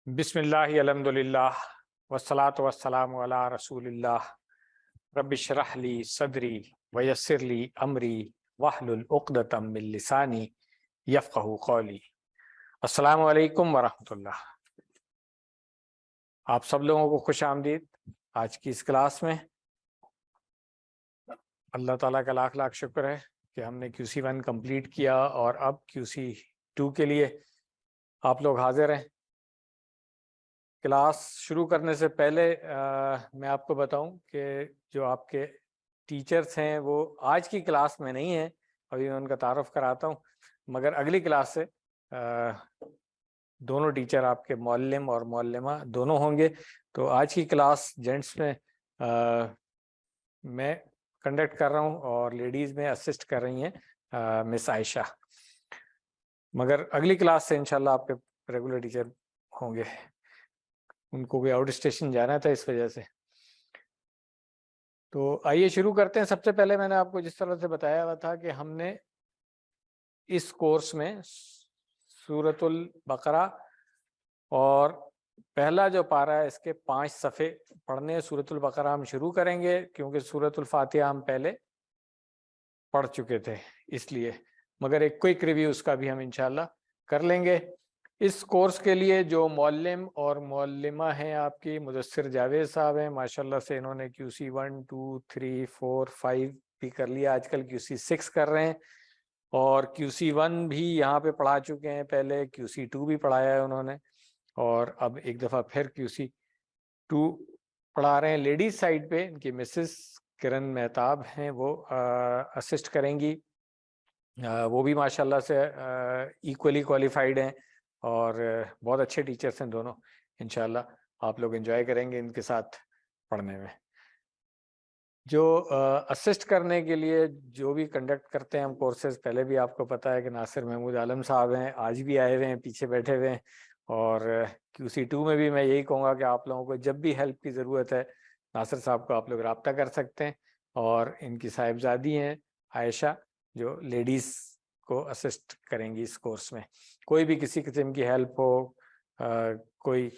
بسم اللہ الحمد للہ والصلاة والسلام علی رسول اللہ رب اشرح لی صدری ویسر لی امری واحلل عقدۃ من لسانی یفقہوا قولی۔ السلام علیکم ورحمۃ اللہ۔ آپ سب لوگوں کو خوش آمدید آج کی اس کلاس میں۔ اللہ تعالیٰ کا لاکھ لاکھ شکر ہے کہ ہم نے QC1 کمپلیٹ کیا اور اب QC2 کے لیے آپ لوگ حاضر ہیں۔ کلاس شروع کرنے سے پہلے میں آپ کو بتاؤں کہ جو آپ کے ٹیچرز ہیں وہ آج کی کلاس میں نہیں ہیں، ابھی میں ان کا تعارف کراتا ہوں، مگر اگلی کلاس سے دونوں ٹیچر آپ کے معلم اور معلمہ دونوں ہوں گے۔ تو آج کی کلاس جینٹس میں کنڈکٹ کر رہا ہوں اور لیڈیز میں اسسٹ کر رہی ہیں مس عائشہ، مگر اگلی کلاس سے انشاءاللہ آپ کے ریگولر ٹیچر ہوں گے، ان کو بھی آؤٹ اسٹیشن جانا تھا اس وجہ سے۔ تو آئیے شروع کرتے ہیں۔ سب سے پہلے میں نے آپ کو جس طرح سے بتایا ہوا تھا کہ ہم نے اس کورس میں سورۃ البقرہ اور پہلا جو پارہ ہے اس کے 5 صفحے پڑھنے۔ سورۃ البقرہ ہم شروع کریں گے کیونکہ سورۃ الفاتحہ ہم پہلے پڑھ چکے تھے اس لیے، مگر ایک کوئک ریویو اس کا بھی ہم انشاءاللہ کر لیں گے۔ اس کورس کے لیے جو معلم اور معلمہ ہیں آپ کی مدثر جاوید صاحب ہیں، ماشاءاللہ سے انہوں نے QC1 2 3 4 5 بھی کر لیا، آج کل QC6 کر رہے ہیں، اور QC1 بھی یہاں پہ پڑھا چکے ہیں، پہلے QC2 بھی پڑھایا ہے انہوں نے، اور اب ایک دفعہ پھر QC2 پڑھا رہے ہیں۔ لیڈیز سائڈ پہ ان کی مسز کرن مہتاب ہیں، وہ اسسٹ کریں گی، وہ بھی ماشاءاللہ سے ایکولی کوالیفائیڈ ہیں اور بہت اچھے ٹیچرس ہیں دونوں۔ انشاءاللہ آپ لوگ انجوائے کریں گے ان کے ساتھ پڑھنے میں۔ جو اسسٹ کرنے کے لیے جو بھی کنڈکٹ کرتے ہیں ہم کورسز، پہلے بھی آپ کو پتہ ہے کہ ناصر محمود عالم صاحب ہیں، آج بھی آئے ہوئے ہیں، پیچھے بیٹھے ہوئے ہیں، اور QC2 میں بھی میں یہی کہوں گا کہ آپ لوگوں کو جب بھی ہیلپ کی ضرورت ہے ناصر صاحب کو آپ لوگ رابطہ کر سکتے ہیں، اور ان کی صاحبزادی ہیں عائشہ جو لیڈیز کو اسسٹ کریں گی اس کورس میں۔ کوئی بھی کسی قسم کی ہیلپ ہو، کوئی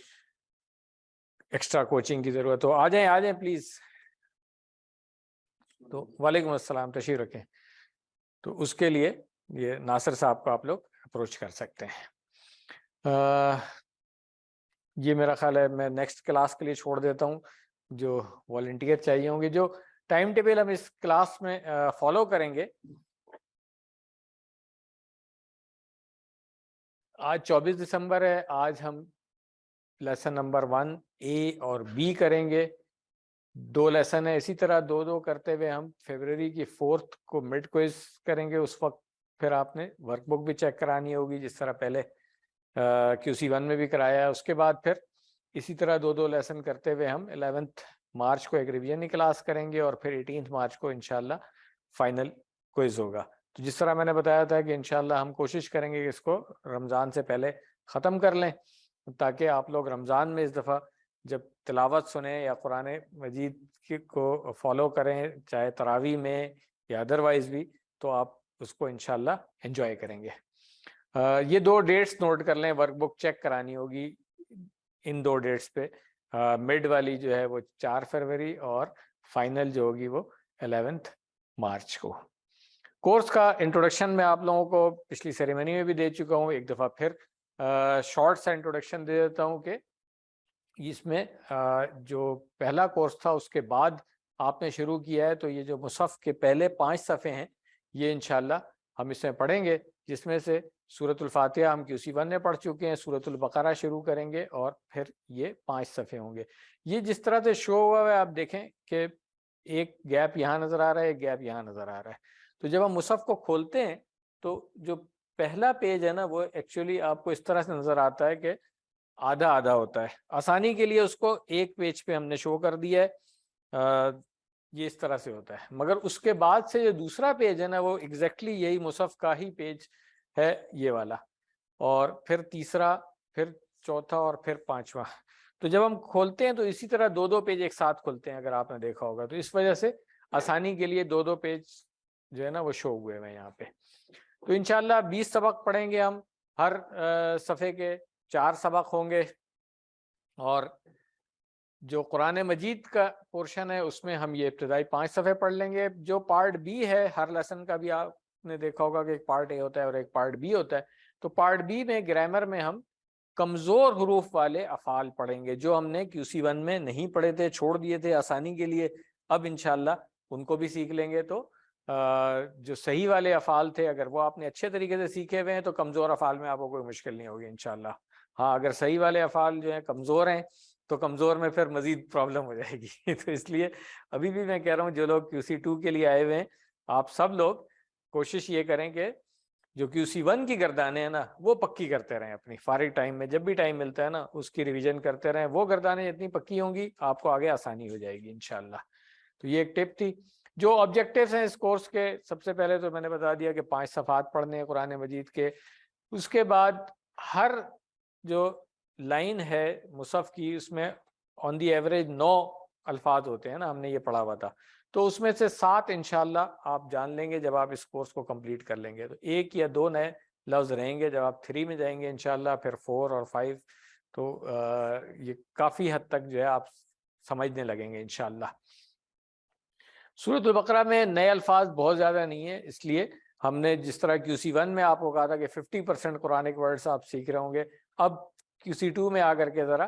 ایکسٹرا کوچنگ کی ضرورت ہو، آ جائیں پلیز۔ تو وعلیکم السلام، تشریف رکھیں۔ تو اس کے لیے یہ ناصر صاحب کو آپ لوگ اپروچ کر سکتے ہیں۔ یہ میرا خیال ہے میں نیکسٹ کلاس کے لیے چھوڑ دیتا ہوں، جو والنٹیئر چاہیے ہوں گے۔ جو ٹائم ٹیبل ہم اس کلاس میں فالو کریں گے، آج 24 دسمبر ہے، آج ہم لیسن نمبر 1A اور B کریں گے، 2 لیسن ہے، اسی طرح 2 کرتے ہوئے ہم فیبروری کی 4 کو مڈ کوئز کریں گے۔ اس وقت پھر آپ نے ورک بک بھی چیک کرانی ہوگی جس طرح پہلے QC1 میں بھی کرایا ہے۔ اس کے بعد پھر اسی طرح 2 لیسن کرتے ہوئے ہم 11 مارچ کو ایک ریویژن کی کلاس کریں گے، اور پھر 18 مارچ کو انشاءاللہ فائنل کوئز ہوگا۔ تو جس طرح میں نے بتایا تھا کہ انشاءاللہ ہم کوشش کریں گے کہ اس کو رمضان سے پہلے ختم کر لیں، تاکہ آپ لوگ رمضان میں اس دفعہ جب تلاوت سنیں یا قرآن مجید کو فالو کریں، چاہے تراویح میں یا ادروائز بھی، تو آپ اس کو انشاءاللہ انجوائے کریں گے۔ یہ 2 ڈیٹس نوٹ کر لیں، ورک بک چیک کرانی ہوگی ان 2 ڈیٹس پہ، مڈ والی جو ہے وہ 4 فروری اور فائنل جو ہوگی وہ 11 مارچ کو۔ کورس کا انٹروڈکشن میں آپ لوگوں کو پچھلی سیریمنی میں بھی دے چکا ہوں، ایک دفعہ پھر شارٹ سا انٹروڈکشن دے دیتا ہوں کہ اس میں جو پہلا کورس تھا اس کے بعد آپ نے شروع کیا ہے، تو یہ جو مصحف کے پہلے 5 صفحے ہیں یہ انشاءاللہ ہم اس میں پڑھیں گے، جس میں سے سورۃ الفاتحہ ہم QC1 میں پڑھ چکے ہیں، سورۃ البقرہ شروع کریں گے، اور پھر یہ 5 صفحے ہوں گے۔ یہ جس طرح سے شو ہوا ہے آپ دیکھیں کہ ایک گیپ یہاں نظر آ رہا ہے، ایک گیپ یہاں نظر آ رہا ہے۔ تو جب ہم مصحف کو کھولتے ہیں تو جو پہلا پیج ہے نا وہ ایکچولی آپ کو اس طرح سے نظر آتا ہے کہ آدھا آدھا ہوتا ہے، آسانی کے لیے اس کو ایک پیج پہ ہم نے شو کر دیا ہے، یہ اس طرح سے ہوتا ہے، مگر اس کے بعد سے جو دوسرا پیج ہے نا وہ ایگزیکٹلی یہی مصحف کا ہی پیج ہے، یہ والا، اور پھر تیسرا، پھر چوتھا، اور پھر 5واں۔ تو جب ہم کھولتے ہیں تو اسی طرح 2 پیج ایک ساتھ کھولتے ہیں، اگر آپ نے دیکھا ہوگا، تو اس وجہ سے آسانی کے لیے 2 پیج جو ہے نا وہ شو ہوئے ہیں یہاں پہ۔ تو انشاءاللہ 20 سبق پڑھیں گے ہم، ہر صفحے کے 4 سبق ہوں گے، اور جو قرآن مجید کا پورشن ہے اس میں ہم یہ ابتدائی 5 صفحے پڑھ لیں گے. جو پارٹ بی ہے ہر لیسن کا بھی آپ نے دیکھا ہوگا کہ ایک پارٹ اے ہوتا ہے اور ایک پارٹ بی ہوتا ہے. تو پارٹ بی میں گرامر میں ہم کمزور حروف والے افعال پڑھیں گے جو ہم نے QC1 میں نہیں پڑھے تھے, چھوڑ دیے تھے آسانی کے لیے. اب انشاءاللہ ان کو بھی سیکھ لیں گے. تو جو صحیح والے افعال تھے اگر وہ آپ نے اچھے طریقے سے سیکھے ہوئے ہیں تو کمزور افعال میں آپ کو کوئی مشکل نہیں ہوگی انشاءاللہ. ہاں اگر صحیح والے افعال جو ہیں کمزور ہیں تو کمزور میں پھر مزید پرابلم ہو جائے گی. تو اس لیے ابھی بھی میں کہہ رہا ہوں جو لوگ QC2 کے لیے آئے ہوئے ہیں آپ سب لوگ کوشش یہ کریں کہ جو QC1 کی گردانیں ہیں نا وہ پکی کرتے رہیں. اپنی فارغ ٹائم میں جب بھی ٹائم ملتا ہے نا اس کی ریویژن کرتے رہیں. وہ گردانیں جتنی پکی ہوں گی آپ کو آگے آسانی ہو جائے گی انشاءاللہ. تو یہ ایک ٹپ تھی. جو آبجیکٹیوز ہیں اس کورس کے, سب سے پہلے تو میں نے بتا دیا کہ 5 صفحات پڑھنے ہیں قرآن مجید کے. اس کے بعد ہر جو لائن ہے مصحف کی اس میں آن دی ایوریج 9 الفاظ ہوتے ہیں نا, ہم نے یہ پڑھا ہوا تھا. تو اس میں سے 7 انشاءاللہ آپ جان لیں گے جب آپ اس کورس کو کمپلیٹ کر لیں گے. تو 1 یا 2 نئے لفظ رہیں گے جب آپ 3 میں جائیں گے انشاءاللہ, پھر 4 اور 5. تو یہ کافی حد تک جو ہے آپ سمجھنے لگیں گے انشاءاللہ. سورۃ البقرہ میں نئے الفاظ بہت زیادہ نہیں ہیں, اس لیے ہم نے جس طرح QC1 میں آپ کو کہا تھا کہ 50% قرآنک ورڈز آپ سیکھ رہے ہوں گے, اب QC2 میں آ کر کے ذرا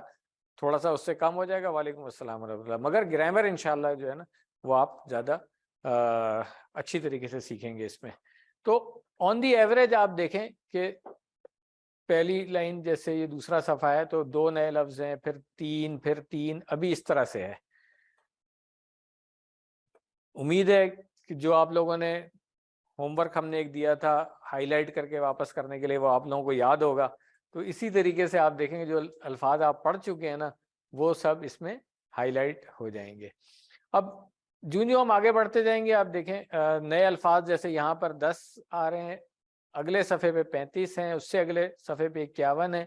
تھوڑا سا اس سے کم ہو جائے گا. وعلیکم السلام ورحمۃ اللہ. مگر گرامر انشاءاللہ جو ہے نا وہ آپ زیادہ اچھی طریقے سے سیکھیں گے اس میں. تو آن دی ایوریج آپ دیکھیں کہ پہلی لائن جیسے یہ دوسرا صفحہ ہے تو 2 نئے لفظ ہیں, پھر 3 ابھی اس طرح سے ہے. امید ہے کہ جو آپ لوگوں نے ہوم ورک ہم نے ایک دیا تھا ہائی لائٹ کر کے واپس کرنے کے لیے وہ آپ لوگوں کو یاد ہوگا. تو اسی طریقے سے آپ دیکھیں گے جو الفاظ آپ پڑھ چکے ہیں نا وہ سب اس میں ہائی لائٹ ہو جائیں گے. اب جو ہم آگے بڑھتے جائیں گے آپ دیکھیں نئے الفاظ جیسے یہاں پر 10 آ رہے ہیں, اگلے صفحے پہ 35 ہیں, اس سے اگلے صفحے پہ 51 ہیں,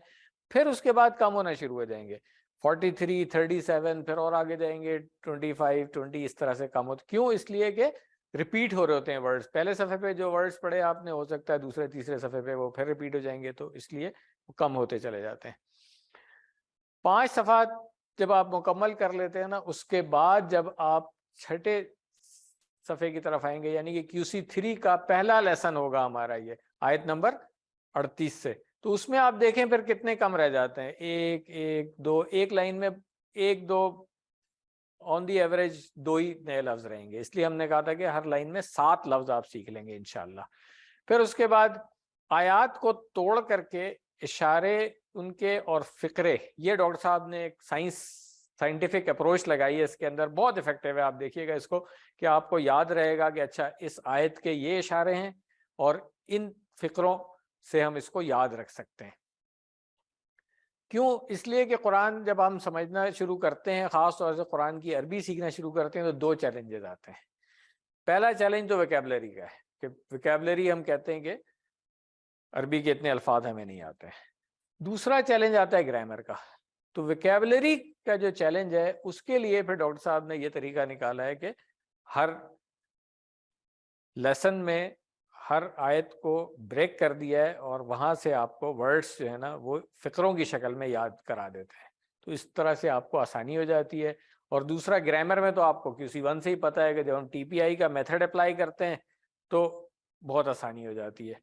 پھر اس کے بعد کم ہونا شروع ہو جائیں گے 43 37, پھر اور آگے جائیں گے 25 20, اس طرح سے کم ہوتے. کیوں؟ اس لیے کہ ریپیٹ ہو رہے ہوتے ہیں ورڈز. پہلے صفحے پہ جو ورڈز پڑھے آپ نے ہو سکتا ہے دوسرے تیسرے صفحے پہ وہ پھر ریپیٹ ہو جائیں گے, تو اس لیے وہ کم ہوتے چلے جاتے ہیں. 5 صفحات جب آپ مکمل کر لیتے ہیں نا اس کے بعد جب آپ چھٹے صفحے کی طرف آئیں گے یعنی کہ QC3 کا پہلا لیسن ہوگا ہمارا یہ آیت نمبر 38 سے, تو اس میں آپ دیکھیں پھر کتنے کم رہ جاتے ہیں. 1 1 2, ایک لائن میں 1 2 آن دی ایوریج 2 ہی نئے لفظ رہیں گے. اس لیے ہم نے کہا تھا کہ ہر لائن میں 7 لفظ آپ سیکھ لیں گے انشاءاللہ. پھر اس کے بعد آیات کو توڑ کر کے اشارے ان کے اور فقرے, یہ ڈاکٹر صاحب نے ایک سائنٹیفک اپروچ لگائی ہے اس کے اندر, بہت افیکٹو ہے. آپ دیکھیے گا اس کو کہ آپ کو یاد رہے گا کہ اچھا اس آیت کے یہ اشارے ہیں اور ان فقروں سے ہم اس کو یاد رکھ سکتے ہیں. کیوں؟ اس لیے کہ قرآن جب ہم سمجھنا شروع کرتے ہیں, خاص طور سے قرآن کی عربی سیکھنا شروع کرتے ہیں, تو 2 چیلنجز آتے ہیں. پہلا چیلنج تو ویکیبلری کا ہے کہ ویکیبلری ہم کہتے ہیں کہ عربی کے اتنے الفاظ ہمیں نہیں آتے ہیں. دوسرا چیلنج آتا ہے گرامر کا. تو ویکیبلری کا جو چیلنج ہے اس کے لیے پھر ڈاکٹر صاحب نے یہ طریقہ نکالا ہے کہ ہر لیسن میں ہر آیت کو بریک کر دیا ہے اور وہاں سے آپ کو ورڈز جو ہے نا وہ فقروں کی شکل میں یاد کرا دیتے ہیں. تو اس طرح سے آپ کو آسانی ہو جاتی ہے. اور دوسرا گرامر میں تو آپ کو QC1 سے ہی پتہ ہے کہ جب ہم TPI کا میتھڈ اپلائی کرتے ہیں تو بہت آسانی ہو جاتی ہے.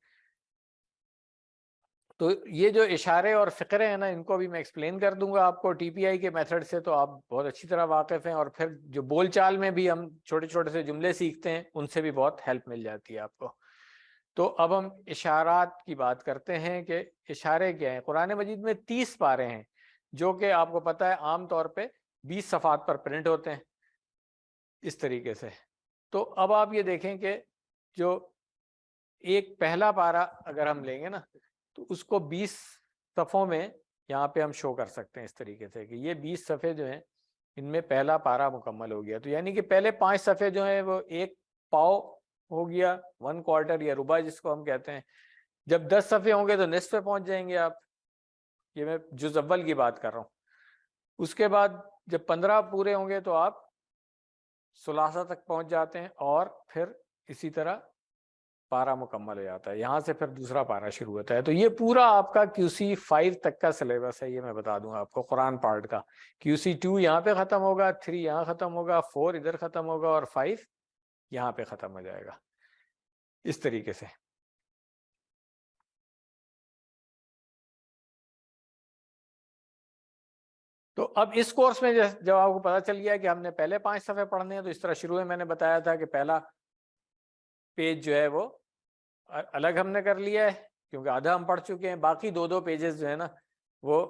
تو یہ جو اشارے اور فقرے ہیں نا ان کو بھی میں ایکسپلین کر دوں گا آپ کو TPI کے میتھڈ سے, تو آپ بہت اچھی طرح واقف ہیں. اور پھر جو بول چال میں بھی ہم چھوٹے چھوٹے سے جملے سیکھتے ہیں ان سے بھی بہت ہیلپ مل جاتی ہے آپ کو. تو اب ہم اشارات کی بات کرتے ہیں کہ اشارے کیا ہیں. قرآن مجید میں 30 پارے ہیں جو کہ آپ کو پتہ ہے عام طور پہ 20 صفحات پر پرنٹ ہوتے ہیں اس طریقے سے. تو اب آپ یہ دیکھیں کہ جو ایک پہلا پارا اگر ہم لیں گے نا تو اس کو 20 صفحوں میں یہاں پہ ہم شو کر سکتے ہیں اس طریقے سے کہ یہ 20 صفحے جو ہیں ان میں پہلا پارا مکمل ہو گیا. تو یعنی کہ پہلے 5 صفحے جو ہیں وہ 1 پاؤ ہو گیا, 1/4 یا ربع جس کو ہم کہتے ہیں. جب 10 صفحے ہوں گے تو نصف پہ پہنچ جائیں گے آپ. یہ میں جز اول کی بات کر رہا ہوں. اس کے بعد جب 15 پورے ہوں گے تو آپ ثلاثہ تک پہنچ جاتے ہیں, اور پھر اسی طرح پارا مکمل ہو جاتا ہے، یہاں سے پھر دوسرا پارا شروع ہوتا ہے. تو یہ پورا آپ کا QC 5 تک کا سلیبس ہے. یہ میں بتا دوں آپ کو قرآن پارٹ کا. QC 2 یہاں پہ ختم ہوگا، 3 یہاں ختم ہوگا، 4 ادھر ختم ہوگا، اور 5 یہاں پہ ختم ہو جائے گا اس طریقے سے. تو اب اس کورس میں جب آپ کو پتا چل گیا کہ ہم نے پہلے 5 صفحے پڑھنے ہیں، تو اس طرح شروع میں نے بتایا تھا کہ پہلا پیج جو ہے وہ الگ ہم نے کر لیا ہے کیونکہ آدھا ہم پڑھ چکے ہیں. باقی 2 پیجز جو ہے نا وہ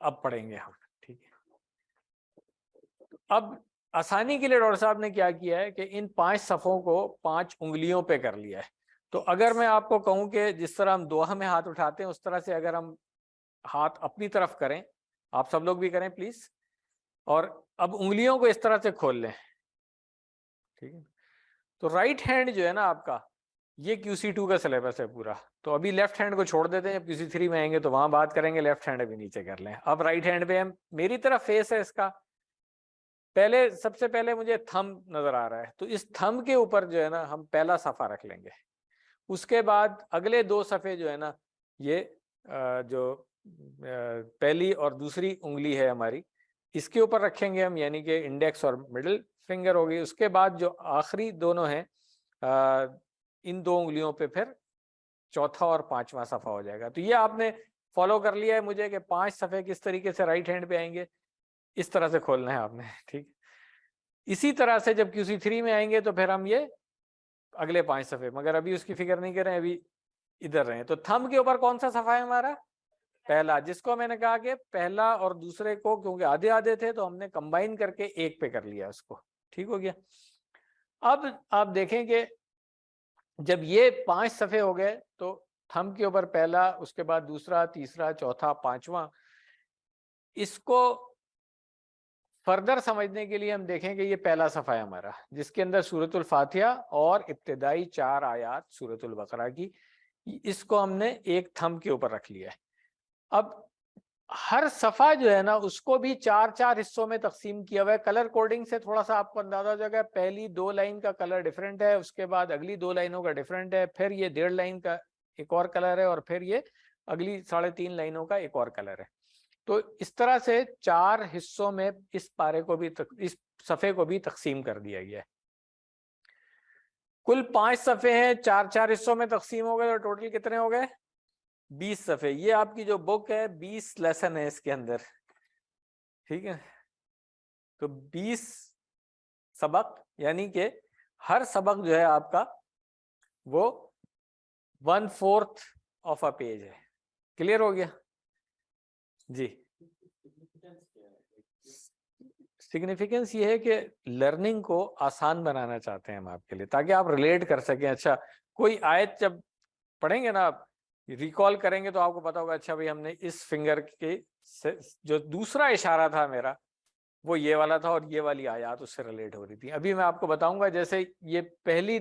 اب پڑھیں گے ہم. ٹھیک ہے. اب آسانی کے لیے ڈاکٹر صاحب نے کیا کیا ہے کہ ان 5 صفحوں کو 5 انگلیوں پہ کر لیا ہے. تو اگر میں آپ کو کہوں کہ جس طرح ہم دعا میں ہاتھ اٹھاتے ہیں اس طرح سے اگر ہم ہاتھ اپنی طرف کریں، آپ سب لوگ بھی کریں پلیز، اور اب انگلیوں کو اس طرح سے کھول لیں. ٹھیک ہے. تو رائٹ ہینڈ جو ہے نا آپ کا، یہ QC 2 کا سلیبس ہے پورا. تو ابھی لیفٹ ہینڈ کو چھوڑ دیتے ہیں، جب QC 3 میں آئیں گے تو وہاں بات کریں گے. لیفٹ ہینڈ ابھی نیچے کر لیں. اب رائٹ ہینڈ پہ میری طرف فیس ہے اس کا. سب سے پہلے مجھے تھم نظر آ رہا ہے، تو اس تھم کے اوپر جو ہے نا ہم پہلا صفحہ رکھ لیں گے. اس کے بعد اگلے 2 صفحے جو ہے نا، یہ جو پہلی اور دوسری انگلی ہے ہماری، اس کے اوپر رکھیں گے ہم، یعنی کہ انڈیکس اور مڈل فنگر ہوگی. اس کے بعد جو آخری دونوں ہیں ان 2 انگلیوں پہ پھر چوتھا اور 5واں صفحہ ہو جائے گا. تو یہ آپ نے فالو کر لیا ہے مجھے کہ 5 صفحے کس طریقے سے رائٹ ہینڈ پہ آئیں گے، اس طرح سے کھولنا ہے آپ نے. ٹھیک. اسی طرح سے جب QC 3 میں آئیں گے تو پھر ہم یہ اگلے 5 صفحے، مگر ابھی اس کی فکر نہیں کریں، ابھی ادھر رہیں. تو تھم کے اوپر کون سا صفحہ ہے ہمارا؟ پہلا، جس کو میں نے کہا کہ پہلا اور دوسرے کو کیونکہ آدھے آدھے تھے تو ہم نے کمبائن کر کے ایک پہ کر لیا اس کو. ٹھیک ہو گیا. اب آپ دیکھیں کہ جب یہ 5 صفحے ہو گئے تو تھم کے اوپر پہلا، اس کے بعد دوسرا، تیسرا، چوتھا، 5واں. اس کو فردر سمجھنے کے لیے ہم دیکھیں کہ یہ پہلا صفحہ ہے ہمارا، جس کے اندر سورۃ الفاتحہ اور ابتدائی 4 آیات سورۃ البقرہ کی، اس کو ہم نے ایک تھم کے اوپر رکھ لیا ہے. اب ہر صفحہ جو ہے نا اس کو بھی 4 حصوں میں تقسیم کیا ہوا ہے. کلر کوڈنگ سے تھوڑا سا آپ کو اندازہ ہو جائے گا. پہلی 2 لائن کا کلر ڈیفرنٹ ہے، اس کے بعد اگلی 2 لائنوں کا ڈیفرنٹ ہے، پھر یہ 1.5 لائن کا ایک اور کلر ہے، اور پھر یہ اگلی 3.5 لائنوں کا ایک اور کلر ہے. تو اس طرح سے 4 حصوں میں اس پارے کو بھی اس صفحے کو بھی تقسیم کر دیا گیا ہے. کل 5 صفحے ہیں، 4 حصوں میں تقسیم ہو گئے، تو ٹوٹل کتنے ہو گئے؟ 20 صفحے. یہ آپ کی جو بک ہے 20 لیسن ہے اس کے اندر. ٹھیک ہے. تو 20 سبق، یعنی کہ ہر سبق جو ہے آپ کا وہ 1/4 آف اے پیج ہے. کلیئر ہو گیا جی؟ سگنیفیکنس یہ ہے کہ لرننگ کو آسان بنانا چاہتے ہیں ہم آپ کے لیے، تاکہ آپ ریلیٹ کر سکیں. اچھا، کوئی آیت جب پڑھیں گے نا آپ، ریکال کریں گے تو آپ کو پتا ہوگا اچھا بھائی ہم نے اس فنگر کے جو دوسرا اشارہ تھا میرا وہ یہ والا تھا، اور یہ والی آیات اس سے ریلیٹ ہو رہی تھی. ابھی میں آپ کو بتاؤں گا، جیسے یہ پہلی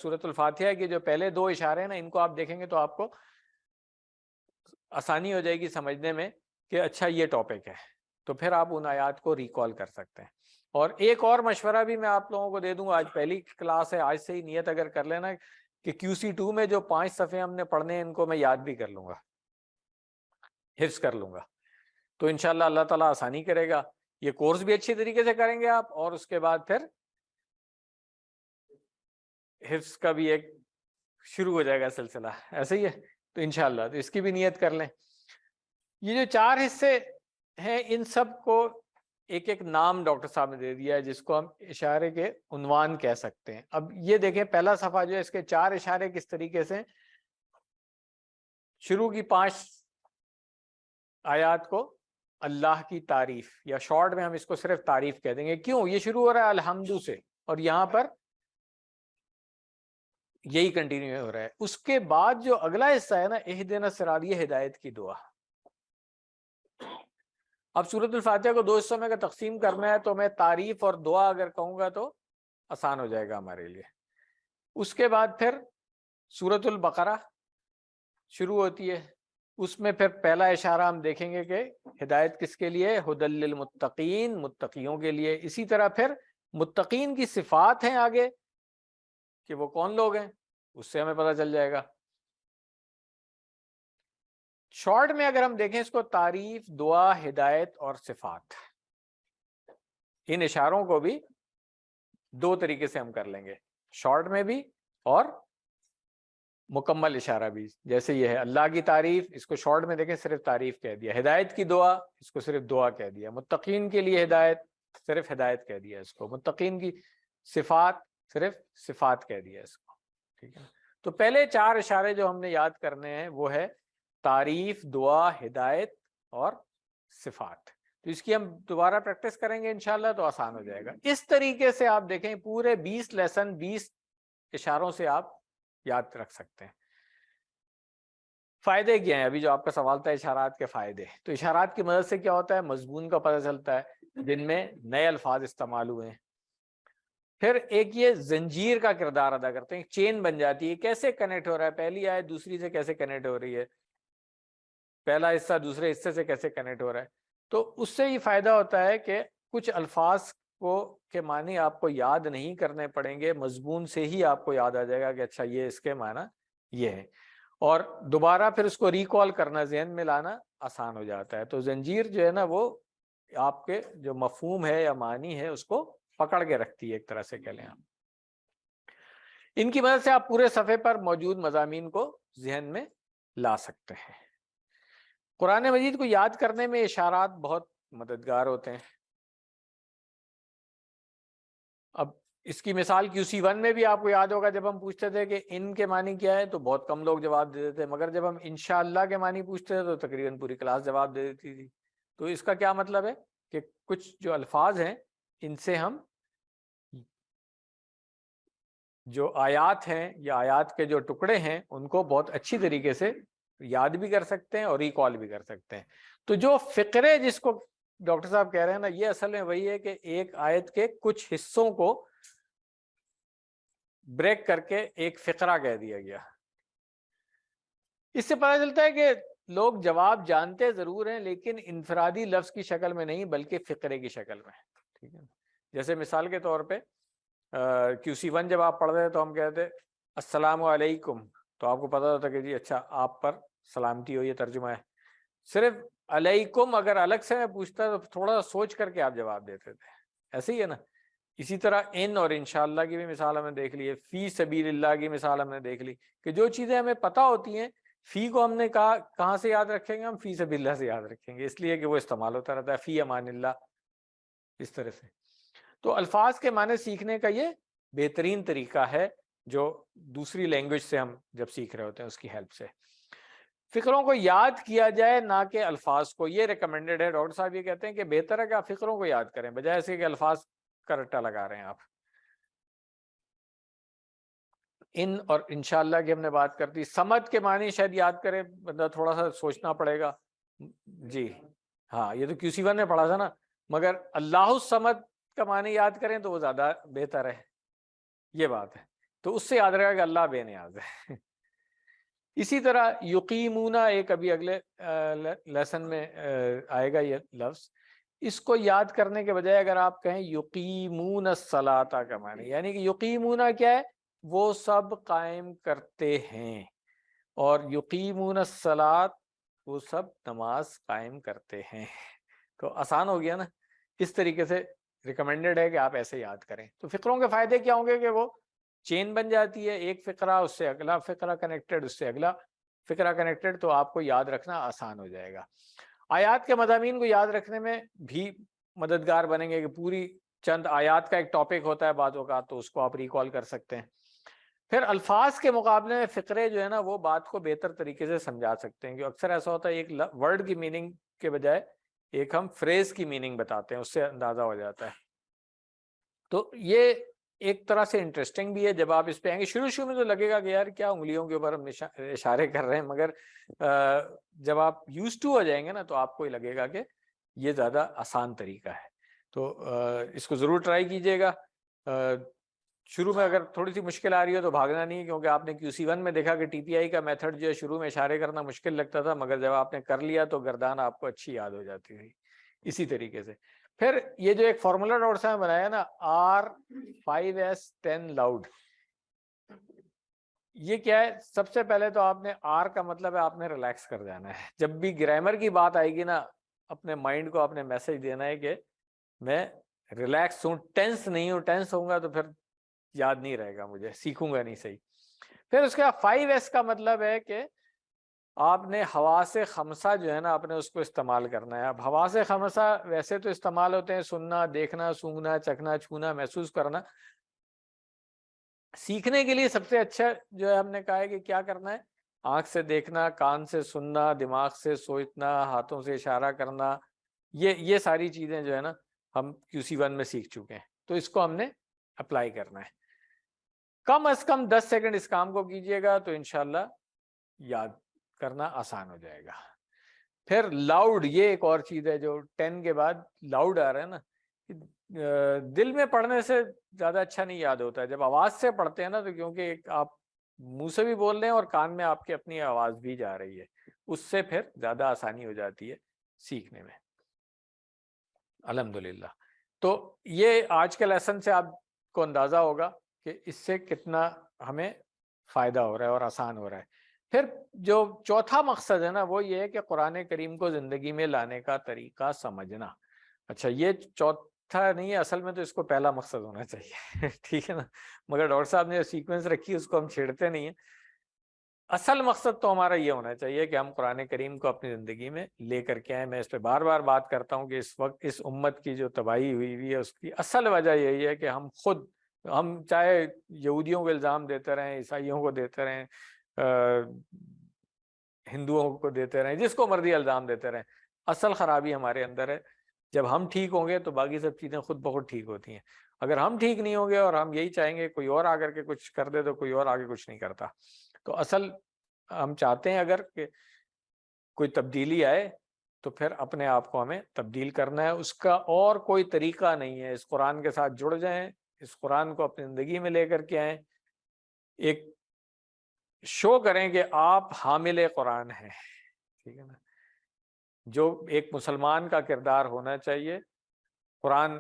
سورۃ الفاتحہ کے جو پہلے 2 اشارے ہیں نا، ان کو آپ دیکھیں گے تو آپ کو آسانی ہو جائے گی سمجھنے میں کہ اچھا یہ ٹاپک ہے. تو پھر آپ ان آیات کو ریکال کر سکتے ہیں. اور ایک اور مشورہ بھی میں آپ لوگوں کو دے دوں گا، آج پہلی کلاس ہے، آج سے ہی نیت اگر کر لینا کہ QC 2 میں جو 5 صفحے ہم نے پڑھنے ہیں ان کو میں یاد بھی کر لوں گا، حفظ کر لوں گا. تو انشاءاللہ اللہ تعالیٰ آسانی کرے گا. یہ کورس بھی اچھی طریقے سے کریں گے آپ، اور اس کے بعد پھر حفظ کا بھی ایک شروع ہو جائے گا سلسلہ. ایسے ہی ہے. تو انشاءاللہ تو اس کی بھی نیت کر لیں. یہ جو 4 حصے ہیں ان سب کو ایک ایک نام ڈاکٹر صاحب نے دے دیا ہے، جس کو ہم اشارے کے عنوان کہہ سکتے ہیں. اب یہ دیکھیں پہلا صفحہ جو ہے اس کے 4 اشارے کس طریقے سے، شروع کی 5 آیات کو اللہ کی تعریف، یا شارٹ میں ہم اس کو صرف تعریف کہہ دیں گے. کیوں؟ یہ شروع ہو رہا ہے الحمد سے، اور یہاں پر یہی کنٹینیو ہو رہا ہے. اس کے بعد جو اگلا حصہ ہے نا، اہدنا الصراط، یہ ہدایت کی دعا. اب سورۃ الفاتحہ کو 2 حصوں میں اگر تقسیم کرنا ہے تو میں تعریف اور دعا اگر کہوں گا تو آسان ہو جائے گا ہمارے لیے. اس کے بعد پھر سورۃ البقرہ شروع ہوتی ہے. اس میں پھر پہلا اشارہ ہم دیکھیں گے کہ ہدایت کس کے لیے؟ ھدی للمتقین، متقیوں کے لیے. اسی طرح پھر متقین کی صفات ہیں آگے، کہ وہ کون لوگ ہیں، اس سے ہمیں پتہ چل جائے گا۔ شارٹ میں اگر ہم دیکھیں اس کو، تعریف، دعا، ہدایت اور صفات، ان اشاروں کو بھی دو طریقے سے ہم کر لیں گے، شارٹ میں بھی اور مکمل اشارہ بھی۔ جیسے یہ ہے اللہ کی تعریف، اس کو شارٹ میں دیکھیں صرف تعریف کہہ دیا، ہدایت کی دعا، اس کو صرف دعا کہہ دیا، متقین کے لیے ہدایت، صرف ہدایت کہہ دیا اس کو، متقین کی صفات، صرف صفات کہہ دیا اس کو، ٹھیک ہے۔ تو پہلے چار اشارے جو ہم نے یاد کرنے ہیں وہ ہے تعریف، دعا، ہدایت اور صفات۔ تو اس کی ہم دوبارہ پریکٹس کریں گے انشاءاللہ تو آسان ہو جائے گا۔ اس طریقے سے آپ دیکھیں پورے 20 لیسن 20 اشاروں سے آپ یاد رکھ سکتے ہیں۔ فائدے کیا ہیں؟ ابھی جو آپ کا سوال تھا اشارات کے فائدے، تو اشارات کی مدد سے کیا ہوتا ہے، مضمون کا پتہ چلتا ہے جن میں نئے الفاظ استعمال ہوئے ہیں۔ پھر ایک یہ زنجیر کا کردار ادا کرتے ہیں، چین بن جاتی ہے، کیسے کنیکٹ ہو رہا ہے، پہلی آیت دوسری سے کیسے کنیکٹ ہو رہی ہے، پہلا حصہ دوسرے حصے سے کیسے کنیکٹ ہو رہا ہے۔ تو اس سے یہ فائدہ ہوتا ہے کہ کچھ الفاظ کو کے معنی آپ کو یاد نہیں کرنے پڑیں گے، مضمون سے ہی آپ کو یاد آ جائے گا کہ اچھا یہ اس کے معنی یہ ہے، اور دوبارہ پھر اس کو ریکال کرنا، ذہن میں لانا آسان ہو جاتا ہے۔ تو زنجیر جو ہے نا وہ آپ کے جو مفہوم ہے یا معنی ہے اس کو پکڑ کے رکھتی ہے، ایک طرح سے کہہ لیں آپ۔ ان کی مدد سے آپ پورے صفحے پر موجود مضامین کو ذہن میں لا سکتے ہیں۔ قرآن مجید کو یاد کرنے میں اشارات بہت مددگار ہوتے ہیں۔ اب اس کی مثال QC1 میں بھی آپ کو یاد ہوگا، جب ہم پوچھتے تھے کہ ان کے معنی کیا ہے تو بہت کم لوگ جواب دے دیتے، مگر جب ہم انشاءاللہ کے معنی پوچھتے تھے تو تقریباً پوری کلاس جواب دے دیتی تھی۔ تو اس کا کیا مطلب ہے کہ کچھ جو الفاظ ہیں ان سے ہم جو آیات ہیں یا آیات کے جو ٹکڑے ہیں ان کو بہت اچھی طریقے سے یاد بھی کر سکتے ہیں اور ریکال بھی کر سکتے ہیں۔ تو جو فقرے جس کو ڈاکٹر صاحب کہہ رہے ہیں نا، یہ اصل میں وہی ہے کہ ایک آیت کے کچھ حصوں کو بریک کر کے ایک فقرہ کہہ دیا گیا۔ اس سے پتہ چلتا ہے کہ لوگ جواب جانتے ضرور ہیں لیکن انفرادی لفظ کی شکل میں نہیں بلکہ فقرے کی شکل میں، ٹھیک ہے۔ جیسے مثال کے طور پہ QC1 جب آپ پڑھ رہے تو ہم کہتے السلام علیکم، تو آپ کو پتا ہوتا کہ جی اچھا آپ پر سلامتی ہو، یہ ترجمہ ہے۔ صرف علیکم اگر الگ سے میں پوچھتا تو تھوڑا سوچ کر کے آپ جواب دیتے تھے، ایسے ہی ہے نا۔ اسی طرح ان اور انشاءاللہ کی بھی مثال ہم نے دیکھ لی ہے، فی سبیل اللہ کی مثال ہم نے دیکھ لی کہ جو چیزیں ہمیں پتہ ہوتی ہیں، فی کو ہم نے کہا کہاں سے یاد رکھیں گے، ہم فی سبیل اللہ سے یاد رکھیں گے، اس لیے کہ وہ استعمال ہوتا رہتا ہے، فی امان اللہ، اس طرح سے۔ تو الفاظ کے معنی سیکھنے کا یہ بہترین طریقہ ہے جو دوسری لینگویج سے ہم جب سیکھ رہے ہوتے ہیں اس کی ہیلپ سے۔ فقروں کو یاد کیا جائے نہ کہ الفاظ کو، یہ ریکمینڈڈ ہے۔ ڈاکٹر صاحب یہ کہتے ہیں کہ بہتر ہے کہ آپ فقروں کو یاد کریں بجائے سے کہ الفاظ کا رٹا لگا رہے ہیں آپ۔ ان اور انشاءاللہ کی ہم نے بات کر دی۔ سمد کے معنی شاید یاد کرے بندہ، تھوڑا سا سوچنا پڑے گا جی ہاں، یہ تو QC1 نے پڑھا تھا نا، مگر اللہ الصمد کا معنی یاد کریں تو وہ زیادہ بہتر ہے، یہ بات ہے۔ تو اس سے یاد رہے گا کہ اللہ بے نیاز ہے۔ اسی طرح یقیمون، ایک ابھی اگلے لیسن میں آئے گا یہ لفظ، اس کو یاد کرنے کے بجائے اگر آپ کہیں یقیمون الصلاۃ کا معنی، یعنی کہ یقیمون کیا ہے، وہ سب قائم کرتے ہیں، اور یقیمون الصلاۃ وہ سب نماز قائم کرتے ہیں۔ تو آسان ہو گیا نا۔ اس طریقے سے ریکمینڈڈ ہے کہ آپ ایسے یاد کریں۔ تو فقروں کے فائدے کیا ہوں گے کہ وہ چین بن جاتی ہے، ایک فقرہ اس سے اگلا فقرہ کنیکٹڈ، اس سے اگلا فقرہ کنیکٹڈ، تو آپ کو یاد رکھنا آسان ہو جائے گا۔ آیات کے مضامین کو یاد رکھنے میں بھی مددگار بنیں گے کہ پوری چند آیات کا ایک ٹاپک ہوتا ہے بعض اوقات، تو اس کو آپ ریکال کر سکتے ہیں۔ پھر الفاظ کے مقابلے میں فقرے جو ہے نا وہ بات کو بہتر طریقے سے سمجھا سکتے ہیں، کہ اکثر ایسا ہوتا ہے ایک ورڈ کی میننگ کے بجائے ایک ہم فریز کی میننگ بتاتے ہیں، اس سے اندازہ ہو جاتا ہے۔ تو یہ ایک طرح سے انٹرسٹنگ بھی ہے جب آپ اس پہ آئیں گے۔ شروع میں تو لگے گا کہ یار کیا انگلیوں کے اوپر ہم اشارے کر رہے ہیں، مگر جب آپ یوز ٹو ہو جائیں گے نا تو آپ کو لگے گا کہ یہ زیادہ آسان طریقہ ہے۔ تو اس کو ضرور ٹرائی کیجیے گا۔ شروع میں اگر تھوڑی سی مشکل آ رہی ہو تو بھاگنا نہیں، کیونکہ آپ نے QC1 میں دیکھا کہ TPI کا میتھڈ جو ہے شروع میں اشارے کرنا مشکل لگتا تھا، مگر جب آپ نے کر لیا تو گردان آپ کو اچھی یاد ہو جاتی تھی۔ اسی طریقے سے پھر یہ جو ایک فارمولا ڈاکٹر صاحب بنایا نا، R5S10 لاؤڈ، یہ کیا ہے؟ سب سے پہلے تو آپ نے آر کا مطلب ہے آپ نے ریلیکس کر جانا ہے. جب بھی گرامر کی بات آئے گی نا، اپنے مائنڈ کو آپ نے میسج دینا ہے کہ میں ریلیکس ہوں، ٹینس نہیں ہوں. ٹینس ہوں گا تو پھر یاد نہیں رہے گا، مجھے سیکھوں گا نہیں صحیح. پھر اس کا 5S کا مطلب ہے کہ آپ نے حواس خمسہ جو ہے نا، آپ نے اس کو استعمال کرنا ہے. اب حواس خمسہ ویسے تو استعمال ہوتے ہیں سننا، دیکھنا، سونگنا، چکھنا، چھونا، محسوس کرنا. سیکھنے کے لیے سب سے اچھا جو ہے ہم نے کہا ہے کہ کیا کرنا ہے، آنکھ سے دیکھنا، کان سے سننا، دماغ سے سوچنا، ہاتھوں سے اشارہ کرنا. یہ ساری چیزیں جو ہے نا ہم QC1 میں سیکھ چکے ہیں، تو اس کو ہم نے اپلائی کرنا ہے. کم از کم 10 سیکنڈ اس کام کو کیجئے گا تو انشاءاللہ یاد کرنا آسان ہو جائے گا. پھر لاؤڈ، یہ ایک اور چیز ہے جو 10 کے بعد لاؤڈ آ رہا ہے نا، دل میں پڑھنے سے زیادہ اچھا نہیں یاد ہوتا ہے. جب آواز سے پڑھتے ہیں نا تو کیونکہ آپ منہ سے بھی بول رہے ہیں اور کان میں آپ کی اپنی آواز بھی جا رہی ہے، اس سے پھر زیادہ آسانی ہو جاتی ہے سیکھنے میں الحمدللہ. تو یہ آج کے لیسن سے آپ کو اندازہ ہوگا کہ اس سے کتنا ہمیں فائدہ ہو رہا ہے اور آسان ہو رہا ہے. پھر جو چوتھا مقصد ہے نا وہ یہ ہے کہ قرآن کریم کو زندگی میں لانے کا طریقہ سمجھنا. اچھا، یہ چوتھا نہیں ہے، اصل میں تو اس کو پہلا مقصد ہونا چاہیے ٹھیک ہے نا، مگر ڈاکٹر صاحب نے جو سیکوینس رکھی اس کو ہم چھیڑتے نہیں ہیں. اصل مقصد تو ہمارا یہ ہونا چاہیے کہ ہم قرآن کریم کو اپنی زندگی میں لے کر کے آئیں. میں اس پہ بار بار بات کرتا ہوں کہ اس وقت اس امت کی جو تباہی ہوئی ہے اس کی اصل وجہ یہی ہے کہ ہم چاہے یہودیوں کو الزام دیتے رہیں، عیسائیوں کو دیتے رہیں، ہندوؤں کو دیتے رہیں، جس کو مرضی الزام دیتے رہیں، اصل خرابی ہمارے اندر ہے. جب ہم ٹھیک ہوں گے تو باقی سب چیزیں خود بخود ٹھیک ہوتی ہیں. اگر ہم ٹھیک نہیں ہوں گے اور ہم یہی چاہیں گے کوئی اور آ کر کے کچھ کر دے تو کوئی اور آگے کچھ نہیں کرتا. تو اصل ہم چاہتے ہیں اگر کہ کوئی تبدیلی آئے تو پھر اپنے آپ کو ہمیں تبدیل کرنا ہے. اس کا اور کوئی طریقہ نہیں ہے. اس قرآن کے ساتھ جڑ جائیں، اس قرآن کو اپنی زندگی میں لے کر کے آئیں، ایک شو کریں کہ آپ حامل قرآن ہیں. ٹھیک ہے نا، جو ایک مسلمان کا کردار ہونا چاہیے. قرآن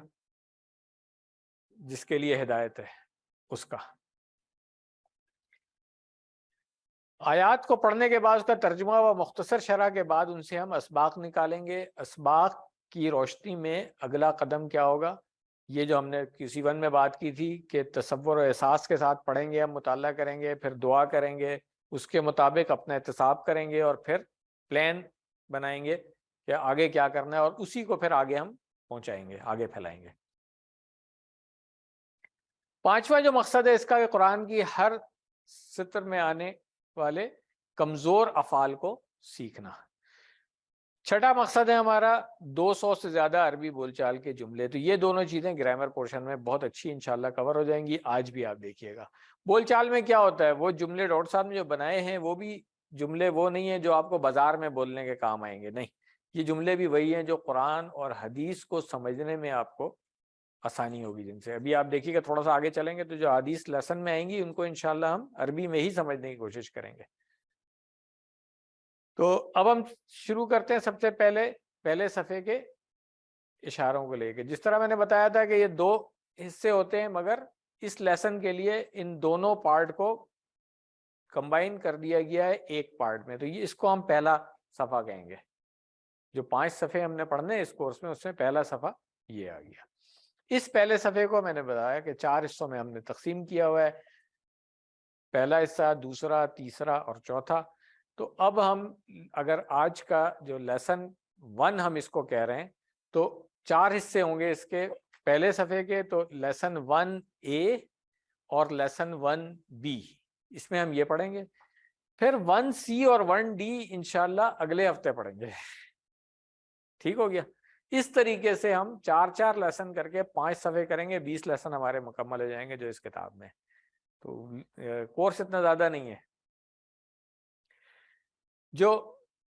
جس کے لیے ہدایت ہے اس کا. آیات کو پڑھنے کے بعد اس کا ترجمہ و مختصر شرح کے بعد ان سے ہم اسباق نکالیں گے. اسباق کی روشنی میں اگلا قدم کیا ہوگا؟ یہ جو ہم نے QC1 میں بات کی تھی کہ تصور و احساس کے ساتھ پڑھیں گے، ہم مطالعہ کریں گے، پھر دعا کریں گے، اس کے مطابق اپنا احتساب کریں گے، اور پھر پلان بنائیں گے کہ آگے کیا کرنا ہے، اور اسی کو پھر آگے ہم پہنچائیں گے، آگے پھیلائیں گے. پانچواں جو مقصد ہے اس کا کہ قرآن کی ہر سطر میں آنے والے کمزور افعال کو سیکھنا. چھٹا مقصد ہے ہمارا 200 سے زیادہ عربی بول چال کے جملے. تو یہ دونوں چیزیں گرامر پورشن میں بہت اچھی انشاءاللہ کور ہو جائیں گی. آج بھی آپ دیکھیے گا بول چال میں کیا ہوتا ہے، وہ جملے ڈاکٹر صاحب نے جو بنائے ہیں وہ بھی جملے وہ نہیں ہیں جو آپ کو بازار میں بولنے کے کام آئیں گے، نہیں، یہ جملے بھی وہی ہیں جو قرآن اور حدیث کو سمجھنے میں آپ کو آسانی ہوگی. جن سے ابھی آپ دیکھیے گا تھوڑا سا آگے چلیں گے تو جو حدیث لیسن میں آئیں گی ان کو انشاءاللہ ہم عربی میں ہی سمجھنے کی کوشش کریں گے. تو اب ہم شروع کرتے ہیں سب سے پہلے صفحے کے اشاروں کو لے کے. جس طرح میں نے بتایا تھا کہ یہ 2 حصے ہوتے ہیں، مگر اس لیسن کے لیے ان دونوں پارٹ کو کمبائن کر دیا گیا ہے ایک پارٹ میں. تو یہ اس کو ہم پہلا صفحہ کہیں گے. جو 5 صفحے ہم نے پڑھنے اس کورس میں، اس میں پہلا صفحہ یہ آ گیا. اس پہلے صفحے کو میں نے بتایا کہ 4 حصوں میں ہم نے تقسیم کیا ہوا ہے، پہلا حصہ، دوسرا، تیسرا اور چوتھا. تو اب ہم اگر آج کا جو لیسن 1 ہم اس کو کہہ رہے ہیں تو 4 حصے ہوں گے اس کے پہلے صفحے کے. تو لیسن 1A اور لیسن 1B اس میں ہم یہ پڑھیں گے. پھر 1C اور 1D انشاءاللہ اگلے ہفتے پڑھیں گے. ٹھیک ہو گیا؟ اس طریقے سے ہم 4 لیسن کر کے 5 صفحے کریں گے. 20 لیسن ہمارے مکمل ہو جائیں گے جو اس کتاب میں. تو کورس اتنا زیادہ نہیں ہے. جو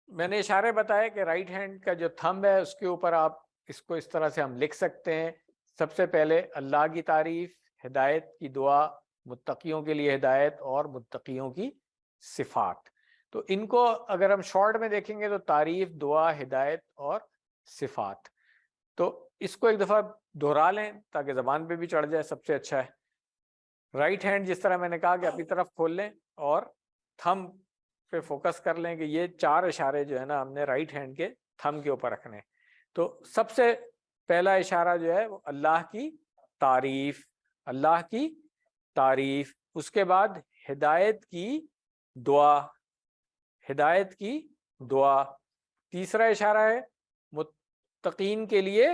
میں نے اشارے بتائے کہ رائٹ ہینڈ کا جو تھمب ہے اس کے اوپر آپ اس کو اس طرح سے ہم لکھ سکتے ہیں. سب سے پہلے اللہ کی تعریف، ہدایت کی دعا، متقیوں کے لیے ہدایت اور متقیوں کی صفات. تو ان کو اگر ہم شارٹ میں دیکھیں گے تو تعریف، دعا، ہدایت اور صفات. تو اس کو ایک دفعہ دہرا لیں تاکہ زبان پہ بھی چڑھ جائے، سب سے اچھا ہے. رائٹ ہینڈ جس طرح میں نے کہا کہ اپنی طرف کھول لیں اور تھم پہ فوکس کر لیں کہ یہ 4 اشارے جو ہے نا ہم نے رائٹ ہینڈ کے تھم کے اوپر رکھنے. تو سب سے پہلا اشارہ جو ہے وہ اللہ کی تعریف، اللہ کی تعریف. اس کے بعد ہدایت کی دعا، ہدایت کی دعا. تیسرا اشارہ ہے متقین کے لیے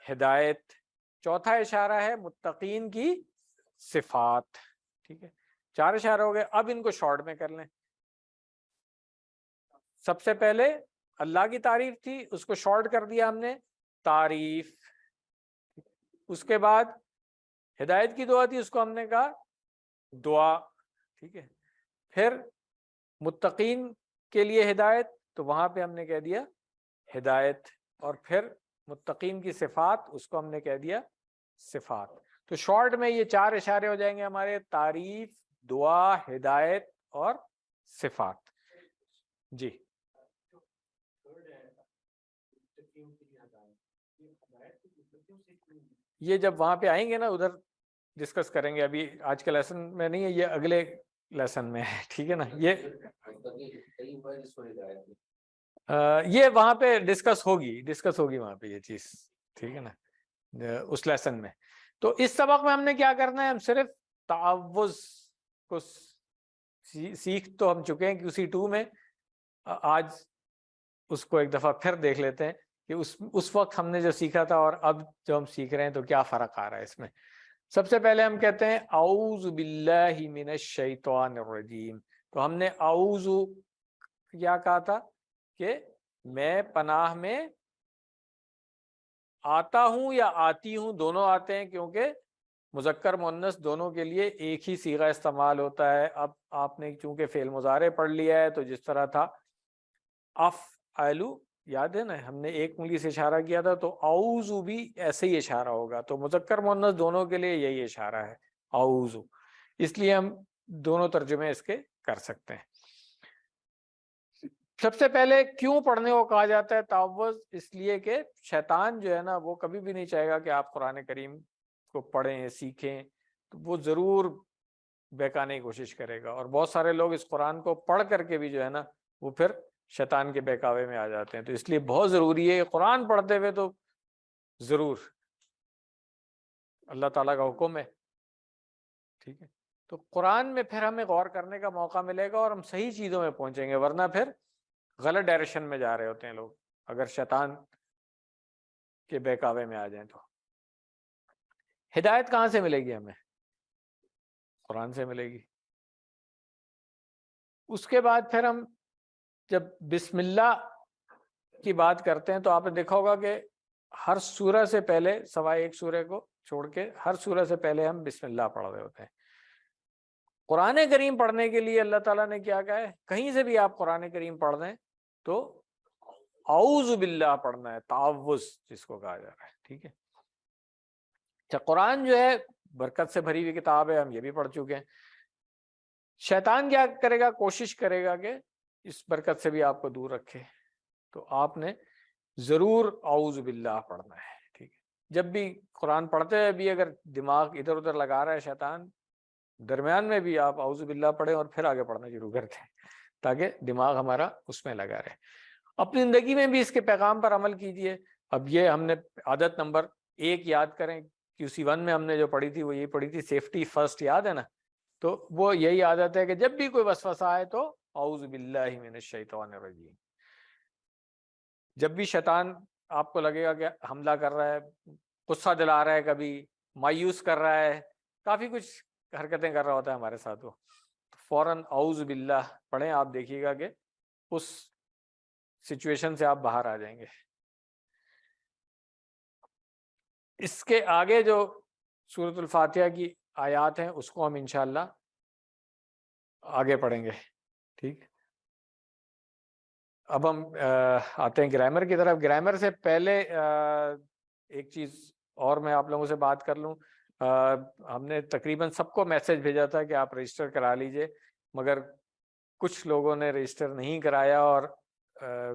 ہدایت. چوتھا اشارہ ہے متقین کی صفات. ٹھیک ہے، 4 اشارے ہو گئے. اب ان کو شارٹ میں کر لیں. سب سے پہلے اللہ کی تعریف تھی، اس کو شارٹ کر دیا ہم نے تعریف. اس کے بعد ہدایت کی دعا تھی، اس کو ہم نے کہا دعا. ٹھیک ہے، پھر متقین کے لیے ہدایت، تو وہاں پہ ہم نے کہہ دیا ہدایت. اور پھر متقین کی صفات، اس کو ہم نے کہہ دیا صفات. تو شارٹ میں یہ 4 اشارے ہو جائیں گے ہمارے: تعریف، دعا، ہدایت اور صفات. جی یہ جب وہاں پہ آئیں گے نا ادھر ڈسکس کریں گے، ابھی آج کے لیسن میں نہیں ہے، یہ اگلے لیسن میں ہے. ٹھیک ہے نا، یہ وہاں پہ ڈسکس ہوگی وہاں پہ یہ چیز. ٹھیک ہے نا، اس لیسن میں. تو اس سبق میں ہم نے کیا کرنا ہے، ہم صرف تعوذ کو سیکھ تو ہم چکے ہیں QC2 میں. آج اس کو ایک دفعہ پھر دیکھ لیتے ہیں کہ اس وقت ہم نے جو سیکھا تھا اور اب جو ہم سیکھ رہے ہیں تو کیا فرق آ رہا ہے اس میں. سب سے پہلے ہم کہتے ہیں اعوذ باللہ من الشیطان الرجیم. تو ہم نے اعوذ کیا کہا تھا کہ میں پناہ میں آتا ہوں یا آتی ہوں، دونوں آتے ہیں کیونکہ مذکر مؤنث دونوں کے لیے ایک ہی صیغہ استعمال ہوتا ہے. اب آپ نے چونکہ فعل مضارع پڑھ لیا ہے تو جس طرح تھا افعلوا، یاد ہے نا ہم نے ایک انگلی سے اشارہ کیا تھا، تو اعوذ بھی ایسے ہی اشارہ ہوگا. تو مذکر مؤنث دونوں کے لیے یہی اشارہ ہے اعوذ. اس لیے ہم دونوں ترجمے اس کے کر سکتے ہیں. سب سے پہلے کیوں پڑھنے کو کہا جاتا ہے تعوذ؟ اس لیے کہ شیطان جو ہے نا وہ کبھی بھی نہیں چاہے گا کہ آپ قرآن کریم کو پڑھیں سیکھیں، تو وہ ضرور بہکانے کی کوشش کرے گا. اور بہت سارے لوگ اس قرآن کو پڑھ کر کے بھی جو ہے نا وہ پھر شیطان کے بہکاوے میں آ جاتے ہیں. تو اس لیے بہت ضروری ہے قرآن پڑھتے ہوئے تو ضرور اللہ تعالیٰ کا حکم ہے. ٹھیک ہے، تو قرآن میں پھر ہمیں غور کرنے کا موقع ملے گا اور ہم صحیح چیزوں میں پہنچیں گے، ورنہ پھر غلط ڈائریکشن میں جا رہے ہوتے ہیں لوگ اگر شیطان کے بہکاوے میں آ جائیں. تو ہدایت کہاں سے ملے گی ہمیں؟ قرآن سے ملے گی. اس کے بعد پھر ہم جب بسم اللہ کی بات کرتے ہیں تو آپ نے دیکھا ہوگا کہ ہر سورہ سے پہلے سوائے ایک سورہ کو چھوڑ کے ہر سورہ سے پہلے ہم بسم اللہ پڑھ رہے ہوتے ہیں. قرآن کریم پڑھنے کے لیے اللہ تعالیٰ نے کیا کہا ہے؟ کہیں سے بھی آپ قرآن کریم پڑھ دیں تو اعوذ باللہ پڑھنا ہے، تعوذ جس کو کہا جا رہا ہے. ٹھیک ہے، اچھا قرآن جو ہے برکت سے بھری ہوئی کتاب ہے، ہم یہ بھی پڑھ چکے ہیں. شیطان کیا کرے گا؟ کوشش کرے گا کہ اس برکت سے بھی آپ کو دور رکھے. تو آپ نے ضرور اعوذ باللہ پڑھنا ہے. ٹھیک ہے، جب بھی قرآن پڑھتے ہوئے بھی اگر دماغ ادھر ادھر لگا رہا ہے شیطان، درمیان میں بھی آپ اعوذ باللہ پڑھیں اور پھر آگے پڑھنا شروع کرتے ہیں تاکہ دماغ ہمارا اس میں لگا رہے. اپنی زندگی میں بھی اس کے پیغام پر عمل کیجئے. اب یہ ہم نے عادت نمبر 1 یاد کریں، QC1 میں ہم نے جو پڑھی تھی وہ یہ پڑھی تھی سیفٹی فرسٹ، یاد ہے نا؟ تو وہ یہی عادت ہے کہ جب بھی کوئی وسوسہ آئے تو اعوذ باللہ من الشیطان الرجیم. جب بھی شیطان آپ کو لگے گا کہ حملہ کر رہا ہے، غصہ دلا رہا ہے، کبھی مایوس کر رہا ہے، کافی کچھ حرکتیں کر رہا ہوتا ہے ہمارے ساتھ، وہ فوراً اعوذ باللہ پڑھیں. آپ دیکھیے گا کہ اس سچویشن سے آپ باہر آ جائیں گے. اس کے آگے جو سورۃ الفاتحہ کی آیات ہیں اس کو ہم انشاءاللہ آگے پڑھیں گے. ٹھیک، اب ہم آتے ہیں گرامر کی طرف. گرامر سے پہلے ایک چیز اور میں آپ لوگوں سے بات کر لوں. ہم نے تقریباً سب کو میسج بھیجا تھا کہ آپ رجسٹر کرا لیجئے، مگر کچھ لوگوں نے رجسٹر نہیں کرایا، اور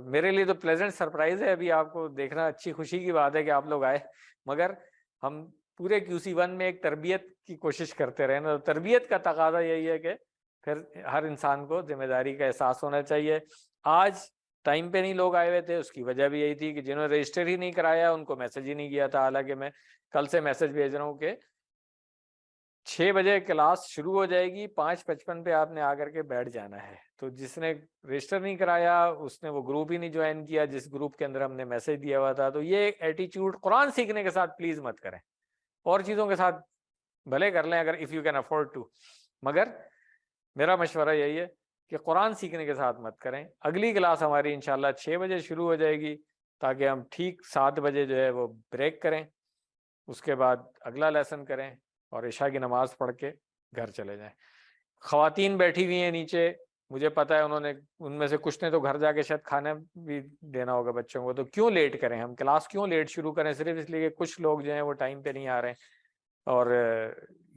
میرے لیے تو پلیزنٹ سرپرائز ہے ابھی آپ کو دیکھنا. اچھی خوشی کی بات ہے کہ آپ لوگ آئے، مگر ہم پورے QC1 میں ایک تربیت کی کوشش کرتے رہے نا. تربیت کا تقاضا یہی ہے کہ پھر ہر انسان کو ذمہ داری کا احساس ہونا چاہیے. آج ٹائم پہ نہیں لوگ آئے ہوئے تھے, اس کی وجہ بھی یہی تھی کہ جنہوں نے رجسٹر ہی نہیں کرایا ان کو میسج ہی نہیں کیا تھا. حالانکہ میں کل سے میسج بھیج رہا ہوں کہ 6 بجے کلاس شروع ہو جائے گی, 5:55 پہ آپ نے آ کر کے بیٹھ جانا ہے. تو جس نے رجسٹر نہیں کرایا اس نے وہ گروپ ہی نہیں جوائن کیا جس گروپ کے اندر ہم نے میسج دیا ہوا تھا. تو یہ ایٹیچیوڈ قرآن سیکھنے کے ساتھ پلیز مت کریں, اور چیزوں کے ساتھ بھلے کر لیں اگر if you can afford to, مگر میرا مشورہ یہی ہے کہ قرآن سیکھنے کے ساتھ مت کریں. اگلی کلاس ہماری انشاءاللہ 6 بجے شروع ہو جائے گی تاکہ ہم ٹھیک 7 بجے جو ہے وہ بریک کریں, اس کے بعد اگلا لیسن کریں اور عشاء کی نماز پڑھ کے گھر چلے جائیں. خواتین بیٹھی ہوئی ہیں نیچے, مجھے پتا ہے انہوں نے ان میں سے کچھ نے تو گھر جا کے شاید کھانا بھی دینا ہوگا بچوں کو, تو کیوں لیٹ کریں ہم کلاس, کیوں لیٹ شروع کریں صرف اس لیے کہ کچھ لوگ جو ہیں وہ ٹائم پہ نہیں آ رہے ہیں. اور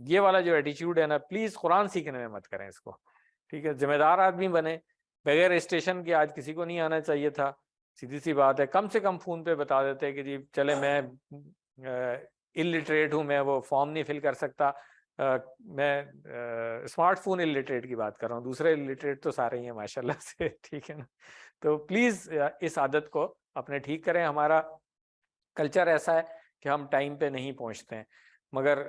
یہ والا جو ایٹیچیوڈ ہے نا, پلیز قرآن سیکھنے میں مت کریں اس کو, ٹھیک ہے. ذمہ دار آدمی بنے, بغیر اسٹیشن کے آج کسی کو نہیں آنا چاہیے تھا, سیدھی سی بات ہے. کم سے کم فون پہ بتا دیتے کہ جی چلے میں الٹریٹ ہوں, میں وہ فارم نہیں فل کر سکتا, میں اسمارٹ فون الٹریٹ کی بات کر رہا ہوں, دوسرے الٹریٹ تو سارے ہی ہیں ماشاء اللہ سے, ٹھیک ہے نا. تو پلیز اس عادت کو اپنے ٹھیک کریں. ہمارا کلچر ایسا ہے کہ ہم ٹائم پہ نہیں پہنچتے ہیں, مگر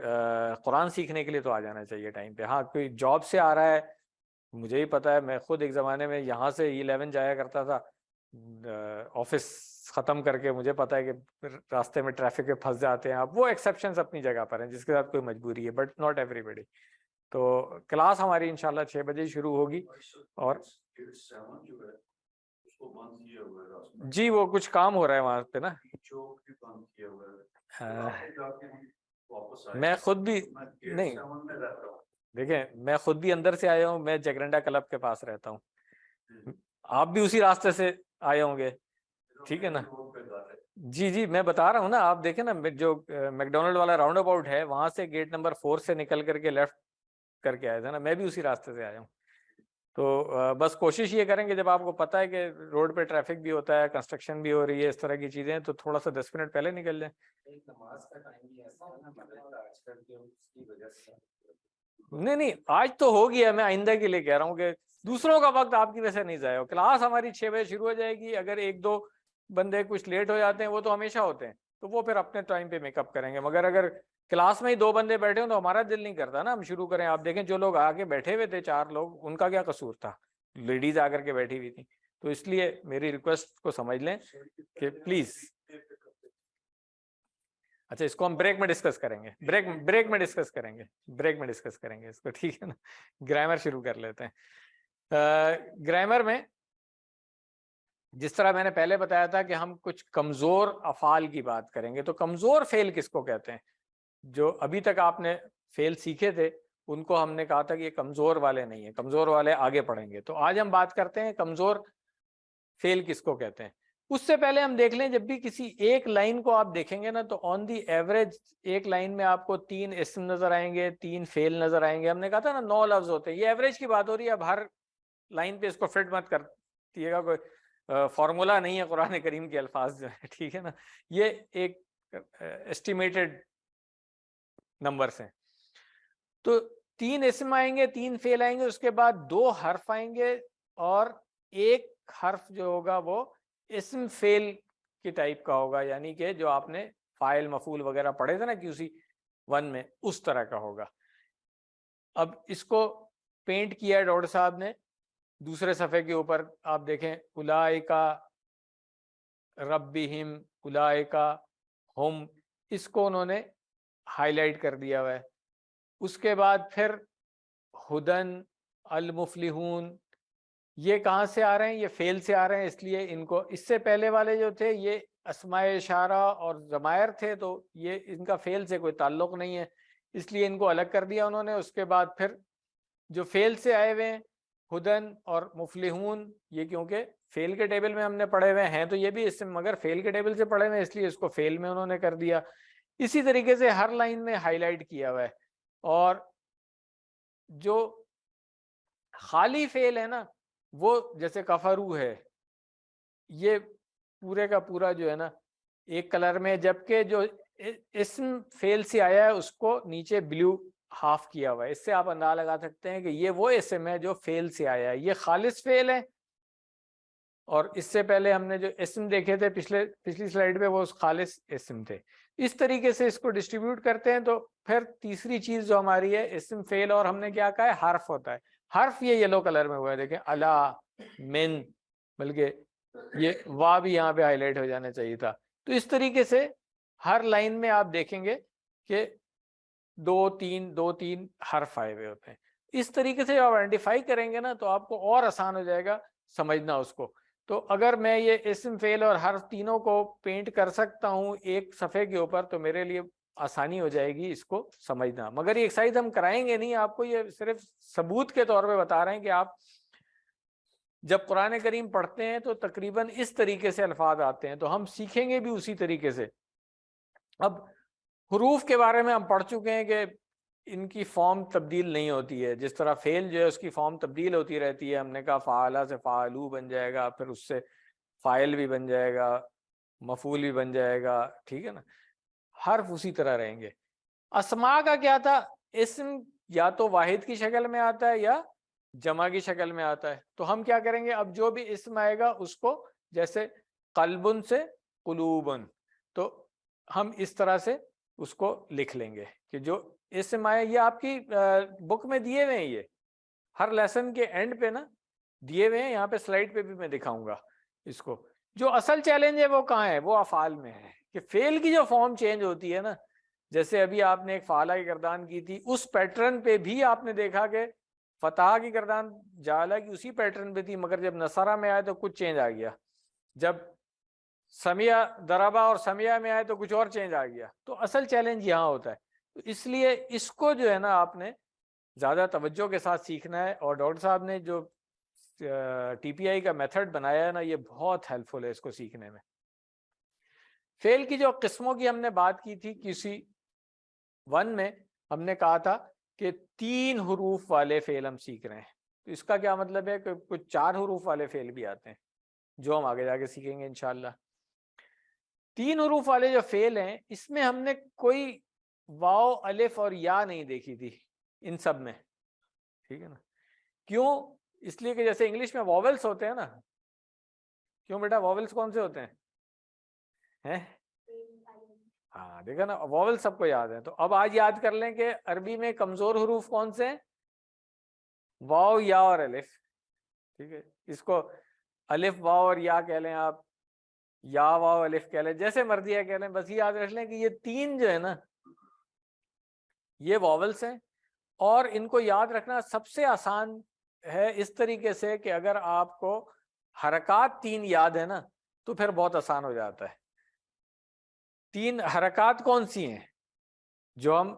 قرآن سیکھنے کے لیے تو آ جانا چاہیے ٹائم پہ. ہاں کوئی جاب سے آ رہا ہے, مجھے ہی پتا ہے, میں خود ایک زمانے میں یہاں سے 11 جایا کرتا تھا آفس ختم کر کے, مجھے پتا ہے کہ راستے میں ٹریفک پہ پھنس جاتے ہیں آپ, وہ ایکسیپشنز اپنی جگہ پر ہیں جس کے ساتھ کوئی مجبوری ہے, بٹ ناٹ ایوری بڈی. تو کلاس ہماری انشاءاللہ 6 بجے شروع ہوگی. اور جی وہ کچھ کام ہو رہا ہے وہاں پہ نا, میں خود بھی نہیں, دیکھیں میں خود بھی اندر سے آیا ہوں, میں جگرنڈا کلب کے پاس رہتا ہوں, آپ بھی اسی راستے سے آئے ہوں گے, ٹھیک ہے نا. جی جی میں بتا رہا ہوں نا, آپ دیکھیں نا جو میکڈونلڈ والا راؤنڈ اباؤٹ ہے وہاں سے گیٹ نمبر 4 سے نکل کر کے لیفٹ کر کے آئے تھے نا, میں بھی اسی راستے سے آیا ہوں. تو بس کوشش یہ کریں کہ جب آپ کو پتہ ہے کہ روڈ پہ ٹریفک بھی ہوتا ہے, کنسٹرکشن بھی ہو رہی ہے, اس طرح کی چیزیں, تو تھوڑا سا 10 منٹ پہلے نکل جائیں. نہیں آج تو ہو گیا, میں آئندہ کے لیے کہہ رہا ہوں کہ دوسروں کا وقت آپ کی وجہ سے نہیں ضائع ہو. کلاس ہماری 6 بجے شروع ہو جائے گی, اگر 1-2 بندے کچھ لیٹ ہو جاتے ہیں وہ تو ہمیشہ ہوتے ہیں, تو وہ پھر اپنے ٹائم پہ میک اپ کریں گے. مگر اگر کلاس میں ہی 2 بندے بیٹھے ہوں تو ہمارا دل نہیں کرتا نا ہم شروع کریں. آپ دیکھیں جو لوگ آگے بیٹھے ہوئے تھے 4 لوگ, ان کا کیا قصور تھا, لیڈیز آ کر کے بیٹھی ہوئی تھی. تو اس لیے میری ریکویسٹ کو سمجھ لیں کہ پلیز. اچھا اس کو ہم بریک میں ڈسکس کریں گے, بریک میں ڈسکس کریں گے, بریک میں ڈسکس کریں گے اس کو, ٹھیک ہے نا. گرامر شروع کر لیتے ہیں. گرامر میں جس طرح میں نے پہلے بتایا تھا کہ ہم کچھ کمزور افعال کی بات کریں گے. تو کمزور فعل کس کو کہتے ہیں؟ جو ابھی تک آپ نے فعل سیکھے تھے ان کو ہم نے کہا تھا کہ یہ کمزور والے نہیں ہیں, کمزور والے آگے پڑھیں گے. تو آج ہم بات کرتے ہیں کمزور فعل کس کو کہتے ہیں. اس سے پہلے ہم دیکھ لیں, جب بھی کسی ایک لائن کو آپ دیکھیں گے نا تو آن دی ایوریج ایک لائن میں آپ کو 3 اسم نظر آئیں گے, 3 فعل نظر آئیں گے. ہم نے کہا تھا نا 9 لفظ ہوتے ہیں, یہ ایوریج کی بات ہو رہی ہے. اب ہر لائن پہ اس کو فٹ مت کرتیے گا, کوئی فارمولا نہیں ہے قرآن کریم کے الفاظ جو ہے, ٹھیک ہے نا. یہ ایک ایسٹیمیٹڈ نمبرز ہیں. تو 3 اسم آئیں گے, 3 فعل آئیں گے, اس کے بعد 2 حرف آئیں گے, اور ایک حرف جو ہوگا وہ اسم فعل کی ٹائپ کا ہوگا, یعنی کہ جو آپ نے فاعل مفعول وغیرہ پڑھے تھے نا QC 1 میں, اس طرح کا ہوگا. اب اس کو پینٹ کیا ہے ڈاکٹر صاحب نے دوسرے صفحے کے اوپر, آپ دیکھیں اولئک ربہم, اولئک ہم, اس کو انہوں نے ہائی لائٹ کر دیا ہوا ہے. اس کے بعد پھر ہدن, المفلحون, یہ کہاں سے آ رہے ہیں؟ یہ فعل سے آ رہے ہیں, اس لیے ان کو, اس سے پہلے والے جو تھے یہ اسماء اشارہ اور ضمائر تھے, تو یہ ان کا فعل سے کوئی تعلق نہیں ہے, اس لیے ان کو الگ کر دیا انہوں نے. اس کے بعد پھر جو فعل سے آئے ہوئے ہیں ہدن اور مفلحون, یہ کیونکہ فعل کے ٹیبل میں ہم نے پڑھے ہوئے ہیں, تو یہ بھی اسم مگر فعل کے ٹیبل سے پڑھے ہوئے ہیں, اس لیے اس کو فعل میں انہوں نے کر دیا. اسی طریقے سے ہر لائن میں ہائی لائٹ کیا ہوا ہے. اور جو خالی فعل ہے نا وہ جیسے کفرو ہے, یہ پورے کا پورا جو ہے نا ایک کلر میں, جبکہ جو اسم فعل سے آیا ہے اس کو نیچے بلیو ہاف کیا ہوا ہے. اس سے آپ اندازہ لگا سکتے ہیں کہ یہ وہ اسم ہے جو فعل سے آیا ہے, یہ خالص فعل ہے. اور اس سے پہلے ہم نے جو اسم دیکھے تھے پچھلی سلائیڈ پہ, وہ خالص اسم تھے. اس طریقے سے اس کو ڈسٹریبیوٹ کرتے ہیں. تو پھر تیسری چیز جو ہماری ہے اسم فعل, اور ہم نے کیا کہا ہے حرف ہوتا ہے. حرف یہ یلو کلر میں ہوا ہے دیکھیں, الا, من, بلکہ یہ وا بھی یہاں پہ ہائی لائٹ ہو جانا چاہیے تھا. تو اس طریقے سے ہر لائن میں آپ دیکھیں گے کہ دو تین حرف آئے ہوئے ہوتے ہیں. اس طریقے سے آپ آئیڈینٹیفائی کریں گے نا تو آپ کو اور آسان ہو جائے گا سمجھنا اس کو. تو اگر میں یہ اسم فعل اور حرف تینوں کو پینٹ کر سکتا ہوں ایک صفحے کے اوپر تو میرے لیے آسانی ہو جائے گی اس کو سمجھنا. مگر یہ ایکسرسائز ہم کرائیں گے نہیں, آپ کو یہ صرف ثبوت کے طور پہ بتا رہے ہیں کہ آپ جب قرآن کریم پڑھتے ہیں تو تقریباً اس طریقے سے الفاظ آتے ہیں, تو ہم سیکھیں گے بھی اسی طریقے سے. اب حروف کے بارے میں ہم پڑھ چکے ہیں کہ ان کی فارم تبدیل نہیں ہوتی ہے. جس طرح فعل جو ہے اس کی فارم تبدیل ہوتی رہتی ہے. ہم نے کہا فعالہ سے فعالو بن جائے گا, پھر اس سے فاعل بھی بن جائے گا, مفعول بھی بن جائے گا, ٹھیک ہے نا. حرف اسی طرح رہیں گے. اسماء کا کیا تھا, اسم یا تو واحد کی شکل میں آتا ہے یا جمع کی شکل میں آتا ہے. تو ہم کیا کریں گے, اب جو بھی اسم آئے گا اس کو, جیسے قلبن سے قلوبن, تو ہم اس طرح سے اس کو لکھ لیں گے کہ جو اسم آئے. یہ آپ کی بک میں دیے ہوئے ہیں, یہ ہر لیسن کے اینڈ پہ نا دیے ہوئے ہیں. یہاں پہ سلائیڈ پہ بھی میں دکھاؤں گا اس کو. جو اصل چیلنج ہے وہ کہاں ہے, وہ افعال میں ہے کہ فعل کی جو فارم چینج ہوتی ہے نا, جیسے ابھی آپ نے ایک فعالہ کی گردان کی تھی, اس پیٹرن پہ بھی آپ نے دیکھا کہ فتح کی گردان جعلہ کی اسی پیٹرن پہ تھی, مگر جب نصرہ میں آئے تو کچھ چینج آ گیا. جب سمیہ دربا اور سمیہ میں آئے تو کچھ اور چینج آ گیا. تو اصل چیلنج یہاں ہوتا ہے. تو اس لیے اس کو جو ہے نا آپ نے زیادہ توجہ کے ساتھ سیکھنا ہے. اور ڈاکٹر صاحب نے جو ٹی پی آئی کا میتھڈ بنایا ہے نا, یہ بہت ہیلپ فل ہے اس کو سیکھنے میں. فعل کی جو قسموں کی ہم نے بات کی تھی کسی ون میں, ہم نے کہا تھا کہ 3 حروف والے فعل ہم سیکھ رہے ہیں. تو اس کا کیا مطلب ہے کہ کچھ 4 حروف والے فعل بھی آتے ہیں جو ہم آگے جا کے سیکھیں گے انشاءاللہ. 3 حروف والے جو فعل ہیں اس میں ہم نے کوئی واو الف اور یا نہیں دیکھی تھی ان سب میں, ٹھیک ہے نا. کیوں, اس لیے کہ جیسے انگلش میں واولس ہوتے ہیں نا. کیوں بیٹا, واولس کون سے ہوتے ہیں؟ ہاں دیکھا نا, واول سب کو یاد ہے. تو اب آج یاد کر لیں کہ عربی میں کمزور حروف کون سے ہیں, واو یا اور الف, ٹھیک ہے. اس کو الف واو اور یا کہہ لیں آپ, یا واو الف کہہ لیں, جیسے مرضی ہے کہہ لیں. بس یہ یاد رکھ لیں کہ یہ 3 جو ہے نا یہ واولس ہیں. اور ان کو یاد رکھنا سب سے آسان ہے اس طریقے سے کہ اگر آپ کو حرکات 3 یاد ہے نا تو پھر بہت آسان ہو جاتا ہے. 3 حرکات کون سی ہیں جو ہم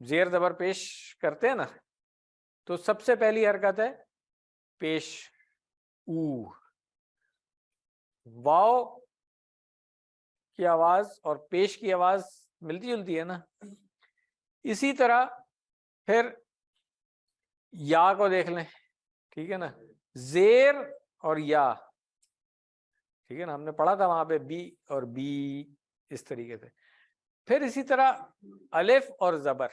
زیر زبر پیش کرتے ہیں نا, تو سب سے پہلی حرکت ہے پیش او. واو کی آواز اور پیش کی آواز ملتی جلتی ہے نا. اسی طرح پھر یا کو دیکھ لیں, ٹھیک ہے نا, زیر اور یا, ٹھیک ہے نا. ہم نے پڑھا تھا وہاں پہ بی اور بی اس طریقے سے. پھر اسی طرح الف اور زبر,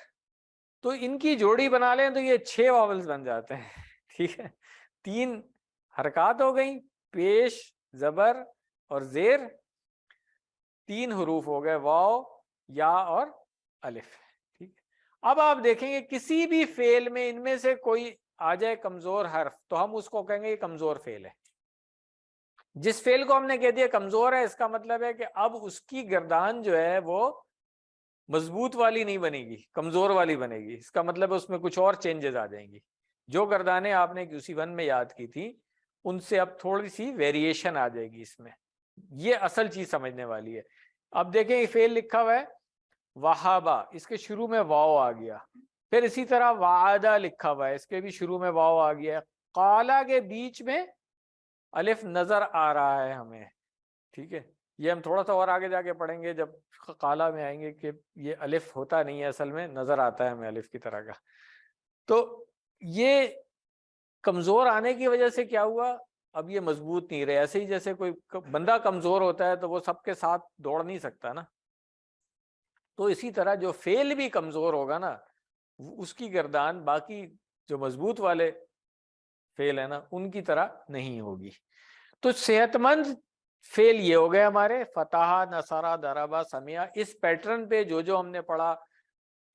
تو ان کی جوڑی بنا لیں تو یہ 6 واولز بن جاتے ہیں, ٹھیک ہے. 3 حرکات ہو گئیں, پیش, زبر اور زیر. 3 حروف ہو گئے, واو, یا اور الف, ٹھیک ہے. اب آپ دیکھیں گے کسی بھی فعل میں ان میں سے کوئی آ جائے کمزور حرف تو ہم اس کو کہیں گے یہ کمزور فعل ہے. جس فعل کو ہم نے کہہ دیا کمزور ہے, اس کا مطلب ہے کہ اب اس کی گردان جو ہے وہ مضبوط والی نہیں بنے گی, کمزور والی بنے گی. اس کا مطلب ہے اس میں کچھ اور چینجز آ جائیں گی. جو گردانیں آپ نے QC 1 میں یاد کی تھی ان سے اب تھوڑی سی ویریشن آ جائے گی اس میں. یہ اصل چیز سمجھنے والی ہے. اب دیکھیں یہ فعل لکھا ہوا ہے وہابا, اس کے شروع میں واو آ گیا. پھر اسی طرح وعدہ لکھا ہوا ہے, اس کے بھی شروع میں واو آ گیا. قالا کے بیچ میں الف نظر آ رہا ہے ہمیں, ٹھیک ہے. یہ ہم تھوڑا سا اور آگے جا کے پڑھیں گے جب قالا میں آئیں گے کہ یہ الف ہوتا نہیں ہے, اصل میں نظر آتا ہے ہمیں الف کی طرح کا. تو یہ کمزور آنے کی وجہ سے کیا ہوا, اب یہ مضبوط نہیں رہے. ایسے ہی جیسے کوئی بندہ کمزور ہوتا ہے تو وہ سب کے ساتھ دوڑ نہیں سکتا نا, تو اسی طرح جو فعل بھی کمزور ہوگا نا اس کی گردان باقی جو مضبوط والے فعل ہے نا ان کی طرح نہیں ہوگی. تو صحت مند فعل یہ ہو گئے ہمارے فتح، نصرہ، ضربہ، سمع. اس پیٹرن پہ جو ہم نے پڑھا،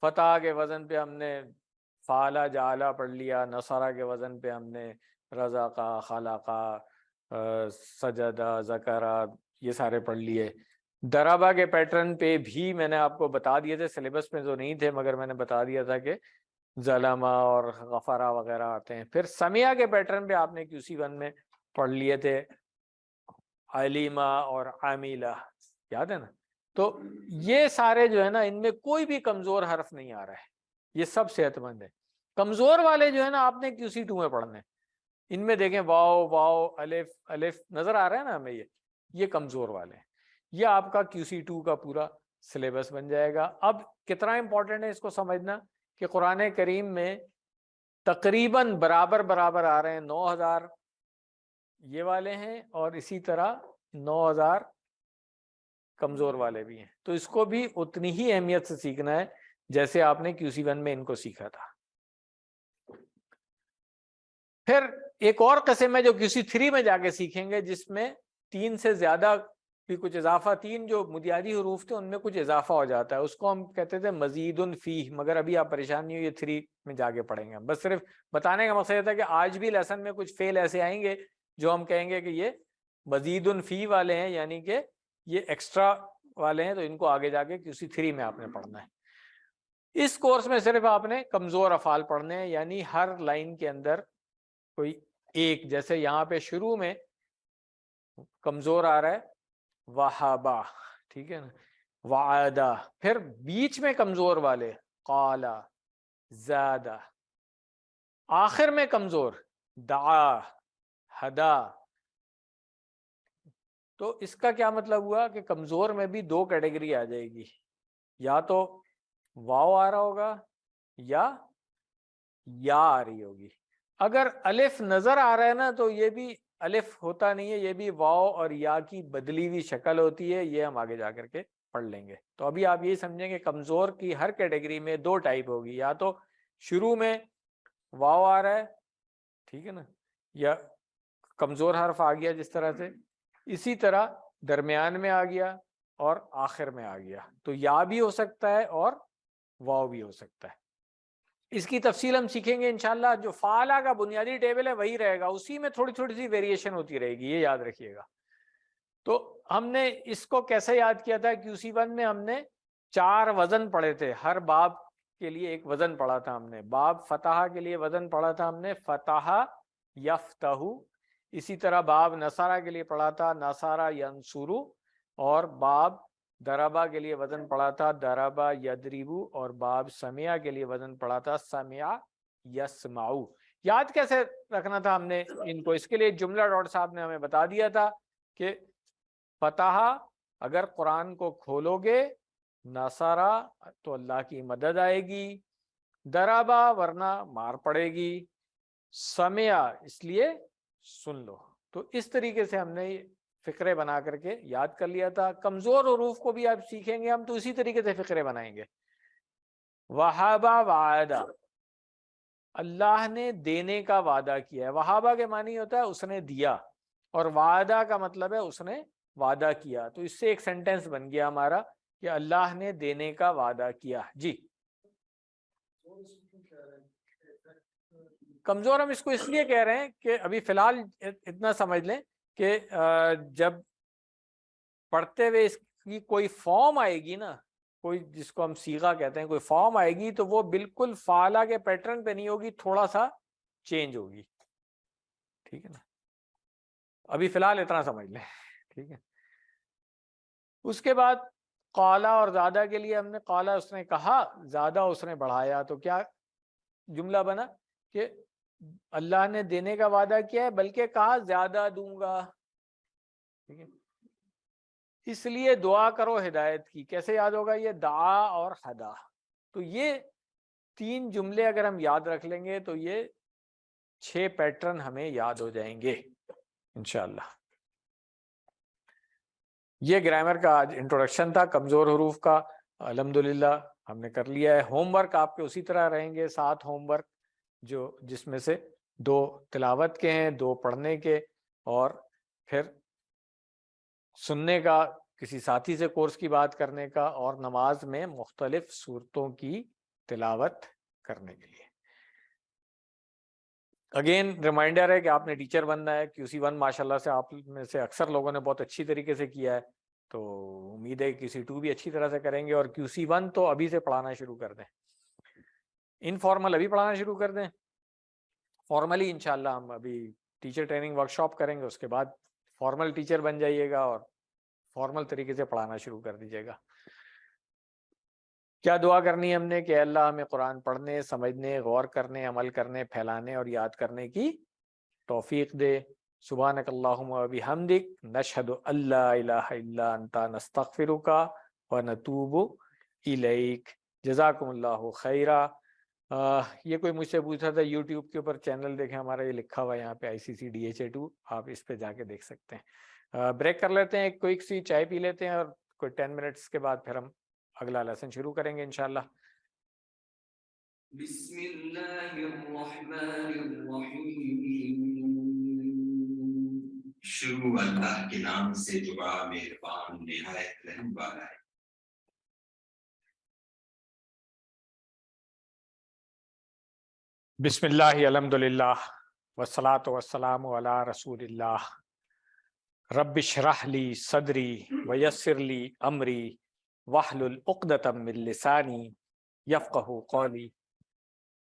فتح کے وزن پہ ہم نے فعلا جعلا پڑھ لیا، نصرہ کے وزن پہ ہم نے رزقا، خلقا، سجدہ، ذکرہ، یہ سارے پڑھ لیے. ضربہ کے پیٹرن پہ بھی میں نے آپ کو بتا دیے تھے، سلیبس میں جو نہیں تھے مگر میں نے بتا دیا تھا کہ ظلمہ اور غفرہ وغیرہ آتے ہیں. پھر سمیع کے پیٹرن پہ آپ نے QC1 میں پڑھ لیے تھے، علیمہ اور عاملہ، یاد ہے نا. تو یہ سارے جو ہے نا ان میں کوئی بھی کمزور حرف نہیں آ رہا ہے، یہ سب صحت مند ہے. کمزور والے جو ہے نا آپ نے QC2 میں پڑھنے. ان میں دیکھیں واو، واو، الف، الف نظر آ رہا ہے نا ہمیں، یہ کمزور والے ہیں. یہ آپ کا QC2 کا پورا سلیبس بن جائے گا. اب کتنا امپورٹنٹ ہے اس کو سمجھنا کہ قرآن کریم میں تقریباً برابر برابر آ رہے ہیں. 9000 یہ والے ہیں اور اسی طرح 9000 کمزور والے بھی ہیں. تو اس کو بھی اتنی ہی اہمیت سے سیکھنا ہے جیسے آپ نے QC1 میں ان کو سیکھا تھا. پھر ایک اور قسم ہے جو QC3 میں جا کے سیکھیں گے، جس میں 3 سے زیادہ بھی کچھ اضافہ، 3 جو بنیادی حروف تھے ان میں کچھ اضافہ ہو جاتا ہے، اس کو ہم کہتے تھے مزید فیہ. مگر ابھی آپ پریشان نہیں ہو، یہ 3 میں جا کے پڑھیں گے. بس صرف بتانے کا مقصد یہ تھا کہ آج بھی لیسن میں کچھ فعل ایسے آئیں گے جو ہم کہیں گے کہ یہ مزید فیہ والے ہیں، یعنی کہ یہ ایکسٹرا والے ہیں، تو ان کو آگے جا کے QC3 میں آپ نے پڑھنا ہے. اس کورس میں صرف آپ نے کمزور افعال پڑھنے ہیں، یعنی ہر لائن کے اندر کوئی ایک، جیسے یہاں پہ شروع میں کمزور آ رہا ہے وہابا، ٹھیک ہے نا، وعدہ. پھر بیچ میں کمزور والے قالا، زادہ. آخر میں کمزور دعا، ہدا. تو اس کا کیا مطلب ہوا کہ کمزور میں بھی 2 کیٹیگری آ جائے گی، یا تو واو آ رہا ہوگا یا آ رہی ہوگی. اگر الف نظر آ رہا ہے نا تو یہ بھی الف ہوتا نہیں ہے، یہ بھی واو اور یا کی بدلی ہوئی شکل ہوتی ہے. یہ ہم آگے جا کر کے پڑھ لیں گے. تو ابھی آپ یہی سمجھیں کہ کمزور کی ہر کیٹیگری میں 2 ٹائپ ہوگی، یا تو شروع میں واو آ رہا ہے، ٹھیک ہے نا، یا کمزور حرف آ گیا جس طرح سے، اسی طرح درمیان میں آ گیا اور آخر میں آ گیا. تو یا بھی ہو سکتا ہے اور واو بھی ہو سکتا ہے. اس کی تفصیل ہم سیکھیں گے انشاءاللہ. جو فعلا کا بنیادی ٹیبل ہے وہی رہے گا، اسی میں تھوڑی تھوڑی سی ویریشن ہوتی رہے گی، یہ یاد رکھیے گا. تو ہم نے اس کو کیسے یاد کیا تھا؟ QC1 میں ہم نے 4 وزن پڑھے تھے، ہر باب کے لیے ایک وزن پڑھا تھا ہم نے. باب فتح کے لیے وزن پڑھا تھا ہم نے فتح یفتح، اسی طرح باب نصارہ کے لیے پڑھا تھا نصارہ ینصرو، اور باب ضربہ کے لیے وزن پڑھا تھا ضربہ یضربو، اور باب سمع کے لیے وزن پڑھا تھا سمع یسمعو. یاد کیسے رکھنا تھا ہم نے ان کو؟ اس کے لیے جملہ ڈاکٹر صاحب نے ہمیں بتا دیا تھا کہ فتح اگر قرآن کو کھولو گے، نصارہ تو اللہ کی مدد آئے گی، ضربہ ورنہ مار پڑے گی، سمع اس لیے سن لو. تو اس طریقے سے ہم نے فقرے بنا کر کے یاد کر لیا تھا. کمزور حروف کو بھی آپ سیکھیں گے ہم تو اسی طریقے سے فقرے بنائیں گے. وہابا وعدہ، اللہ نے دینے کا وعدہ کیا ہے. وہابا کے معنی ہوتا ہے اس نے دیا، اور وعدہ کا مطلب ہے اس نے وعدہ کیا. تو اس سے ایک سینٹینس بن گیا ہمارا کہ اللہ نے دینے کا وعدہ کیا. جی کمزور ہم اس کو اس لیے کہہ رہے ہیں کہ ابھی فی الحال اتنا سمجھ لیں کہ جب پڑھتے ہوئے اس کی کوئی فارم آئے گی نا، کوئی جس کو ہم صیغہ کہتے ہیں، کوئی فارم آئے گی تو وہ بالکل فعلا کے پیٹرن پہ نہیں ہوگی، تھوڑا سا چینج ہوگی. ٹھیک ہے نا، ابھی فی الحال اتنا سمجھ لیں. ٹھیک ہے. اس کے بعد قالا اور زیادہ کے لیے ہم نے قالا اس نے کہا، زیادہ اس نے بڑھایا. تو کیا جملہ بنا کہ اللہ نے دینے کا وعدہ کیا ہے بلکہ کہا زیادہ دوں گا. ٹھیک ہے. اس لیے دعا کرو ہدایت کی. کیسے یاد ہوگا یہ؟ دعا اور ہدا. تو یہ 3 جملے اگر ہم یاد رکھ لیں گے تو یہ 6 پیٹرن ہمیں یاد ہو جائیں گے انشاءاللہ. یہ گرامر کا آج انٹروڈکشن تھا کمزور حروف کا. الحمدللہ ہم نے کر لیا ہے. ہوم ورک آپ کے اسی طرح رہیں گے 7 ہوم ورک، جس میں سے 2 تلاوت کے ہیں، 2 پڑھنے کے، اور پھر سننے کا، کسی ساتھی سے کورس کی بات کرنے کا، اور نماز میں مختلف صورتوں کی تلاوت کرنے کے لیے. اگین ریمائنڈر ہے کہ آپ نے ٹیچر بننا ہے. QC1 ماشاءاللہ سے آپ میں سے اکثر لوگوں نے بہت اچھی طریقے سے کیا ہے، تو امید ہے کہ QC2 بھی اچھی طرح سے کریں گے. اور QC1 تو ابھی سے پڑھانا شروع کر دیں، انفارمل ابھی پڑھانا شروع کر دیں. فارملی انشاءاللہ ہم ابھی ٹیچر ٹریننگ ورکشاپ کریں گے، اس کے بعد فارمل ٹیچر بن جائیے گا اور فارمل طریقے سے پڑھانا شروع کر دیجیے گا. کیا دعا کرنی ہے ہم نے کہ اللہ ہمیں قرآن پڑھنے، سمجھنے، غور کرنے، عمل کرنے، پھیلانے اور یاد کرنے کی توفیق دے. سبحانک اللہم و بحمدک، نشہد ان لا الہ الا انت، نستغفرک و نتوب الیک. جزاکم اللہ خیرا. یہ کوئی مجھ سے پوچھا تھا یوٹیوب کے اوپر چینل دیکھیں ہمارا، یہ لکھا ہوا ہے یہاں پہ ICC DHA2، آپ اس پہ جا کے دیکھ سکتے ہیں. بریک کر لیتے ہیں، ایک کوئک سی چائے پی لیتے ہیں، اور کوئی 10 منٹس کے بعد پھر ہم اگلا لیسن شروع کریں گے انشاءاللہ. بسم اللہ الرحمن الرحیم. شروع اللہ کے نام سے جو بڑا مہربان نہایت رحم والا ہے. بسم اللہ الحمدللہ والصلاة والسلام علی رسول اللہ. رب اشرح لی صدری ویسر لی امری واحلل عقدۃ من لسانی یفقہوا قولی.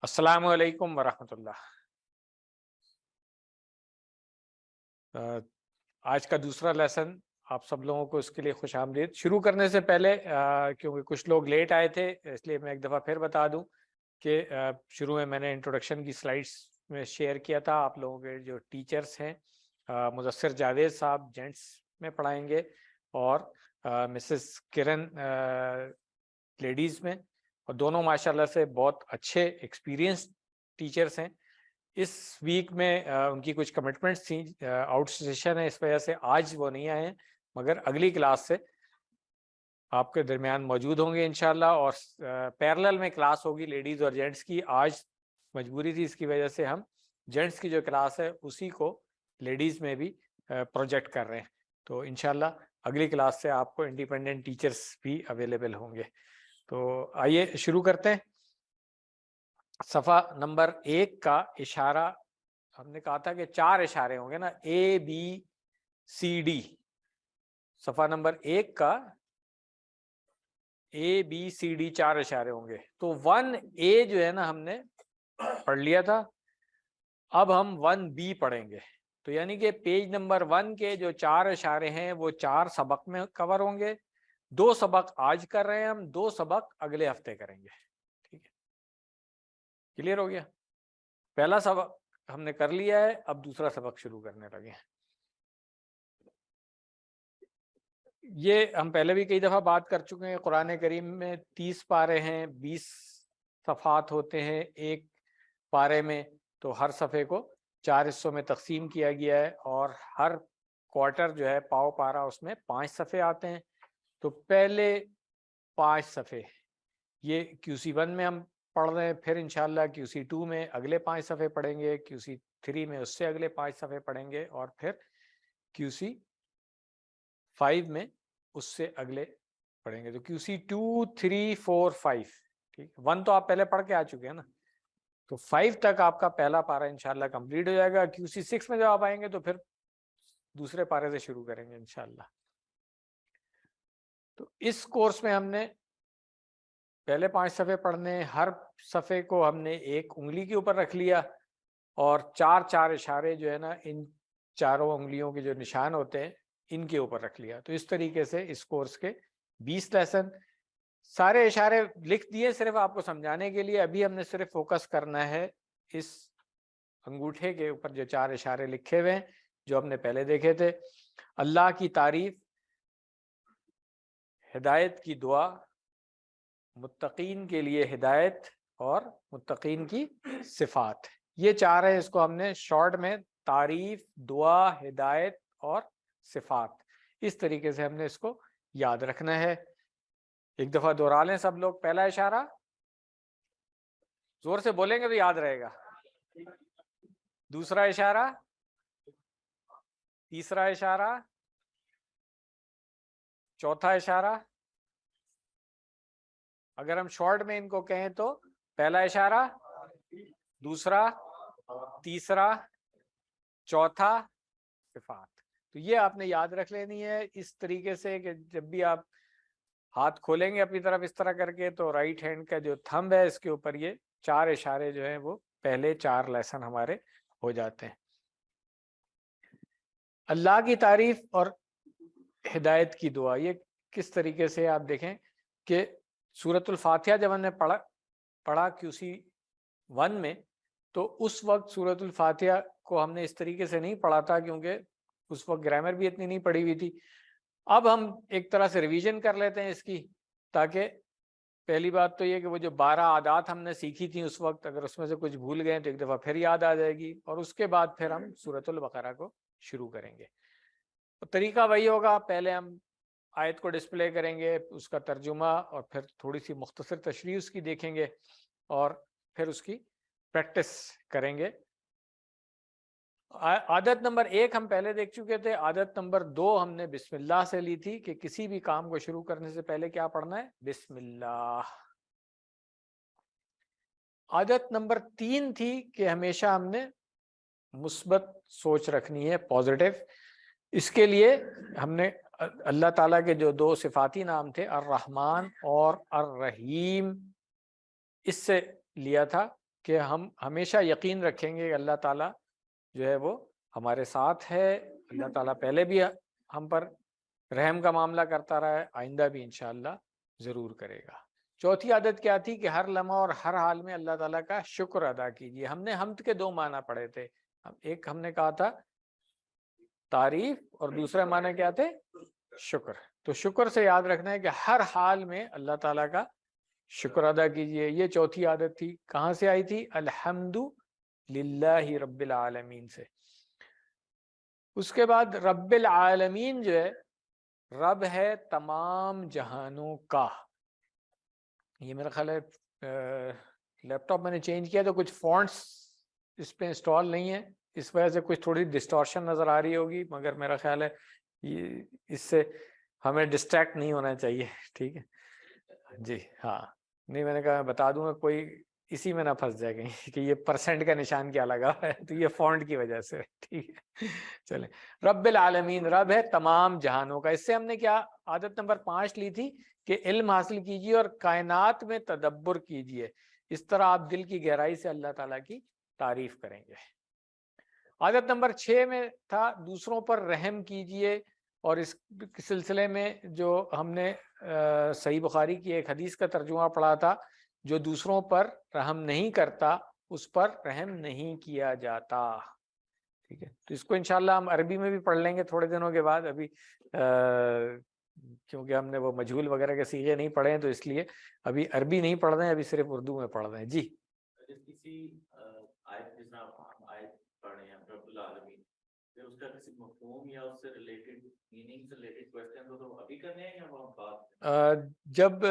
السلام علیکم ورحمۃ اللہ. آج کا دوسرا لیسن آپ سب لوگوں کو اس کے لیے خوش آمدید. شروع کرنے سے پہلے کیونکہ کچھ لوگ لیٹ آئے تھے، اس لیے میں ایک دفعہ پھر بتا دوں کہ شروع میں نے انٹروڈکشن کی سلائڈس میں شیئر کیا تھا. آپ لوگوں کے جو ٹیچرز ہیں، مدثر جاوید صاحب جینٹس میں پڑھائیں گے، اور مسز کرن لیڈیز میں، اور دونوں ماشاءاللہ سے بہت اچھے ایکسپیرینس ٹیچرز ہیں. اس ویک میں ان کی کچھ کمٹمنٹس تھیں، آؤٹ سیشن ہے، اس وجہ سے آج وہ نہیں آئے ہیں، مگر اگلی کلاس سے آپ کے درمیان موجود ہوں گے انشاءاللہ. اور پیرلل میں کلاس ہوگی لیڈیز اور جینٹس کی. آج مجبوری تھی، اس کی وجہ سے ہم جینٹس کی جو کلاس ہے اسی کو لیڈیز میں بھی پروجیکٹ کر رہے ہیں. تو انشاءاللہ اگلی کلاس سے آپ کو انڈیپینڈنٹ ٹیچرز بھی اویلیبل ہوں گے. تو آئیے شروع کرتے ہیں. صفحہ نمبر 1 کا اشارہ، ہم نے کہا تھا کہ 4 اشارے ہوں گے نا، ABCD. صفحہ نمبر 1 کا ABCD 4 اشارے ہوں گے. تو 1A جو ہے نا ہم نے پڑھ لیا تھا، اب ہم 1B پڑھیں گے. تو یعنی کہ پیج نمبر 1 کے جو 4 اشارے ہیں وہ 4 سبق میں کور ہوں گے. 2 سبق آج کر رہے ہیں ہم، 2 سبق اگلے ہفتے کریں گے. ٹھیک ہے، کلیئر ہو گیا؟ پہلا سبق ہم نے کر لیا ہے، اب دوسرا سبق شروع کرنے لگے ہیں. یہ ہم پہلے بھی کئی دفعہ بات کر چکے ہیں. قرآن کریم میں 30 پارے ہیں، 20 صفحات ہوتے ہیں ایک پارے میں. تو ہر صفحے کو 4 حصوں میں تقسیم کیا گیا ہے، اور ہر کوارٹر جو ہے پاؤ پارا، اس میں 5 صفحے آتے ہیں. تو پہلے 5 صفحے یہ QC1 میں ہم پڑھ رہے ہیں، پھر انشاءاللہ QC2 میں اگلے 5 صفحے پڑھیں گے، QC3 میں اس سے اگلے 5 صفحے پڑھیں گے، اور پھر QC5 میں اس سے اگلے پڑھیں گے. تو QC2 3 4 5، ٹھیک. 1 تو آپ پہلے پڑھ کے آ چکے ہیں نا، تو 5 تک آپ کا پہلا پارا انشاءاللہ کمپلیٹ ہو جائے گا. QC6 میں جب آپ آئیں گے تو پھر دوسرے پارے سے شروع کریں گے انشاءاللہ. تو اس کورس میں ہم نے پہلے 5 صفحے پڑھنے، ہر صفحے کو ہم نے ایک انگلی کے اوپر رکھ لیا، اور 4 اشارے جو ہے نا ان چاروں انگلیوں کے جو نشان ہوتے ہیں ان کے اوپر رکھ لیا. تو اس طریقے سے اس کورس کے 20 لیسن، سارے اشارے لکھ دیے صرف آپ کو سمجھانے کے لیے. ابھی ہم نے صرف فوکس کرنا ہے اس انگوٹھے کے اوپر جو 4 اشارے لکھے ہوئے ہیں جو ہم نے پہلے دیکھے تھے. اللہ کی تعریف، ہدایت کی دعا، متقین کے لیے ہدایت، اور متقین کی صفات، یہ 4 ہیں. اس کو ہم نے شارٹ میں تعریف، دعا، ہدایت اور صفات، اس طریقے سے ہم نے اس کو یاد رکھنا ہے. ایک دفعہ دوہرا لیں سب لوگ. پہلا اشارہ زور سے بولیں گے تو یاد رہے گا. دوسرا اشارہ, تیسرا اشارہ, چوتھا اشارہ. اگر ہم شارٹ میں ان کو کہیں تو پہلا اشارہ, دوسرا, تیسرا, چوتھا, صفات. تو یہ آپ نے یاد رکھ لینی ہے اس طریقے سے کہ جب بھی آپ ہاتھ کھولیں گے اپنی طرف اس طرح کر کے تو رائٹ ہینڈ کا جو تھمب ہے اس کے اوپر یہ 4 اشارے جو ہیں وہ پہلے 4 لیسن ہمارے ہو جاتے ہیں. اللہ کی تعریف اور ہدایت کی دعا, یہ کس طریقے سے آپ دیکھیں کہ سورۃ الفاتحہ جب ہم نے پڑھا QC 1 میں, تو اس وقت سورۃ الفاتحہ کو ہم نے اس طریقے سے نہیں پڑھا تھا کیونکہ اس وقت گرامر بھی اتنی نہیں پڑھی ہوئی تھی. اب ہم ایک طرح سے ریویژن کر لیتے ہیں اس کی, تاکہ پہلی بات تو یہ کہ وہ جو 12 عادات ہم نے سیکھی تھیں اس وقت, اگر اس میں سے کچھ بھول گئے تو ایک دفعہ پھر یاد آ جائے گی, اور اس کے بعد پھر ہم سورۃ البقرہ کو شروع کریں گے. تو طریقہ وہی ہوگا, پہلے ہم آیت کو ڈسپلے کریں گے, اس کا ترجمہ اور پھر تھوڑی سی مختصر تشریح اس کی دیکھیں گے, اور پھر اس کی پریکٹس کریں گے. عادت نمبر 1 ہم پہلے دیکھ چکے تھے. عادت نمبر 2 ہم نے بسم اللہ سے لی تھی کہ کسی بھی کام کو شروع کرنے سے پہلے کیا پڑھنا ہے, بسم اللہ. عادت نمبر 3 تھی کہ ہمیشہ ہم نے مثبت سوچ رکھنی ہے, پازیٹیو. اس کے لیے ہم نے اللہ تعالیٰ کے جو 2 صفاتی نام تھے, الرحمن اور الرحیم, اس سے لیا تھا کہ ہم ہمیشہ یقین رکھیں گے کہ اللہ تعالیٰ جو ہے وہ ہمارے ساتھ ہے. اللہ تعالیٰ پہلے بھی ہم پر رحم کا معاملہ کرتا رہا ہے, آئندہ بھی انشاءاللہ ضرور کرے گا. چوتھی عادت کیا تھی کہ ہر لمحہ اور ہر حال میں اللہ تعالیٰ کا شکر ادا کیجیے. ہم نے حمد کے 2 معنی پڑھے تھے. ایک ہم نے کہا تھا تعریف, اور دوسرا معنی کیا تھے, شکر. تو شکر سے یاد رکھنا ہے کہ ہر حال میں اللہ تعالیٰ کا شکر ادا کیجیے. یہ چوتھی عادت تھی. کہاں سے آئی تھی؟ الحمد للہ رب العالمین سے. اس کے بعد رب العالمین جو ہے, رب ہے تمام جہانوں کا. یہ میرا خیال ہے لیپ ٹاپ میں نے چینج کیا تو کچھ فونٹس اس پہ انسٹال نہیں ہے, اس وجہ سے کچھ تھوڑی ڈسٹورشن نظر آ رہی ہوگی, مگر میرا خیال ہے یہ اس سے ہمیں ڈسٹریکٹ نہیں ہونا چاہیے. ٹھیک ہے جی, ہاں نہیں میں نے کہا بتا دوں گا, کوئی اسی میں نہ پھنس جائے گا کہ یہ پرسنٹ کا نشان کیا لگا ہے, تو یہ فونٹ کی وجہ سے. ٹھیک ہے چلیں. رب العالمین, رب ہے تمام جہانوں کا. اس سے ہم نے کیا عادت نمبر 5 لی تھی کہ علم حاصل کیجیے اور کائنات میں تدبر کیجیے. اس طرح آپ دل کی گہرائی سے اللہ تعالیٰ کی تعریف کریں گے. عادت نمبر 6 میں تھا دوسروں پر رحم کیجیے, اور اس سلسلے میں جو ہم نے صحیح بخاری کی ایک حدیث کا ترجمہ پڑھا تھا, جو دوسروں پر رحم نہیں کرتا اس پر رحم نہیں کیا جاتا. ٹھیک ہے, تو اس کو انشاءاللہ ہم عربی میں بھی پڑھ لیں گے تھوڑے دنوں کے بعد. ابھی کیونکہ ہم نے وہ مجہول وغیرہ کے صیغے نہیں پڑھے ہیں, تو اس لیے ابھی عربی نہیں پڑھ رہے ہیں, ابھی صرف اردو میں پڑھ رہے ہیں. جی کسی آیت جس طرح ہم آیت پڑھ رہے ہیں رب العالمین, پھر اس کا کسی مفہوم یا اس سے ریلیٹڈ میننگ سے ریلیٹڈ کوسچن ہو تو ابھی کرنے ہیں یا وہ بات جب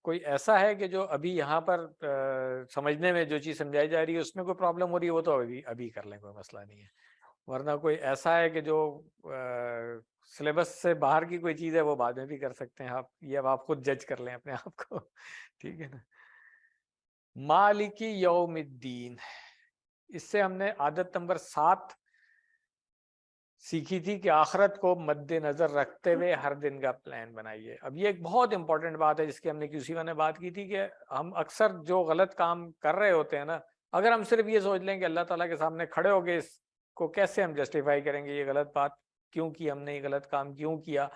کوئی ایسا ہے کہ جو ابھی یہاں پر سمجھنے میں جو چیز سمجھائی جا رہی ہے اس میں کوئی پرابلم ہو رہی ہے, وہ تو ابھی کر لیں, کوئی مسئلہ نہیں ہے. ورنہ کوئی ایسا ہے کہ جو سلیبس سے باہر کی کوئی چیز ہے وہ بعد میں بھی کر سکتے ہیں آپ, یہ اب آپ خود جج کر لیں اپنے آپ کو. ٹھیک ہے نا. مالکی یوم الدین, اس سے ہم نے عادت نمبر 7 سیکھی تھی کہ آخرت کو مد نظر رکھتے ہوئے ہر دن کا پلان بنائیے. اب یہ ایک بہت امپورٹنٹ بات ہے جس کی ہم نے QC میں بات کی تھی, کہ ہم اکثر جو غلط کام کر رہے ہوتے ہیں نا, اگر ہم صرف یہ سوچ لیں کہ اللہ تعالیٰ کے سامنے کھڑے ہو گئے, اس کو کیسے ہم جسٹیفائی کریں گے, یہ غلط بات کیوں کی, ہم نے یہ غلط کام کیوں کیا,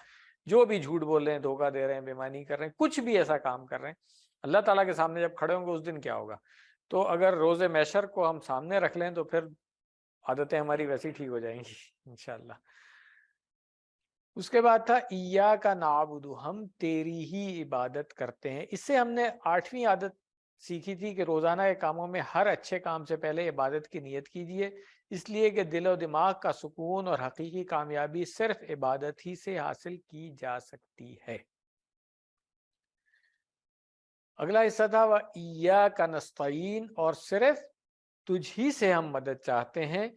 جو بھی جھوٹ بول رہے ہیں, دھوکہ دے رہے ہیں, بےمانی کر رہے ہیں, کچھ بھی ایسا کام کر رہے ہیں, اللہ تعالیٰ کے سامنے جب کھڑے ہوں گے اس دن کیا ہوگا. تو اگر روز محشر کو ہم سامنے رکھ لیں تو پھر عادتیں ہماری ویسی ٹھیک ہو جائیں گی انشاءاللہ. اس کے بعد تھا ایاک نعبد, ہم تیری ہی عبادت کرتے ہیں. اس سے ہم نے 8ویں عادت سیکھی تھی کہ روزانہ کے کاموں میں ہر اچھے کام سے پہلے عبادت کی نیت کیجیے, اس لیے کہ دل و دماغ کا سکون اور حقیقی کامیابی صرف عبادت ہی سے حاصل کی جا سکتی ہے. اگلا حصہ تھا وَإِيَّاكَ نَسْتَعِينُ، اور صرف تجھ ہی سے ہم مدد چاہتے ہیں۔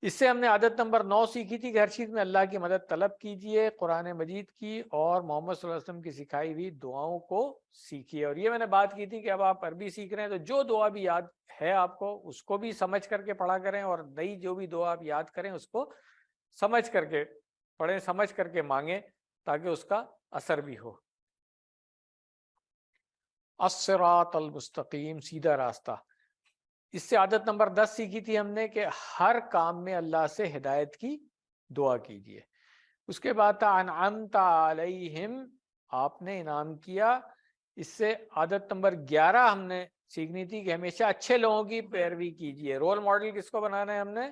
اس سے ہم نے عادت نمبر 9 سیکھی تھی کہ ہر چیز میں اللہ کی مدد طلب کیجئے، قرآن مجید کی اور محمد صلی اللہ علیہ وسلم کی سکھائی ہوئی دعاؤں کو سیکھیے۔ اور یہ میں نے بات کی تھی کہ اب آپ عربی سیکھ رہے ہیں تو جو دعا بھی یاد ہے آپ کو اس کو بھی سمجھ کر کے پڑھا کریں، اور نئی جو بھی دعا آپ یاد کریں اس کو سمجھ کر کے پڑھیں، سمجھ کر کے مانگیں تاکہ اس کا اثر بھی ہو۔ الصراط المستقیم، سیدھا راستہ۔ اس سے عادت نمبر 10 سیکھی تھی ہم نے کہ ہر کام میں اللہ سے ہدایت کی دعا کیجیے۔ اس کے بعد تھا انعمت علیہم، آپ نے انعام کیا۔ اس سے عادت نمبر 11 ہم نے سیکھنی تھی کہ ہمیشہ اچھے لوگوں کی پیروی کیجیے۔ رول ماڈل کس کو بنانا ہے ہم نے؟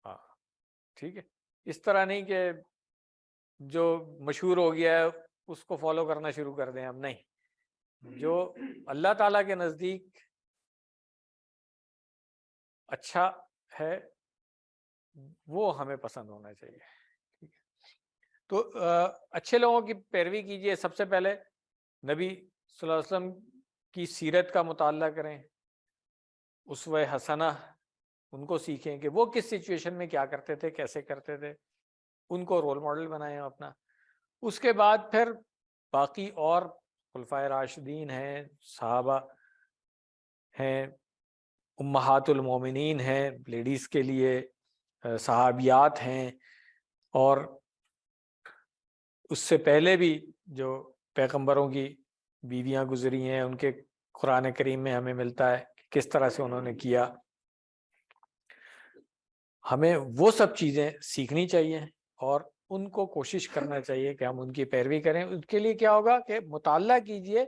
ہاں ٹھیک ہے، اس طرح نہیں کہ جو مشہور ہو گیا ہے اس کو فالو کرنا شروع کر دیں ہم، نہیں، جو اللہ تعالیٰ کے نزدیک اچھا ہے وہ ہمیں پسند ہونا چاہیے۔ ٹھیک ہے، تو اچھے لوگوں کی پیروی کیجیے۔ سب سے پہلے نبی صلی اللہ علیہ وسلم کی سیرت کا مطالعہ کریں، اسوہ حسنہ ان کو سیکھیں کہ وہ کس سچویشن میں کیا کرتے تھے، کیسے کرتے تھے، ان کو رول ماڈل بنائیں اپنا۔ اس کے بعد پھر باقی اور خلفائے راشدین ہیں، صحابہ ہیں، امہات المومنین ہیں لیڈیز کے لیے، صحابیات ہیں، اور اس سے پہلے بھی جو پیغمبروں کی بیویاں گزری ہیں ان کے قرآن کریم میں ہمیں ملتا ہے کہ کس طرح سے انہوں نے کیا۔ ہمیں وہ سب چیزیں سیکھنی چاہیے اور ان کو کوشش کرنا چاہیے کہ ہم ان کی پیروی کریں۔ ان کے لیے کیا ہوگا کہ مطالعہ کیجئے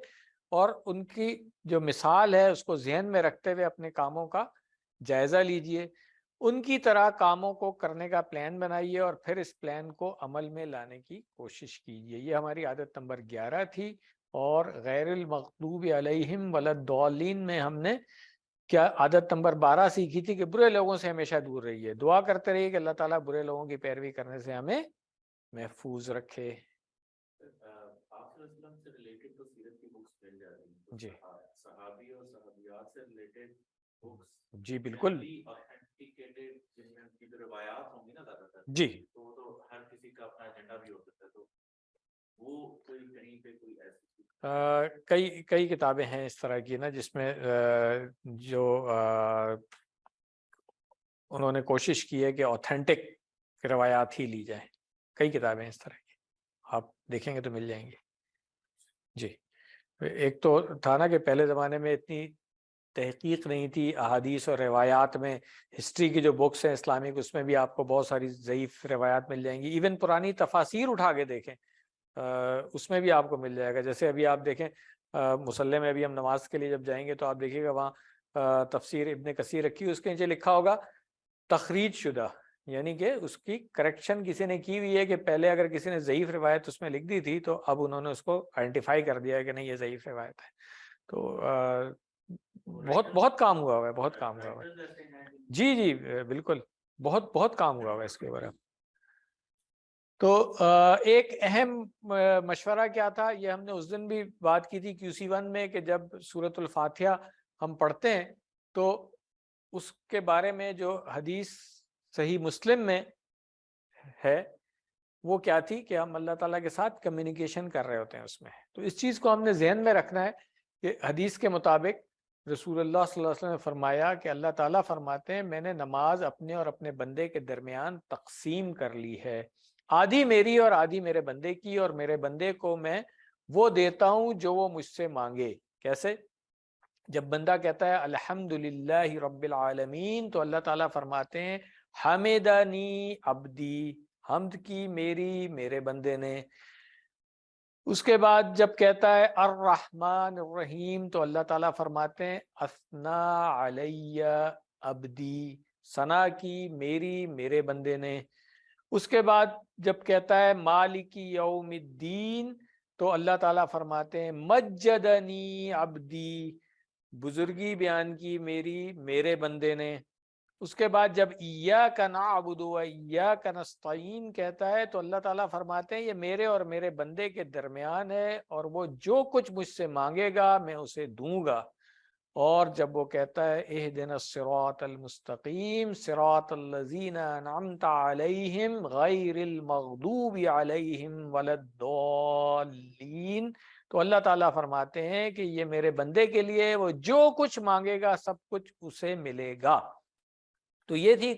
اور ان کی جو مثال ہے اس کو ذہن میں رکھتے ہوئے اپنے کاموں کا جائزہ لیجئے، ان کی طرح کاموں کو کرنے کا پلان بنائیے اور پھر اس پلان کو عمل میں لانے کی کوشش کیجئے۔ یہ ہماری عادت نمبر 11 تھی۔ اور غیر المغضوب علیہم ولا الضالین میں ہم نے کیا عادت نمبر 12 سیکھی تھی کہ برے لوگوں سے ہمیشہ دور رہیے، دعا کرتے رہیے کہ اللہ تعالیٰ برے لوگوں کی پیروی کرنے سے ہمیں محفوظ رکھے۔ آپ صلی اللہ علیہ وسلم سے ریلیٹڈ تو سیرت کی بکس مل جاتی ہیں جی صحابی اور صحابیات سے ریلیٹڈ بکس جی بالکل authenticated جن میں ان کی جو روایات ہوں گی نا زیادہ تر، جی تو ہر کسی کا اپنا ایجنڈا بھی ہو سکتا ہے، تو وہ کوئی کہیں پہ کوئی ایسی کئی کتابیں ہیں اس طرح کی نا جس میں جو انہوں نے کوشش کی ہے کہ اوتھینٹک روایات ہی لی جائیں، کئی کتابیں اس طرح کی آپ دیکھیں گے تو مل جائیں گے۔ جی ایک تو تھا نا کہ پہلے زمانے میں اتنی تحقیق نہیں تھی احادیث اور روایات میں، ہسٹری کی جو بکس ہیں اسلامک اس میں بھی آپ کو بہت ساری ضعیف روایات مل جائیں گی، ایون پرانی تفاسیر اٹھا کے دیکھیں اس میں بھی آپ کو مل جائے گا۔ جیسے ابھی آپ دیکھیں مصلی میں ابھی ہم نماز کے لیے جب جائیں گے تو آپ دیکھیے گا وہاں تفسیر ابن کثیر رکھی، اس کے نیچے لکھا ہوگا تخریج شدہ، یعنی کہ اس کی کریکشن کسی نے کی ہوئی ہے کہ پہلے اگر کسی نے ضعیف روایت اس میں لکھ دی تھی تو اب انہوں نے اس کو آئیڈینٹیفائی کر دیا ہے کہ نہیں یہ ضعیف روایت ہے۔ تو بہت کام ہوا ہوا ہے، بہت کام ہوا ہوا ہے۔ جی جی بالکل، بہت کام ہوا ہوا ہے اس کے اوپر۔ تو ایک اہم مشورہ کیا تھا، یہ ہم نے اس دن بھی بات کی تھی QC1 میں، کہ جب سورۃ الفاتحہ ہم پڑھتے ہیں تو اس کے بارے میں جو حدیث صحیح مسلم میں ہے وہ کیا تھی کہ ہم اللہ تعالیٰ کے ساتھ کمیونیکیشن کر رہے ہوتے ہیں اس میں۔ تو اس چیز کو ہم نے ذہن میں رکھنا ہے کہ حدیث کے مطابق رسول اللہ صلی اللہ علیہ وسلم نے فرمایا کہ اللہ تعالیٰ فرماتے ہیں میں نے نماز اپنے اور اپنے بندے کے درمیان تقسیم کر لی ہے، آدھی میری اور آدھی میرے بندے کی، اور میرے بندے کو میں وہ دیتا ہوں جو وہ مجھ سے مانگے۔ کیسے؟ جب بندہ کہتا ہے الحمدللہ رب العالمین تو اللہ تعالیٰ فرماتے ہیں حمدنی عبدی، حمد کی میرے بندے نے۔ اس کے بعد جب کہتا ہے الرحمن الرحیم تو اللہ تعالیٰ فرماتے ہیں اثنا علی عبدی، ثنا کی میرے بندے نے۔ اس کے بعد جب کہتا ہے مالک یوم الدین تو اللہ تعالیٰ فرماتے ہیں مجدنی عبدی، بزرگی بیان کی میرے بندے نے۔ اس کے بعد جب ایاک نعبد و ایاک نستعین کہتا ہے تو اللہ تعالیٰ فرماتے ہیں یہ میرے اور میرے بندے کے درمیان ہے، اور وہ جو کچھ مجھ سے مانگے گا میں اسے دوں گا۔ اور جب وہ کہتا ہے اہدنا الصراط المستقیم صراط الذین انعمت علیہم غیر المغضوب علیہم ولا الضالین، تو اللہ تعالیٰ فرماتے ہیں کہ یہ میرے بندے کے لیے وہ جو کچھ مانگے گا سب کچھ اسے ملے گا۔ تو یہ تھی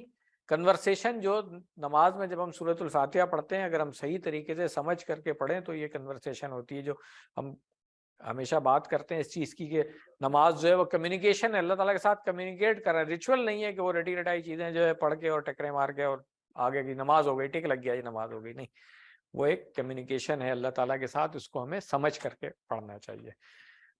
کنورسیشن جو نماز میں جب ہم سورۃ الفاتحہ پڑھتے ہیں، اگر ہم صحیح طریقے سے سمجھ کر کے پڑھیں تو یہ کنورسیشن ہوتی ہے جو ہم ہمیشہ بات کرتے ہیں اس چیز کی کہ نماز جو ہے وہ کمیونیکیشن ہے، اللہ تعالیٰ کے ساتھ کمیونیکیٹ کر رہا ہے، ریچول نہیں ہے کہ وہ رٹی رٹائی چیزیں جو ہے پڑھ کے اور ٹکرے مار کے اور آگے کی نماز ہو گئی، ٹک لگ گیا یہ نماز ہو گئی، نہیں، وہ ایک کمیونیکیشن ہے اللہ تعالیٰ کے ساتھ، اس کو ہمیں سمجھ کر کے پڑھنا چاہیے۔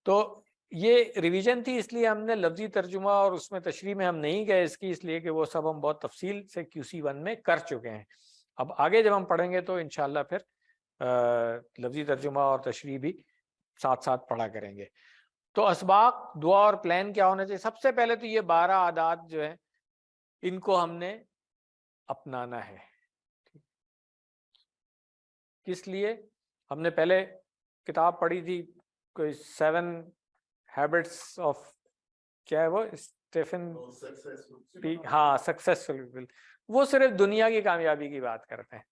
تو یہ ریویژن تھی، اس لیے ہم نے لفظی ترجمہ اور اس میں تشریح میں ہم نہیں گئے اس کی، اس لیے کہ وہ سب ہم بہت تفصیل سے QC1 میں کر چکے ہیں۔ اب آگے جب ہم پڑھیں گے تو انشاءاللہ پھر لفظی ترجمہ اور تشریح بھی ساتھ ساتھ پڑھا کریں گے۔ تو اسباق، دعا اور پلان کیا ہونا چاہیے؟ سب سے پہلے تو یہ 12 عادات جو ہیں ان کو ہم نے اپنانا ہے۔ کس لیے؟ ہم نے پہلے کتاب پڑھی تھی کوئی 7 ہیبٹس آف، کیا ہے وہ، اسٹیفن، ہاں سکسیسفل، وہ صرف دنیا کی کامیابی کی بات کرتے ہیں۔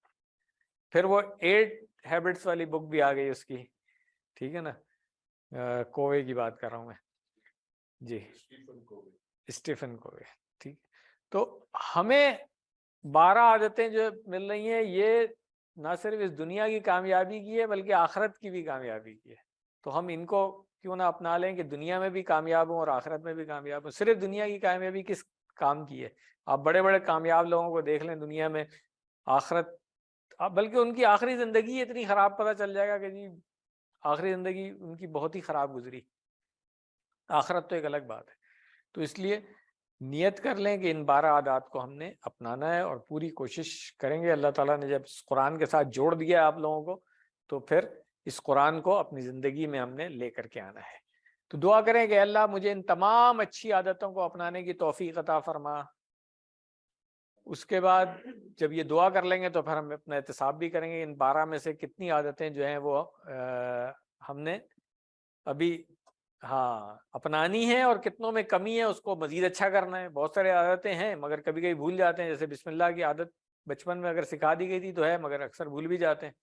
پھر وہ 8 ہیبٹس والی بک بھی آ گئی اس کی، ٹھیک ہے نا، کووے کی بات کر رہا ہوں میں، جی اسٹیفن کووے، ٹھیک۔ تو ہمیں 12 عادتیں جو مل رہی ہیں یہ نہ صرف اس دنیا کی کامیابی کی ہے بلکہ آخرت کی بھی کامیابی کی ہے۔ تو ہم ان کو کیوں نہ اپنا لیں کہ دنیا میں بھی کامیاب ہوں اور آخرت میں بھی کامیاب ہوں۔ صرف دنیا کی کامیابی کس کام کی ہے؟ آپ بڑے بڑے کامیاب لوگوں کو دیکھ لیں دنیا میں، آخرت، بلکہ ان کی آخری زندگی اتنی خراب پتہ چل جائے گا کہ جی آخری زندگی ان کی بہت ہی خراب گزری، آخرت تو ایک الگ بات ہے۔ تو اس لیے نیت کر لیں کہ ان 12 عادات کو ہم نے اپنانا ہے اور پوری کوشش کریں گے۔ اللہ تعالیٰ نے جب اس قرآن کے ساتھ جوڑ دیا آپ لوگوں کو تو پھر اس قرآن کو اپنی زندگی میں ہم نے لے کر کے آنا ہے۔ تو دعا کریں کہ اللہ مجھے ان تمام اچھی عادتوں کو اپنانے کی توفیق عطا فرما۔ اس کے بعد جب یہ دعا کر لیں گے تو پھر ہم اپنا احتساب بھی کریں گے ان 12 میں سے کتنی عادتیں جو ہیں وہ ہم نے ابھی اپنانی ہے اور کتنوں میں کمی ہے، اس کو مزید اچھا کرنا ہے۔ بہت سارے عادتیں ہیں مگر کبھی کبھی بھول جاتے ہیں، جیسے بسم اللہ کی عادت بچپن میں اگر سکھا دی گئی تھی تو ہے مگر اکثر بھول بھی جاتے ہیں،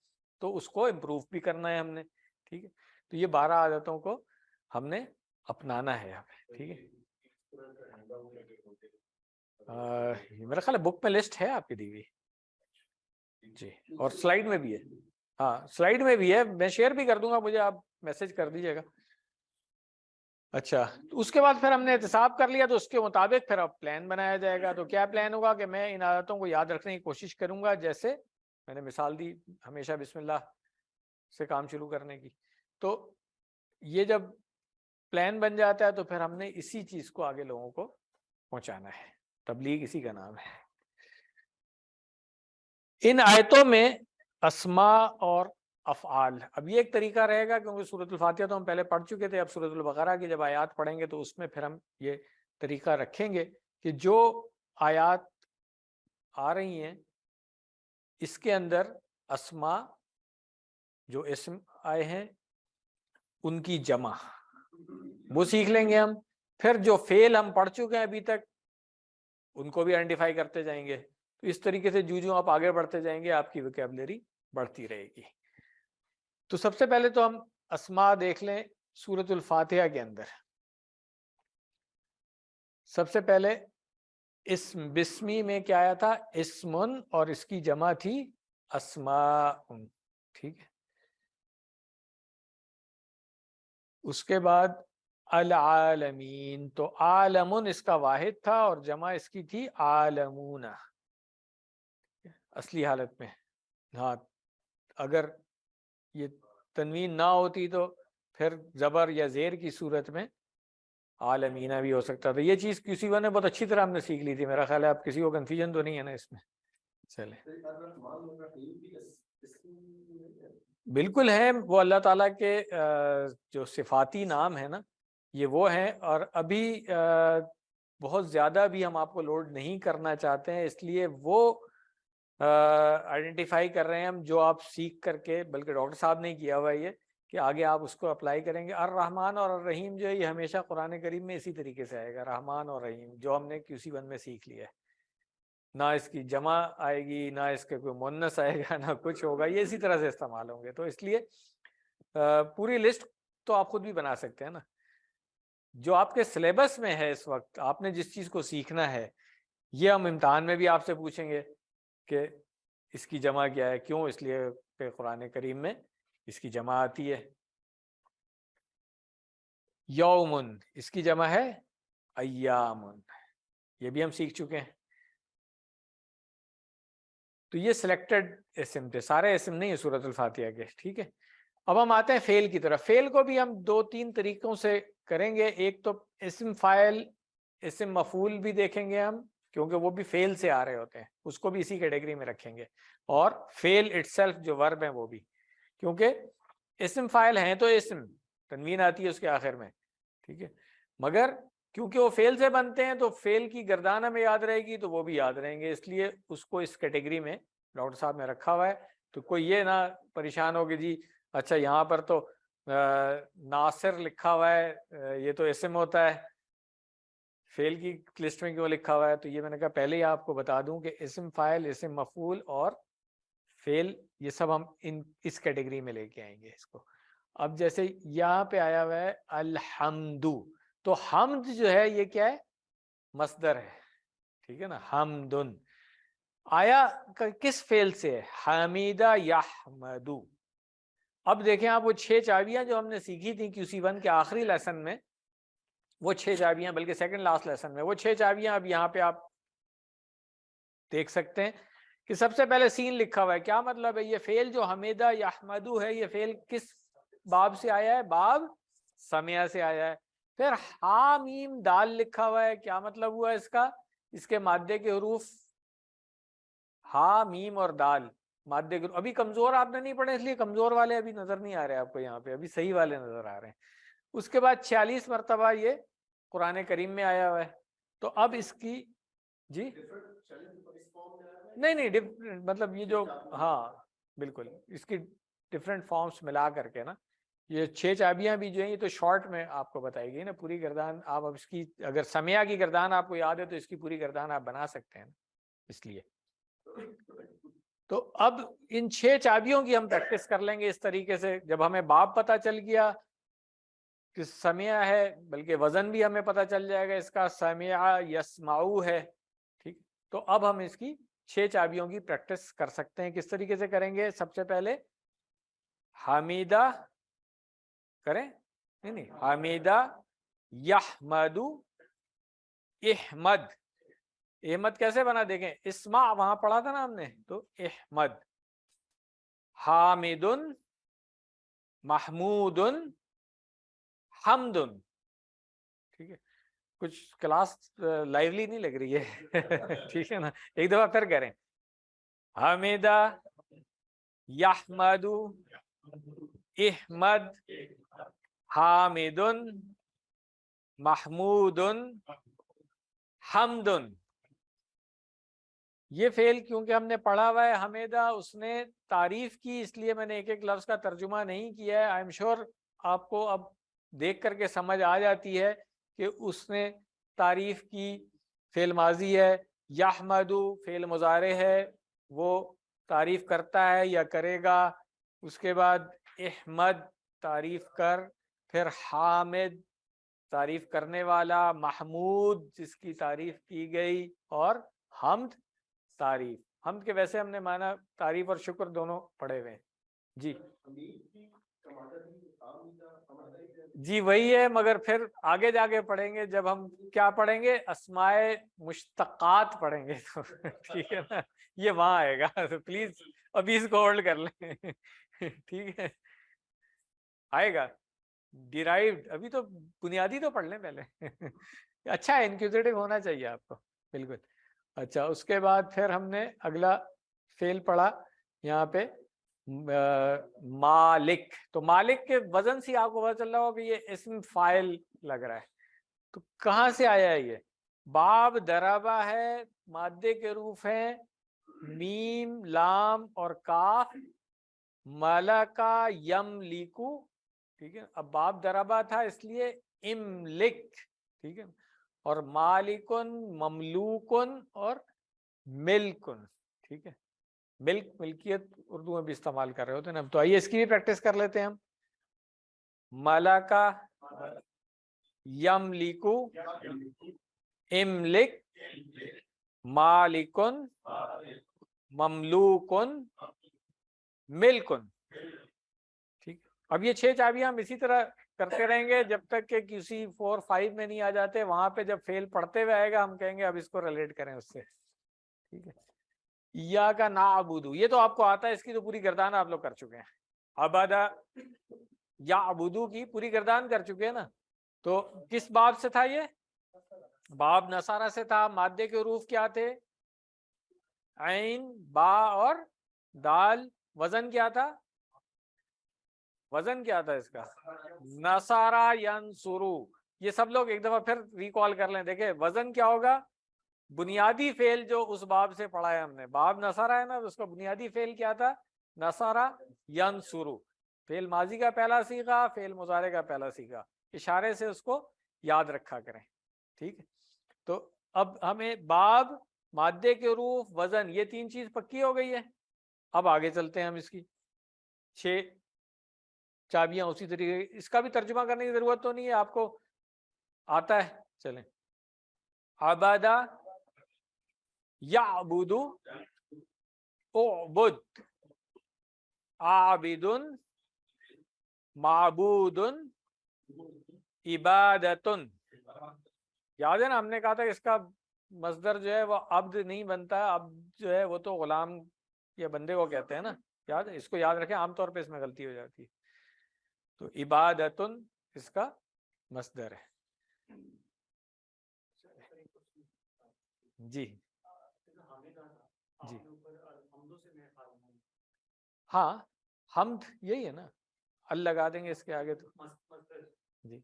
تو اس کو امپروو بھی کرنا ہے ہم نے، ٹھیک ہے۔ تو یہ 12 عادتوں کو ہم نے اپنانا ہے ہمیں، ٹھیک ہے۔ میرا خیال ہے بک میں لسٹ ہے آپ کی دی ہوئی، جی، اور سلائیڈ میں بھی ہے، ہاں سلائیڈ میں بھی ہے، میں شیئر بھی کر دوں گا، مجھے آپ میسج کر دیجیے گا۔ اچھا، اس کے بعد پھر ہم نے احتساب کر لیا تو اس کے مطابق پھر اب پلان بنایا جائے گا۔ تو کیا پلان ہوگا کہ میں ان عادتوں کو یاد رکھنے کی کوشش کروں گا، جیسے میں نے مثال دی ہمیشہ بسم اللہ سے کام شروع کرنے کی۔ تو یہ جب پلان بن جاتا ہے تو پھر ہم نے اسی چیز کو آگے لوگوں کو پہنچانا ہے، تبلیغ اسی کا نام ہے۔ ان آیتوں میں اسماء اور افعال، اب یہ ایک طریقہ رہے گا کیونکہ سورۃ الفاتحہ تو ہم پہلے پڑھ چکے تھے، اب سورۃ البقرہ کی جب آیات پڑھیں گے تو اس میں پھر ہم یہ طریقہ رکھیں گے کہ جو آیات آ رہی ہیں اس کے اندر اسماء جو اسم آئے ہیں ان کی جمع وہ سیکھ لیں گے ہم، پھر جو فعل ہم پڑھ چکے ہیں ابھی تک ان کو بھی آئیڈینٹیفائی کرتے جائیں گے۔ تو اس طریقے سے جو آپ آگے بڑھتے جائیں گے آپ کی ویکیبلری بڑھتی رہے گی۔ تو سب سے پہلے تو ہم اسماء دیکھ لیں سورۃ الفاتحہ کے اندر۔ سب سے پہلے اسم، بسمی میں کیا آیا تھا؟ اسمن، اور اس کی جمع تھی اسماء، ٹھیک ہے۔ اس کے بعد العالمین، تو عالمن اس کا واحد تھا اور جمع اس کی تھی عالمون اصلی حالت میں۔ ہاں اگر یہ تنوین نہ ہوتی تو پھر زبر یا زیر کی صورت میں عالمینہ بھی ہو سکتا تھا۔ یہ چیز QC1 نے بہت اچھی طرح ہم نے سیکھ لی تھی، میرا خیال ہے آپ کسی کو کنفیوژن تو نہیں ہے نا اس میں؟ چلے بالکل ہے، وہ اللہ تعالیٰ کے جو صفاتی نام ہے نا یہ وہ ہیں، اور ابھی بہت زیادہ بھی ہم آپ کو لوڈ نہیں کرنا چاہتے ہیں، اس لیے وہ آئیڈینٹیفائی کر رہے ہیں ہم جو آپ سیکھ کر کے، بلکہ ڈاکٹر صاحب نے کیا ہوا ہے یہ کہ آگے آپ اس کو اپلائی کریں گے۔ الرحمن اور الرحیم جو ہے یہ ہمیشہ قرآن کریم میں اسی طریقے سے آئے گا، رحمان اور رحیم، جو ہم نے QC1 میں سیکھ لیا ہے۔ نہ اس کی جمع آئے گی، نہ اس کے کوئی مؤنث آئے گا، نہ کچھ ہوگا، یہ اسی طرح سے استعمال ہوں گے۔ تو اس لیے پوری لسٹ تو آپ خود بھی بنا سکتے ہیں نا، جو آپ کے سلیبس میں ہے اس وقت، آپ نے جس چیز کو سیکھنا ہے، یہ ہم امتحان میں بھی آپ سے پوچھیں گے کہ اس کی جمع کیا ہے، کیوں؟ اس لیے کہ قرآن کریم میں اس کی جمع آتی ہے۔ یومن، اس کی جمع ہے ایامن، یہ بھی ہم سیکھ چکے ہیں۔ تو یہ سلیکٹڈ اسم تھے، سارے اسم نہیں ہے سورۃ الفاتحہ کے، ٹھیک ہے۔ اب ہم آتے ہیں فعل کی طرف۔ فعل کو بھی ہم 2-3 طریقوں سے کریں گے۔ ایک تو اسم فاعل، اسم مفعول بھی دیکھیں گے ہم، کیونکہ وہ بھی فعل سے آ رہے ہوتے ہیں، اس کو بھی اسی کیٹیگری میں رکھیں گے۔ اور فعل اٹسیلف جو ورب ہیں وہ بھی، کیونکہ اسم فاعل ہیں تو اسم، تنوین آتی ہے اس کے آخر میں، ٹھیک ہے، مگر کیونکہ وہ فعل سے بنتے ہیں تو فعل کی گردان ہمیں یاد رہے گی تو وہ بھی یاد رہیں گے، اس لیے اس کو اس کیٹیگری میں ڈاکٹر صاحب نے رکھا ہوا ہے۔ تو کوئی یہ نہ پریشان ہو کہ جی اچھا یہاں پر تو ناصر لکھا ہوا ہے، یہ تو اسم ہوتا ہے، فعل کی لسٹ میں کیوں لکھا ہوا ہے؟ تو یہ میں نے کہا پہلے ہی آپ کو بتا دوں کہ اسم فاعل، اسم مفعول اور فعل، یہ سب ہم اس کیٹیگری میں لے کے آئیں گے اس کو۔ اب جیسے یہاں پہ آیا ہوا ہے الحمد، تو حمد جو ہے یہ کیا ہے؟ مصدر ہے، ٹھیک ہے نا، حمدن آیا کس فعل سے ہے؟ حمیدہ یحمدو۔ اب دیکھیں آپ وہ 6 چابیاں جو ہم نے سیکھی تھیں QC1 کے آخری لیسن میں، وہ 6 چابیاں، بلکہ سیکنڈ لاسٹ لیسن میں، وہ 6 چابیاں اب یہاں پہ آپ دیکھ سکتے ہیں کہ سب سے پہلے سین لکھا ہوا ہے۔ کیا مطلب ہے؟ یہ فعل جو حمیدہ یحمدو ہے، یہ فعل کس باب سے آیا ہے؟ باب سمعہ سے آیا ہے۔ پھر ہا میم دال لکھا ہوا ہے، کیا مطلب ہوا اس کا؟ اس کے مادے کے حروف ہا میم اور دال، مادے کے ابھی کمزور آپ نے نہیں پڑھے، اس لیے کمزور والے ابھی نظر نہیں آ رہے آپ کو یہاں پہ، ابھی صحیح والے نظر آ رہے ہیں۔ اس کے بعد 46 مرتبہ یہ قرآن کریم میں آیا ہوا ہے۔ تو اب اس کی جی نہیں مطلب یہ جو، ہاں بالکل، اس کی ڈفرینٹ فارمز ملا کر کے نا، یہ 6 چابیاں بھی جو ہیں یہ تو شارٹ میں آپ کو بتائی گئی نا، پوری گردان آپ اب اس کی، اگر سمیہ کی گردان آپ کو یاد ہے تو اس کی پوری گردان آپ بنا سکتے ہیں، اس لیے تو اب ان 6 چابیوں کی ہم پریکٹس کر لیں گے اس طریقے سے۔ جب ہمیں باب پتہ چل گیا کہ سمیع ہے، بلکہ وزن بھی ہمیں پتہ چل جائے گا اس کا، سمیع یسمعو ہے، ٹھیک، تو اب ہم اس کی 6 چابیوں کی پریکٹس کر سکتے ہیں۔ کس طریقے سے کریں گے؟ سب سے پہلے حمیدہ کریں، نہیں حمیدہ یحمدو احمد، احمد کیسے بنا دیکھیں، اسمع وہاں پڑھا تھا نا ہم نے، تو احمد، حامدن محمودن حمدن، ٹھیک ہے، کچھ کلاس لائیولی نہیں لگ رہی ہے ٹھیک ہے نا، ایک دفعہ پھر کریں، حمیدہ یحمدو احمد حامدن محمودن حمدن۔ یہ فعل کیونکہ ہم نے پڑھا ہوا ہے حمیدہ، اس نے تعریف کی، اس لیے میں نے ایک ایک لفظ کا ترجمہ نہیں کیا ہے۔ آئی ایم شیور آپ کو اب دیکھ کر کے سمجھ آ جاتی ہے کہ اس نے تعریف کی، فعل ماضی ہے، یحمدو فعل مضارع ہے، وہ تعریف کرتا ہے یا کرے گا، اس کے بعد احمد تعریف کر، پھر حامد تعریف کرنے والا، محمود جس کی تعریف کی گئی، اور حمد تعریف۔ حمد کے ویسے ہم نے مانا تعریف اور شکر دونوں پڑھے ہوئے ہیں جی جی وہی ہے، مگر پھر آگے جا کے پڑھیں گے جب ہم کیا پڑھیں گے، اسماء مشتقات پڑھیں گے تو ٹھیک ہے نا، یہ وہاں آئے گا، تو پلیز ابھی اس کو ہولڈ کر لیں ٹھیک ہے، آئے گا ڈیرائیوڈ، ابھی تو بنیادی تو پڑھ لیں پہلے اچھا انکوزیٹو ہونا چاہیے آپ کو، بالکل۔ اچھا اس کے بعد پھر ہم نے اگلا فعل پڑھا یہاں پہ مالک، تو مالک کے وزن سے آپ کو پتہ چل رہا ہو کہ یہ اسم فاعل لگ رہا ہے، تو کہاں سے آیا ہے یہ؟ باب دربا ہے، مادے کے حروف ہیں میم، لام اور کاف، ملکا یملکو، ٹھیک ہے. اب باب دربا تھا اس لیے املک، ٹھیک ہے، اور مالکن، مملوکن اور ملکن، ٹھیک ہے. ملک ملکیت اردو میں بھی استعمال کر رہے ہوتے ہیں نا. تو آئیے اس کی بھی پریکٹس کر لیتے ہیں ہم. ملکا یملکو، املک، مالکن، مملوکن، ملکن، ٹھیک. اب یہ 6 چابیاں ہم اسی طرح کرتے رہیں گے جب تک کہ کسی 4 5 میں نہیں آ جاتے. وہاں پہ جب فیل پڑھتے ہوئے آئے گا ہم کہیں گے اب اس کو ریلیٹ کریں اس سے، ٹھیک ہے. یا کا نعبدو، یہ تو آپ کو آتا ہے، اس کی تو پوری گردان آپ لوگ کر چکے ہیں. عبادہ یا عبودو کی پوری گردان کر چکے ہیں نا. تو کس باب سے تھا یہ؟ باب نصارہ سے تھا. مادے کے حروف کیا تھے؟ عین، با اور دال. وزن کیا تھا؟ وزن کیا تھا اس کا؟ نصارہ ینصرو. یہ سب لوگ ایک دفعہ پھر ریکال کر لیں. دیکھیں وزن کیا ہوگا؟ بنیادی فعل جو اس باب سے پڑھا ہے ہم نے، باب نصارہ ہے نا، اس کا بنیادی فعل کیا تھا؟ نصارہ ینصرو. فعل ماضی کا پہلا صیغہ، فعل مضارع کا پہلا صیغہ. اشارے سے اس کو یاد رکھا کریں، ٹھیک ہے. تو اب ہمیں باب، مادے کے حروف، وزن، یہ 3 چیز پکی ہو گئی ہے. اب آگے چلتے ہیں ہم. اس کی 6 چابیاں اسی طریقے. اس کا بھی ترجمہ کرنے کی ضرورت تو نہیں ہے، آپ کو آتا ہے. چلیں. عبادہ یعبد، اعبد، عابد، معبود، عبادت. یاد ہے نا ہم نے کہا تھا اس کا مصدر جو ہے وہ عبد نہیں بنتا. عبد جو ہے وہ تو غلام یا بندے کو کہتے ہیں نا. یاد ہے، اس کو یاد رکھیں، عام طور پہ اس میں غلطی ہو جاتی ہے. تو عبادت اس کا مصدر ہے. جی جی ہاں، حمد یہی ہے نا، ال لگا دیں گے اس کے آگے. تو جی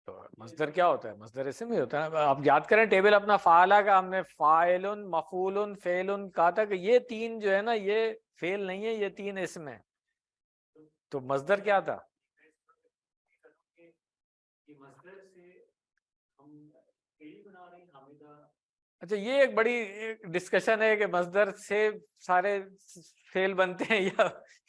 تو مصدر کیا ہوتا ہے؟ مصدر اسم ہی ہوتا ہے. آپ یاد کریں ٹیبل اپنا. فعلا کا ہم نے فاعل، مفعول، فعل کہا تھا کہ یہ 3 جو ہے نا یہ فعل نہیں ہے، یہ 3 اسم ہے. تو مصدر کیا تھا؟ اچھا یہ ایک بڑی ڈسکشن ہے کہ مصدر سے سارے فعل بنتے ہیں یا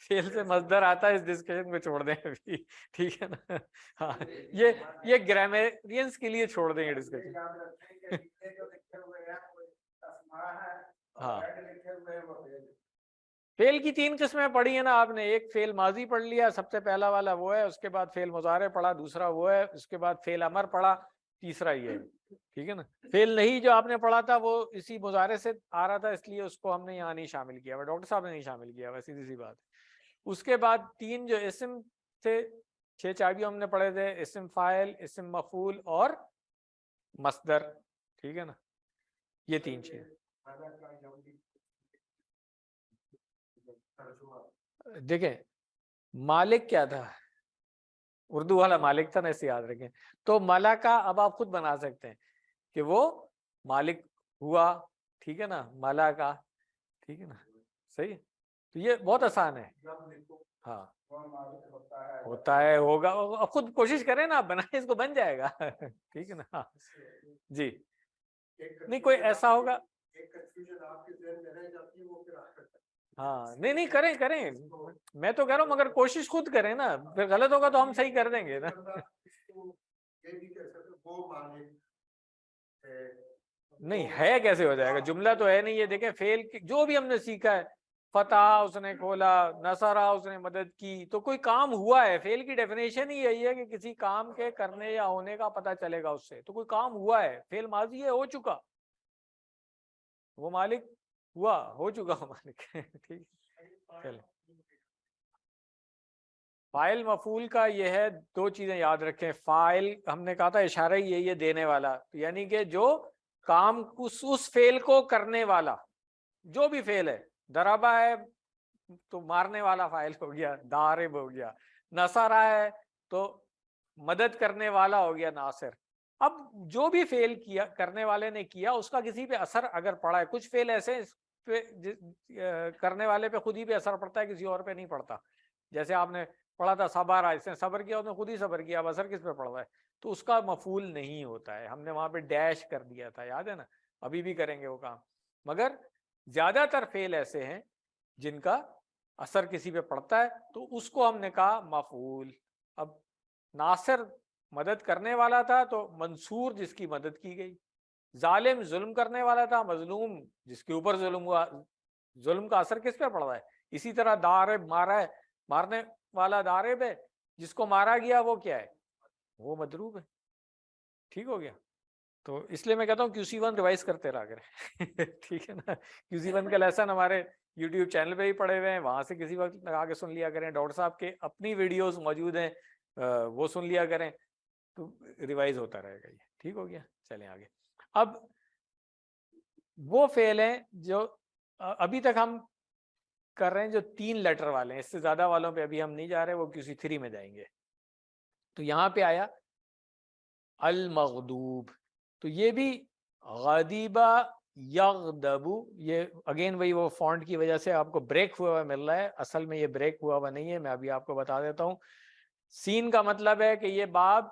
فعل سے مصدر آتا ہے. اس ڈسکشن کو چھوڑ دیں ابھی، ٹھیک ہے نا. ہاں یہ گرامیرینس کے لیے چھوڑ دیں یہ ڈسکشن. ہاں فعل کی 3 قسمیں پڑھی ہیں نا آپ نے. ایک فعل ماضی پڑھ لیا، سب سے پہلا والا وہ ہے. اس کے بعد فعل مضارع پڑھا، دوسرا وہ ہے. اس کے بعد فعل امر پڑھا، تیسرا یہ ہے. ٹھیک ہے نا. فعل نہیں جو آپ نے پڑھا تھا وہ اسی مضارع سے آ رہا تھا، اس لیے اس کو ہم نے یہاں نہیں شامل کیا ہوا. ڈاکٹر صاحب نے نہیں شامل کیا ہوا، سیدھی سی بات. اس کے بعد 3 جو اسم تھے، 6 چابیاں ہم نے پڑھے تھے: اسم فاعل، اسم مفعول اور مصدر. ٹھیک ہے نا. یہ 3 چیزیں. دیکھیں مالک کیا تھا؟ اردو والا مالک تھا نا، اسے یاد رکھیں. تو ملکہ اب آپ خود بنا سکتے ہیں کہ وہ مالک ہوا. ٹھیک ہے نا. ملکہ، ٹھیک ہے نا. صحیح ہے. تو یہ بہت آسان ہے. ہاں ہوتا ہے، ہوگا. خود کوشش کریں نا، آپ بنائیں، اس کو بن جائے گا. ٹھیک ہے نا. جی نہیں کوئی ایسا ہوگا. ہاں نہیں کریں میں تو کہہ رہا ہوں مگر کوشش خود کریں نا. پھر غلط ہوگا تو ہم صحیح کر دیں گے نا. نہیں ہے کیسے ہو جائے گا؟ جملہ تو ہے نہیں. یہ دیکھیں فعل جو بھی ہم نے سیکھا ہے، فتح اس نے کھولا، نصرہ اس نے مدد کی، تو کوئی کام ہوا ہے. فعل کی ڈیفینیشن ہی یہی ہے کہ کسی کام کے کرنے یا ہونے کا پتہ چلے گا اس سے. تو کوئی کام ہوا ہے، فعل ماضی ہے، ہو چکا. وہ مالک ہوا، ہو چکا مالک. ٹھیک. چلیں. فاعل مفعول کا یہ ہے، 2 چیزیں یاد رکھیں. فاعل ہم نے کہا تھا اشارہ ہی یہی ہے، دینے والا. یعنی کہ جو کام اس فعل کو کرنے والا، جو بھی فعل ہے. ضربہ ہے تو مارنے والا فاعل ہو گیا، ضارب ہو گیا. نصرہ ہے تو مدد کرنے والا ہو گیا ناصر. اب جو بھی فعل کیا کرنے والے نے کیا اس کا کسی پہ اثر اگر پڑا ہے, کچھ فعل ایسے پہ کرنے والے پہ خود ہی پہ اثر پڑتا ہے, کسی اور پہ نہیں پڑتا. جیسے آپ نے پڑھا تھا صبر, اس نے صبر کیا, اس نے خود ہی صبر کیا, اب اثر کس پہ پڑ رہا ہے, تو اس کا مفعول نہیں ہوتا ہے. ہم نے وہاں پہ ڈیش کر دیا تھا, یاد ہے نا, ابھی بھی کریں گے وہ کام. مگر زیادہ تر فعل ایسے ہیں جن کا اثر کسی پہ پڑتا ہے تو اس کو ہم نے کہا مفعول. اب ناصر مدد کرنے والا تھا تو منصور جس کی مدد کی گئی, ظالم ظلم کرنے والا تھا, مظلوم جس کے اوپر ظلم ہوا, ظلم کا اثر کس پہ پڑ رہا ہے. اسی طرح دارب مارا ہے, مارنے والا دارب ہے, جس کو مارا گیا وہ کیا ہے, وہ مضروب ہے. ٹھیک ہو گیا. تو اس لیے میں کہتا ہوں QC1 ریوائز کرتے رہا کریں. ٹھیک ہے نا, QC1 کا لیسن ہمارے یوٹیوب چینل پہ ہی پڑے ہوئے ہیں, وہاں سے کسی وقت لگا کے سن لیا کریں. ڈاکٹر صاحب کے اپنی ویڈیوز موجود ہیں, وہ سن لیا کریں, تو ریوائز ہوتا رہے گا یہ. ٹھیک ہو گیا. چلیں آگے. اب وہ فعل ہیں جو ابھی تک ہم کر رہے ہیں جو 3 لیٹر والے ہیں, اس سے زیادہ والوں پہ ابھی ہم نہیں جا رہے, وہ QC3 میں جائیں گے. تو یہاں پہ آیا المغضوب, تو یہ بھی غضبہ یغضب, یہ اگین وہی وہ فونٹ کی وجہ سے آپ کو بریک ہوا ہوا مل رہا ہے, اصل میں یہ بریک ہوا ہوا نہیں ہے. میں ابھی آپ کو بتا دیتا ہوں. سین کا مطلب ہے کہ یہ باب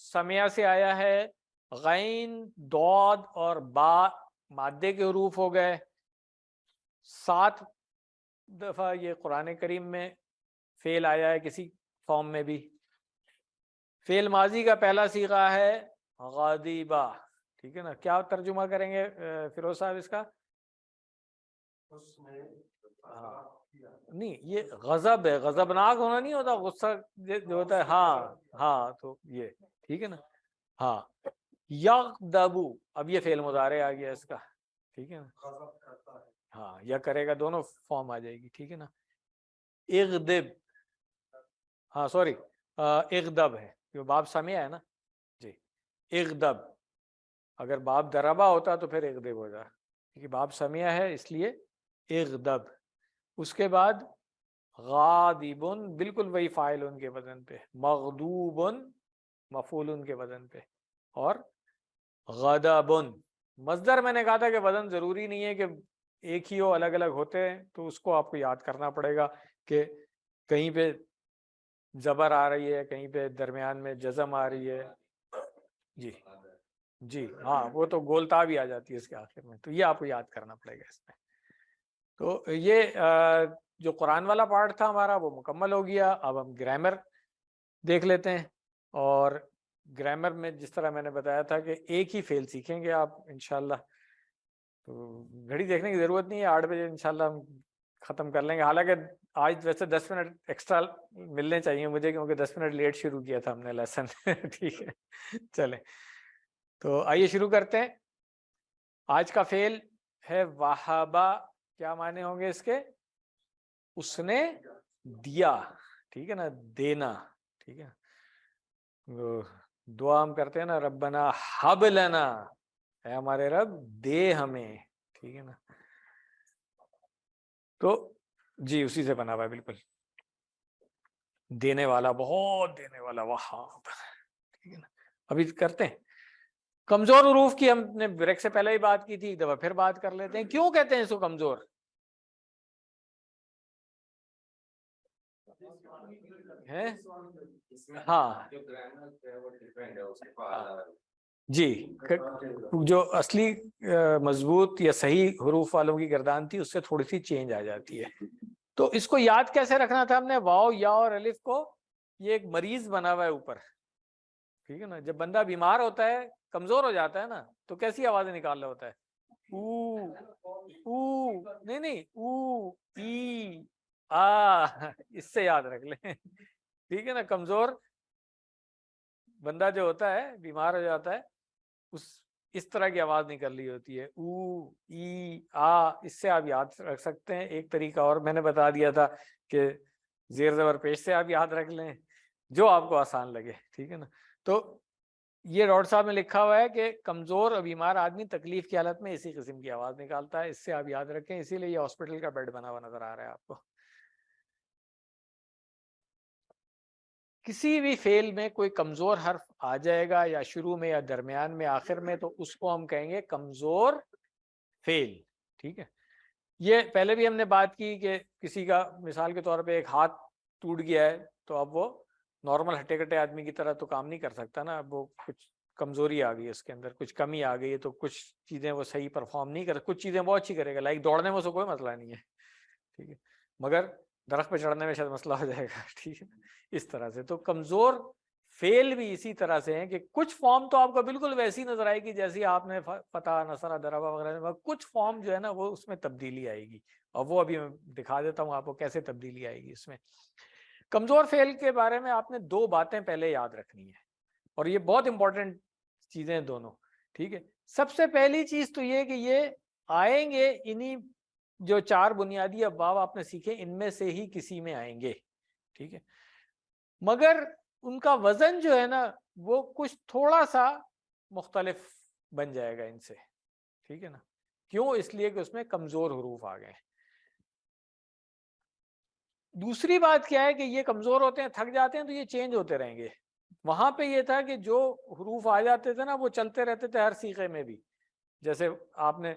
سمیہ سے آیا ہے, غین ضاد اور با مادے کے حروف ہو گئے. 7 دفعہ یہ قرآن کریم میں فعل آیا ہے کسی فارم میں بھی. فعل ماضی کا پہلا صیغہ ہے غاضبہ. ٹھیک ہے نا, کیا ترجمہ کریں گے فیروز صاحب اس کا؟ نہیں, یہ غضب ہے, غضبناک ہونا نہیں ہوتا, غصہ جو ہوتا ہے. ہاں تو یہ ٹھیک ہے نا. ہاں یغضب, اب یہ فعل مضارع آ گیا اس کا. ٹھیک ہے نا, ہاں یا کرے گا, دونوں فارم آ جائے گی. ٹھیک ہے نا. اغضب, ہاں سوری اغضب ہے, جو باب سمیع ہے نا. جی اغضب, اگر باب دربہ ہوتا تو پھر اغضب ہو جائے, کیونکہ باب سمیع ہے اس لیے اغضب. اس کے بعد غاضب, بالکل وہی فاعل ان کے وزن پہ, مغضوب مفعول ان کے وزن پہ, اور غضب. مصدر میں نے کہا تھا کہ وزن ضروری نہیں ہے کہ ایک ہی ہو, الگ الگ ہوتے ہیں, تو اس کو آپ کو یاد کرنا پڑے گا کہ کہیں پہ زبر آ رہی ہے, کہیں پہ درمیان میں جزم آ رہی ہے. جی ہاں, وہ تو گولتا بھی آ جاتی ہے اس کے آخر میں, تو یہ آپ کو یاد کرنا پڑے گا اس میں. تو یہ جو قرآن والا پارٹ تھا ہمارا وہ مکمل ہو گیا. اب ہم گرامر دیکھ لیتے ہیں, اور گرامر میں جس طرح میں نے بتایا تھا کہ ایک ہی فعل سیکھیں گے آپ انشاءاللہ, تو گھڑی دیکھنے کی ضرورت نہیں ہے, 8 بجے انشاءاللہ ہم ختم کر لیں گے. حالانکہ آج ویسے 10 منٹ ایکسٹرا ملنے چاہیے مجھے, کیونکہ 10 منٹ لیٹ شروع کیا تھا ہم نے لیسن. ٹھیک ہے, چلیں تو آئیے شروع کرتے ہیں. آج کا فعل ہے وہابا. کیا معنی ہوں گے اس کے؟ اس نے دیا. ٹھیک ہے نا, دینا. ٹھیک ہے, دعا ہم کرتے ہیں نا, ربنا حب لنا, اے ہمارے رب دے ہمیں. ٹھیک ہے نا, تو جی اسی سے بنا ہوا ہے بالکل, دینے والا, بہت دینے والا, وہاب. ٹھیک ہے نا. ابھی کرتے ہیں کمزور حروف کی, ہم نے بریک سے پہلے ہی بات کی تھی, ایک دفعہ پھر بات کر لیتے ہیں. کیوں کہتے ہیں اس کو کمزور؟ ہاں جی, جو اصلی مضبوط یا صحیح حروف والوں کی گردان تھی اس سے تھوڑی سی چینج آ جاتی ہے. تو اس کو یاد کیسے رکھنا تھا ہم نے؟ واو یا اور الف کو, یہ ایک مریض بنا ہوا ہے اوپر. ٹھیک ہے نا, جب بندہ بیمار ہوتا ہے, کمزور ہو جاتا ہے نا, تو کیسی آوازیں نکال رہا ہوتا ہے؟ او او, نہیں او ای آ, اس سے یاد رکھ لیں. ٹھیک ہے نا, کمزور بندہ جو ہوتا ہے, بیمار ہو جاتا ہے, اس طرح کی آواز نکل رہی ہوتی ہے, او ای آ. اس سے آپ یاد رکھ سکتے ہیں. ایک طریقہ اور میں نے بتا دیا تھا کہ زیر زبر پیش سے آپ یاد رکھ لیں, جو آپ کو آسان لگے. ٹھیک ہے نا. تو یہ ڈاکٹر صاحب نے لکھا ہوا ہے کہ کمزور اور بیمار آدمی تکلیف کی حالت میں اسی قسم کی آواز نکالتا ہے. اس سے آپ یاد رکھیں, اسی لیے یہ ہاسپٹل کا بیڈ بنا ہوا نظر آ رہا ہے آپ کو. کسی بھی فعل میں کوئی کمزور حرف آ جائے گا یا شروع میں یا درمیان میں آخر میں تو اس کو ہم کہیں گے کمزور فعل. ٹھیک ہے, یہ پہلے بھی ہم نے بات کی کہ کسی کا مثال کے طور پہ ایک ہاتھ ٹوٹ گیا ہے تو اب وہ نارمل ہٹے کٹے آدمی کی طرح تو کام نہیں کر سکتا نا, اب وہ کچھ کمزوری آ گئی ہے اس کے اندر, کچھ کمی آ گئی ہے, تو کچھ چیزیں وہ صحیح پرفارم نہیں کر, کچھ چیزیں بہت اچھی کرے گا, لائک دوڑنے میں اسے کوئی مسئلہ نہیں ہے, ٹھیک ہے, مگر درخت پہ چڑھنے میں شاید مسئلہ ہو جائے گا, ٹھیک ہے, اس طرح سے. تو کمزور فعل بھی اسی طرح سے ہیں کہ کچھ فارم تو آپ کو بالکل ویسی نظر آئے گی جیسی آپ نے فتح, نصرہ, ضربہ وغیرہ, کچھ فارم جو ہے نا وہ اس میں تبدیلی آئے گی, اور وہ ابھی میں دکھا دیتا ہوں آپ کو کیسے تبدیلی آئے گی اس میں. کمزور فعل کے بارے میں آپ نے دو باتیں پہلے یاد رکھنی ہے, اور یہ بہت امپورٹنٹ چیزیں ہیں دونوں, ٹھیک ہے. سب سے پہلی چیز تو یہ کہ یہ آئیں گے انہی جو چار بنیادی ابواب آپ نے سیکھے ان میں سے ہی کسی میں آئیں گے, ٹھیک ہے, مگر ان کا وزن جو ہے نا وہ کچھ تھوڑا سا مختلف بن جائے گا ان سے, ٹھیک ہے نا. کیوں؟ اس لیے کہ اس میں کمزور حروف آ گئے. دوسری بات کیا ہے کہ یہ کمزور ہوتے ہیں, تھک جاتے ہیں تو یہ چینج ہوتے رہیں گے. وہاں پہ یہ تھا کہ جو حروف آ جاتے تھے نا وہ چلتے رہتے تھے ہر سیغے میں بھی, جیسے آپ نے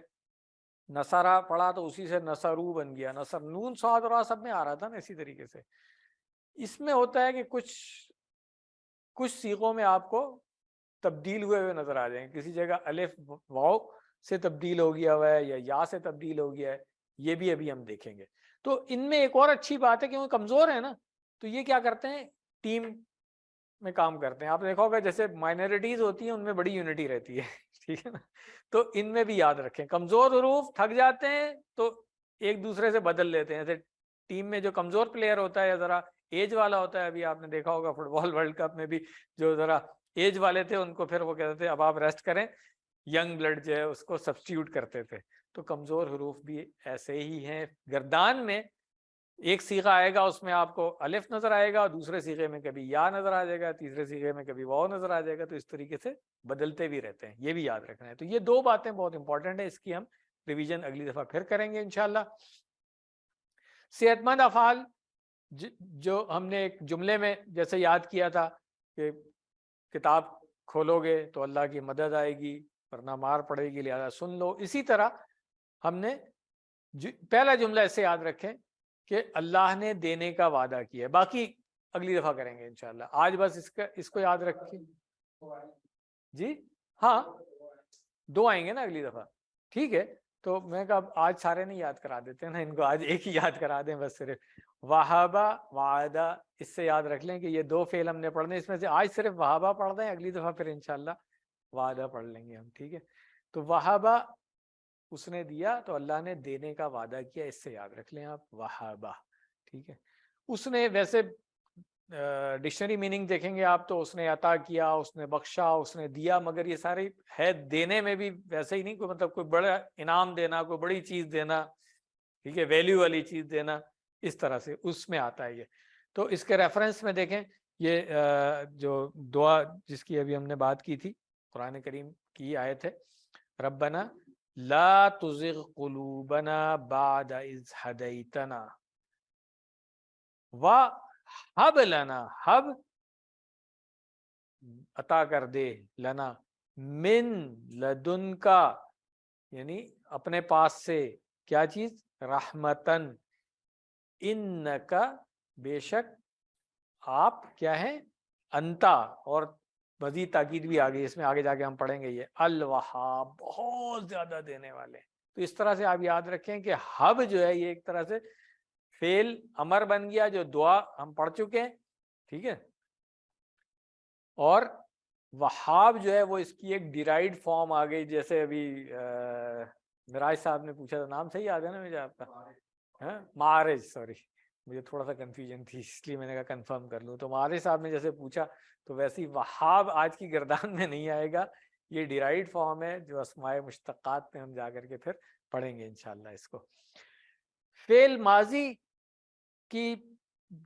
نصرہ پڑھا تو اسی سے نصرو بن گیا, نصر, نون صاد را سب میں آ رہا تھا نا اسی طریقے سے. اس میں ہوتا ہے کہ کچھ سیغوں میں آپ کو تبدیل ہوئے ہوئے نظر آ جائیں گے, کسی جگہ الف واو سے تبدیل ہو گیا ہوا ہے یا سے تبدیل ہو گیا ہے, یہ بھی ابھی ہم دیکھیں گے. تو ان میں ایک اور اچھی بات ہے کہ وہ کمزور ہے نا, تو یہ کیا کرتے ہیں, ٹیم میں کام کرتے ہیں. آپ نے دیکھا ہوگا جیسے مائنورٹیز ہوتی ہیں ان میں بڑی یونٹی رہتی ہے, ٹھیک ہے نا. تو ان میں بھی یاد رکھیں, کمزور حروف تھک جاتے ہیں تو ایک دوسرے سے بدل لیتے ہیں. جیسے ٹیم میں جو کمزور پلیئر ہوتا ہے یا ذرا ایج والا ہوتا ہے, ابھی آپ نے دیکھا ہوگا فٹ بال ورلڈ کپ میں بھی جو ذرا ایج والے تھے ان کو پھر وہ کہتے تھے اب آپ ریسٹ کریں, ینگ بلڈ جو ہے اس کو سبسٹیوٹ کرتے تھے. تو کمزور حروف بھی ایسے ہی ہیں. گردان میں ایک سیغہ آئے گا اس میں آپ کو الف نظر آئے گا, اور دوسرے سیغے میں کبھی یا نظر آ جائے گا, تیسرے سیغے میں کبھی واو نظر آ جائے گا. تو اس طریقے سے بدلتے بھی رہتے ہیں, یہ بھی یاد رکھنا ہے. تو یہ دو باتیں بہت امپورٹنٹ ہیں, اس کی ہم ریویژن اگلی دفعہ پھر کریں گے انشاءاللہ. صحت مند افعال جو ہم نے ایک جملے میں جیسے یاد کیا تھا کہ کتاب کھولو گے تو اللہ کی مدد آئے گی, ورنہ مار پڑے گی, لہذا سن لو. اسی طرح ہم نے پہلا جملہ ایسے یاد رکھیں کہ اللہ نے دینے کا وعدہ کیا ہے. باقی اگلی دفعہ کریں گے انشاءاللہ. آج بس اس کو یاد رکھیں. جی ہاں, دو آئیں گے نا اگلی دفعہ, ٹھیک ہے. تو میں کہا آج سارے نہیں یاد کرا دیتے ہیں نا ان کو, آج ایک ہی یاد کرا دیں بس صرف. وہابہ, وعدہ, اس سے یاد رکھ لیں کہ یہ دو فعل ہم نے پڑھنے, اس میں سے آج صرف وہابہ پڑھ دیں, اگلی دفعہ پھر انشاءاللہ وعدہ پڑھ لیں گے ہم, ٹھیک ہے. تو وہابہ اس نے دیا تو اللہ نے دینے کا وعدہ کیا, اس سے یاد رکھ لیں آپ وہابہ, ٹھیک ہے. اس نے ویسے ڈکشنری میننگ دیکھیں گے آپ تو اس نے عطا کیا, اس نے بخشا, اس نے دیا, مگر یہ سارے ہے دینے میں بھی ویسے ہی نہیں, کوئی مطلب کوئی بڑا انعام دینا, کوئی بڑی چیز دینا, ٹھیک ہے, ویلیو والی چیز دینا, اس طرح سے اس میں آتا ہے یہ. تو اس کے ریفرنس میں دیکھیں یہ جو دعا جس کی ابھی ہم نے بات کی تھی, قرآن کریم کی آیت ہے, ربنا لا تزغ قلوبنا بعد اذ ہدیتنا وہب لنا, ہب عطا کر دے, لنا من لدن کا یعنی اپنے پاس سے, کیا چیز, رحمتن, انکا بے شک آپ کیا ہیں, انتا, اور مزید تاکید بھی آ گئی اس میں, آگے جا کے ہم پڑھیں گے یہ, الوہاب, بہت زیادہ دینے والے. تو اس طرح سے آپ یاد رکھیں کہ ہب جو ہے یہ ایک طرح سے فعل امر بن گیا جو دعا ہم پڑھ چکے ہیں, ٹھیک ہے. اور وہاب جو ہے وہ اس کی ایک ڈیرائیڈ فارم آ گئی, جیسے ابھی مراج صاحب نے پوچھا تھا, نام صحیح یاد ہے نا مجھے آپ کا, معارج, سوری مجھے تھوڑا سا کنفیوژن تھی اس لیے میں نے کہا کنفرم کر لوں. تو معارج صاحب نے جیسے پوچھا تو ویسے ہی وہاب آج کی گردان میں نہیں آئے گا, یہ ڈیرائیڈ فارم ہے جو اسماء مشتقات میں ہم جا کر کے پھر پڑھیں گے انشاءاللہ اس کو. فعل ماضی کی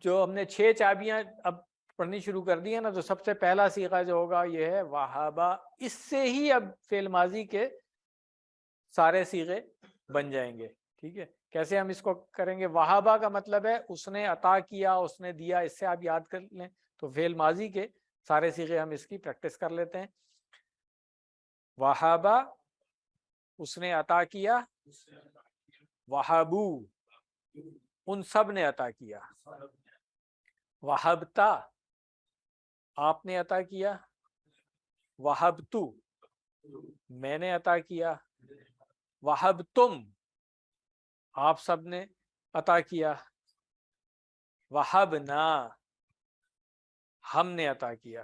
جو ہم نے 6 چابیاں اب پڑھنی شروع کر دی ہے نا, تو سب سے پہلا صیغہ جو ہوگا یہ ہے وہابہ. اس سے ہی اب فعل ماضی کے سارے صیغے بن جائیں گے, ٹھیک ہے. کیسے ہم اس کو کریں گے؟ وہابہ کا مطلب ہے اس نے عطا کیا, اس نے دیا, اس سے آپ یاد کر لیں. تو فعل ماضی کے سارے صیغے ہم اس کی پریکٹس کر لیتے ہیں. وہابا اس نے عطا کیا، وہابو ان سب نے عطا کیا، وہبتا آپ نے عطا کیا، وہبتو میں نے عطا کیا، وہبتم آپ سب نے عطا کیا، وہبنا ہم نے عطا کیا.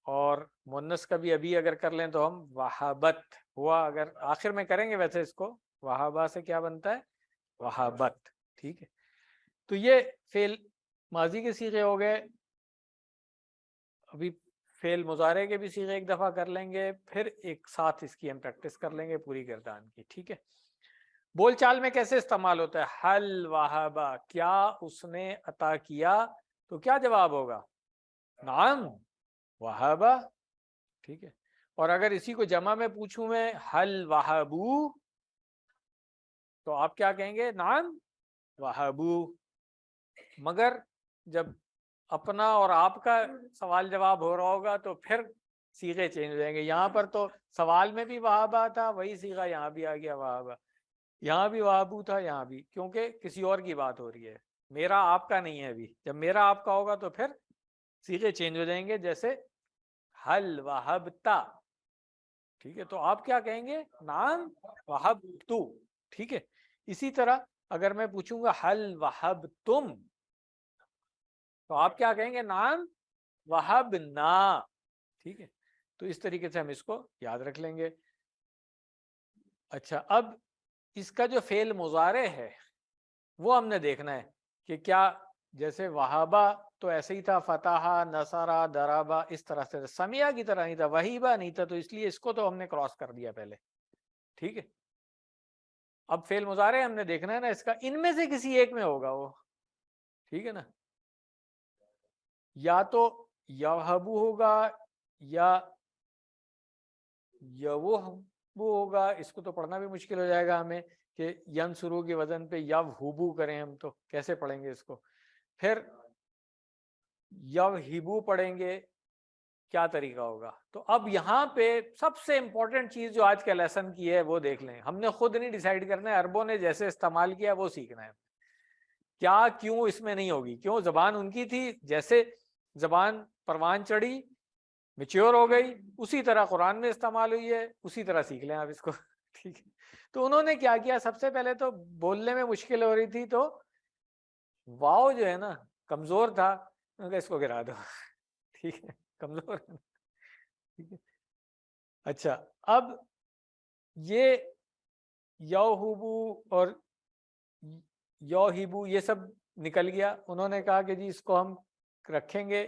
اور مؤنث کا بھی ابھی اگر کر لیں تو ہم وہابت ہوا، اگر آخر میں کریں گے ویسے اس کو وہابا سے کیا بنتا ہے؟ وہابت. ٹھیک ہے، تو یہ فعل ماضی کے صیغے ہو گئے. ابھی فعل مضارع کے بھی صیغے ایک دفعہ کر لیں گے، پھر ایک ساتھ اس کی ہم پریکٹس کر لیں گے پوری گردان کی. ٹھیک ہے، بول چال میں کیسے استعمال ہوتا ہے؟ حل وہابا کیا اس نے عطا کیا، تو کیا جواب ہوگا؟ نعم وہابا. ٹھیک ہے، اور اگر اسی کو جمع میں پوچھوں میں حل وہابو تو آپ کیا کہیں گے؟ نعم وہابو. مگر جب اپنا اور آپ کا سوال جواب ہو رہا ہوگا تو پھر صیغے چینج ہو جائیں گے. یہاں پر تو سوال میں بھی وہابا تھا، وہی صیغہ یہاں بھی آ گیا وہابا، یہاں بھی وہابو تھا، یہاں بھی، کیونکہ کسی اور کی بات ہو رہی ہے، میرا آپ کا نہیں ہے. ابھی جب میرا آپ کا ہوگا تو پھر صیغے چینج ہو جائیں گے، جیسے حل وہبتا. ٹھیک ہے، تو آپ کیا کہیں گے؟ نعم وہبتو. ٹھیک ہے، اسی طرح اگر میں پوچھوں گا حل وہبتم تو آپ کیا کہیں گے؟ نعم وہبنا. ٹھیک ہے، تو اس طریقے سے ہم اس کو یاد رکھ لیں گے. اچھا، اب اس کا جو فعل مضارع ہے وہ ہم نے دیکھنا ہے کہ کیا، جیسے وہابا تو ایسے ہی تھا، فتح، نصرہ، درابا، اس طرح سے، سمیہ کی طرح نہیں تھا، وہیبا نہیں تھا، تو اس لیے اس کو تو ہم نے کراس کر دیا پہلے. ٹھیک ہے، اب فعل مضارع ہم نے دیکھنا ہے نا، اس کا ان میں سے کسی ایک میں ہوگا وہ. ٹھیک ہے نا، یا تو یوہبو ہوگا یا یوہبو ہوگا. اس کو تو پڑھنا بھی مشکل ہو جائے گا ہمیں کہ ینصرو کے وزن پہ یوہبو کریں ہم، تو کیسے پڑھیں گے اس کو؟ پھر یوہبو پڑھیں گے، کیا طریقہ ہوگا؟ تو اب یہاں پہ سب سے امپورٹنٹ چیز جو آج کے لیسن کی ہے وہ دیکھ لیں. ہم نے خود نہیں ڈیسائیڈ کرنا ہے، عربوں نے جیسے استعمال کیا وہ سیکھنا ہے. کیا کیوں اس میں نہیں ہوگی؟ کیوں زبان ان کی تھی، جیسے زبان پروان چڑھی میچیور ہو گئی، اسی طرح قرآن میں استعمال ہوئی ہے، اسی طرح سیکھ لیں آپ اس کو. ٹھیک ہے، تو انہوں نے کیا کیا، سب سے پہلے تو بولنے میں مشکل ہو رہی تھی تو واؤ جو ہے نا کمزور تھا، انہوں نے کہا اس کو گرا دو. ٹھیک ہے، کمزور ہے. ٹھیک ہے، اچھا، اب یہ یوہبو اور یوہبو یہ سب نکل گیا. انہوں نے کہا کہ جی اس کو ہم رکھیں گے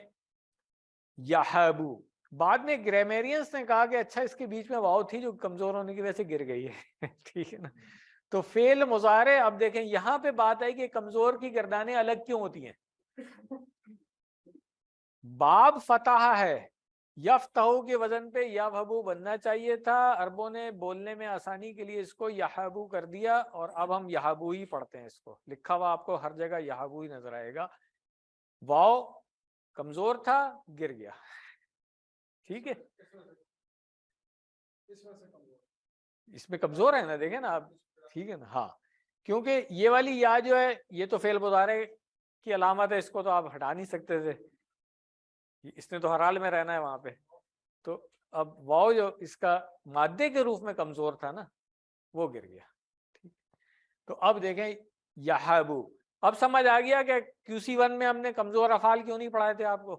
یحبو. بعد میں گرامیرینس نے کہا کہ اچھا اس کے بیچ میں واؤ تھی جو کمزور ہونے کی وجہ سے گر گئی ہے. ٹھیک ہے نا، تو فعل مضارع اب دیکھیں یہاں پہ بات ہے کہ کمزور کی گردانیں الگ کیوں ہوتی ہیں. باب فتح ہے، یفتحو کے وزن پہ یوہبو بننا چاہیے تھا، عربوں نے بولنے میں آسانی کے لیے اس کو یحبو کر دیا، اور اب ہم یحبو ہی پڑھتے ہیں. اس کو لکھا ہوا آپ کو ہر جگہ یحبو ہی نظر آئے گا. واؤ کمزور تھا، گر گیا. ٹھیک ہے، اس میں کمزور ہے نا، دیکھیں نا آپ. ٹھیک ہے نا، ہاں، کیونکہ یہ والی یا جو ہے یہ تو فعل مضارع کی علامت ہے، اس کو تو آپ ہٹا نہیں سکتے تھے، اس نے تو ہر حال میں رہنا ہے وہاں پہ. تو اب واؤ جو اس کا مادے کے روپ میں کمزور تھا نا وہ گر گیا. ٹھیک، تو اب دیکھیں یحبو. اب سمجھ آ گیا کہ QC1 میں ہم نے کمزور افعال کیوں نہیں پڑھائے تھے آپ کو،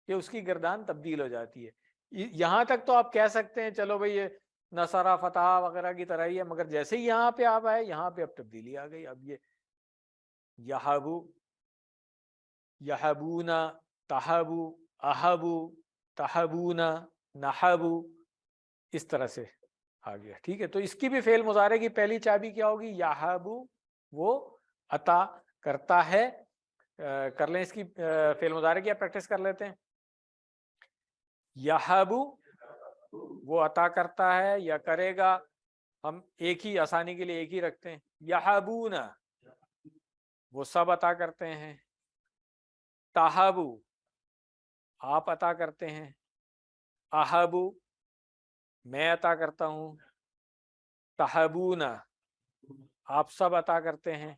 کہ اس کی گردان تبدیل ہو جاتی ہے. یہاں تک تو آپ کہہ سکتے ہیں چلو بھئی یہ نصرہ، فتح وغیرہ کی طرح ہی ہے، مگر جیسے ہی یہاں پہ آپ آئے یہاں پہ اب تبدیلی آ گئی. اب یہ یحبو، یحبونا، تحبو، احبو، تحبونا، نحبو، اس طرح سے آ گیا. ٹھیک ہے، تو اس کی بھی فعل مضارع کی پہلی چابی کیا ہوگی؟ یحبو، وہ عطا کرتا ہے. کر لیں اس کی فعل مضارع کی پریکٹس کر لیتے ہیں. یحبو وہ عطا کرتا ہے یا کرے گا، ہم ایک ہی آسانی کے لیے ایک ہی رکھتے ہیں. یحبونا وہ سب عطا کرتے ہیں. تحبو آپ عطا کرتے ہیں، احبو میں عطا کرتا ہوں، تحبونا آپ سب عطا کرتے ہیں،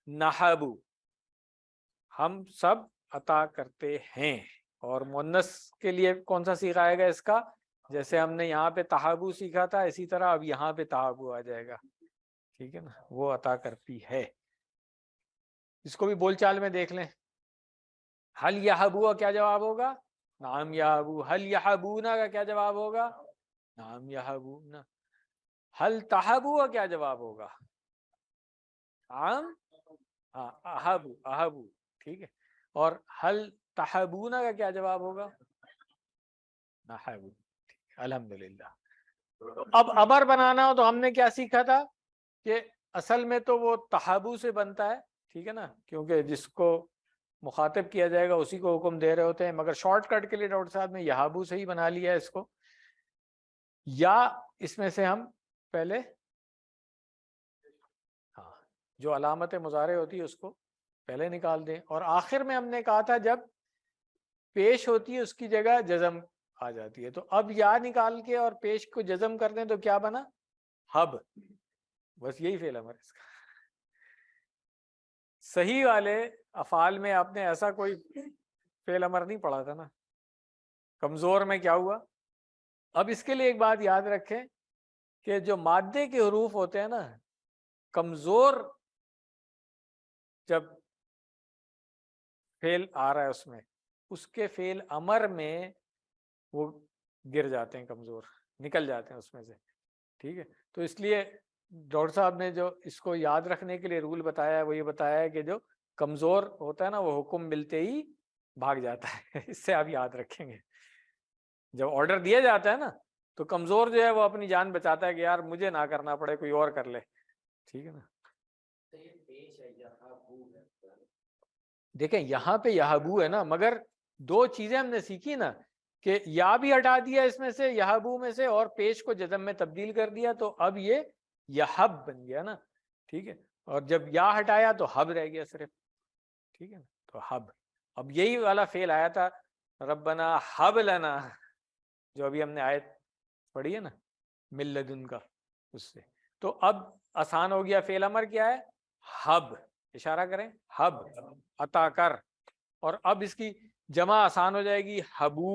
نحبو ہم سب عطا کرتے ہیں۔ اور مؤنث کے لیے کون سا صیغہ آئے گا اس کا؟ جیسے ہم نے یہاں پہ تحابو سیکھا تھا، اسی طرح اب یہاں پہ تحابو آ جائے گا، ٹھیک ہے نا، وہ عطا کرتی ہے۔ اس کو بھی بول چال میں دیکھ لیں، حل یحبو کیا جواب ہوگا؟ نعم یحبو۔ حل یحبونا کا کیا جواب ہوگا؟ نعم یحبونا۔ حل تحبو کیا جواب ہوگا؟ نعم ہاں احبو احبو، ٹھیک ہے۔ اور حل تحبونا کا کیا جواب ہوگا؟ نحبو۔ الحمدللہ۔ اب امر بنانا ہو تو ہم نے کیا سیکھا تھا کہ اصل میں تو وہ تحابو سے بنتا ہے، ٹھیک ہے نا، کیونکہ جس کو مخاطب کیا جائے گا اسی کو حکم دے رہے ہوتے ہیں، مگر شارٹ کٹ کے لیے ڈاکٹر صاحب نے یحابو سے ہی بنا لیا ہے اس کو۔ یا اس میں سے ہم پہلے ہاں جو علامت مضارع ہوتی ہے اس کو پہلے نکال دیں، اور آخر میں ہم نے کہا تھا جب پیش ہوتی ہے اس کی جگہ جزم آ جاتی ہے، تو اب یا نکال کے اور پیش کو جزم کر دیں تو کیا بنا؟ حب۔ بس یہی فعل امر اس کا۔ صحیح والے افعال میں آپ نے ایسا کوئی فعل امر نہیں پڑھا تھا نا۔ کمزور میں کیا ہوا؟ اب اس کے لیے ایک بات یاد رکھیں کہ جو مادے کے حروف ہوتے ہیں نا، کمزور جب فعل آ رہا ہے اس میں، اس کے فعل امر میں وہ گر جاتے ہیں، کمزور نکل جاتے ہیں اس میں سے، ٹھیک ہے۔ تو اس لیے ڈاکٹر صاحب نے جو اس کو یاد رکھنے کے لیے رول بتایا ہے وہ یہ بتایا ہے کہ جو کمزور ہوتا ہے نا وہ حکم ملتے ہی بھاگ جاتا ہے۔ اس سے آپ یاد رکھیں گے، جب آرڈر دیا جاتا ہے نا تو کمزور جو ہے وہ اپنی جان بچاتا ہے کہ یار مجھے نہ کرنا پڑے، کوئی اور کر لے، ٹھیک ہے نا۔ دیکھیں یہاں پہ یحبو ہے نا، مگر دو چیزیں ہم نے سیکھی نا، کہ یا بھی ہٹا دیا اس میں سے یحبو میں سے، اور پیش کو جزم میں تبدیل کر دیا، تو اب یہ یحب بن گیا نا، ٹھیک ہے۔ اور جب یا ہٹایا تو حب رہ گیا صرف، ٹھیک ہے نا، تو حب۔ اب یہی والا فعل آیا تھا ربنا حب لنا، جو ابھی ہم نے آیت پڑھی ہے نا من لدن کا، اس سے تو اب آسان ہو گیا۔ فعل امر کیا ہے؟ حب، اشارہ کریں، حب عطا کر، اور اب اس کی جمع آسان ہو جائے گی حبو،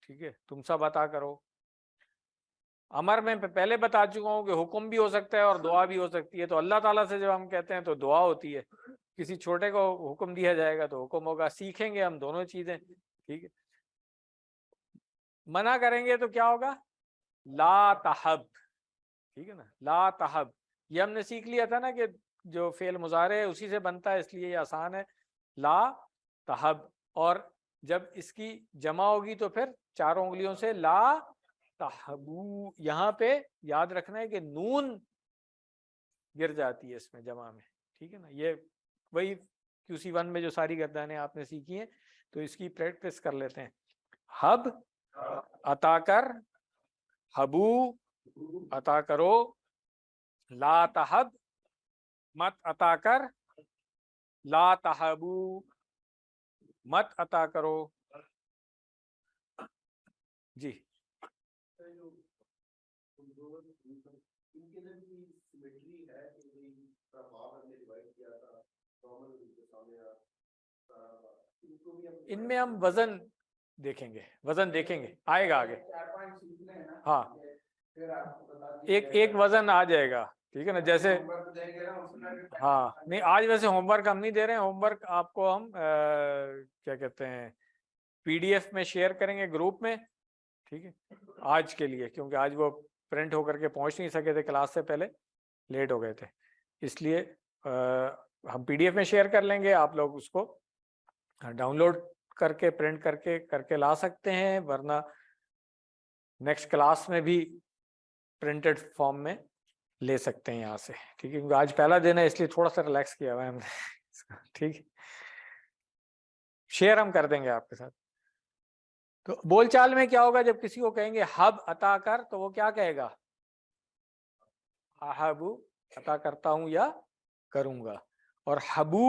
ٹھیک ہے، تم سب عطا کرو۔ امر میں پہلے بتا چکا ہوں کہ حکم بھی ہو سکتا ہے اور دعا بھی ہو سکتی ہے، تو اللہ تعالیٰ سے جب ہم کہتے ہیں تو دعا ہوتی ہے، کسی چھوٹے کو حکم دیا جائے گا تو حکم ہوگا، سیکھیں گے ہم دونوں چیزیں، ٹھیک ہے۔ منع کریں گے تو کیا ہوگا؟ لا تحب، ٹھیک ہے نا، لا تحب۔ یہ ہم نے سیکھ لیا تھا نا کہ جو فعل مضارع ہے اسی سے بنتا ہے، اس لیے یہ آسان ہے، لا تحب۔ اور جب اس کی جمع ہوگی تو پھر چاروں انگلیوں سے لا تحبو۔ یہاں پہ یاد رکھنا ہے کہ نون گر جاتی ہے اس میں جمع میں، ٹھیک ہے نا۔ یہ وہی QC1 میں جو ساری گردانیں آپ نے سیکھی ہیں، تو اس کی پریکٹس کر لیتے ہیں۔ حب عطا کر، حبو عطا کرو، لا تحب مت عطا کر، لا تحبو مت عطا کرو، جی۔ ان میں ہم وزن دیکھیں گے، وزن دیکھیں گے، آئے گا آگے، ہاں ایک وزن آ جائے گا، ٹھیک ہے نا۔ جیسے ہاں نہیں، آج ویسے ہوم ورک ہم نہیں دے رہے ہیں، ہوم ورک آپ کو ہم کیا کہتے ہیں PDF میں شیئر کریں گے گروپ میں، ٹھیک ہے، آج کے لیے، کیونکہ آج وہ پرنٹ ہو کر کے پہنچ نہیں سکے تھے، کلاس سے پہلے لیٹ ہو گئے تھے، اس لیے ہم PDF میں شیئر کر لیں گے، آپ لوگ اس کو ڈاؤن لوڈ کر کے پرنٹ کر کے لا سکتے ہیں، ورنہ نیکسٹ کلاس میں بھی پرنٹڈ فارم میں لے سکتے ہیں یہاں سے، ٹھیک ہے، کیونکہ آج پہلا دن ہے اس لیے تھوڑا سا ریلیکس کیا ہوا ہے ہم نے، ٹھیک ہے، شیئر ہم کر دیں گے آپ کے ساتھ۔ تو بول چال میں کیا ہوگا جب کسی کو کہیں گے حب عطا کر، تو وہ کیا کہے گا؟ احبو عطا کرتا ہوں یا کروں گا، اور حبو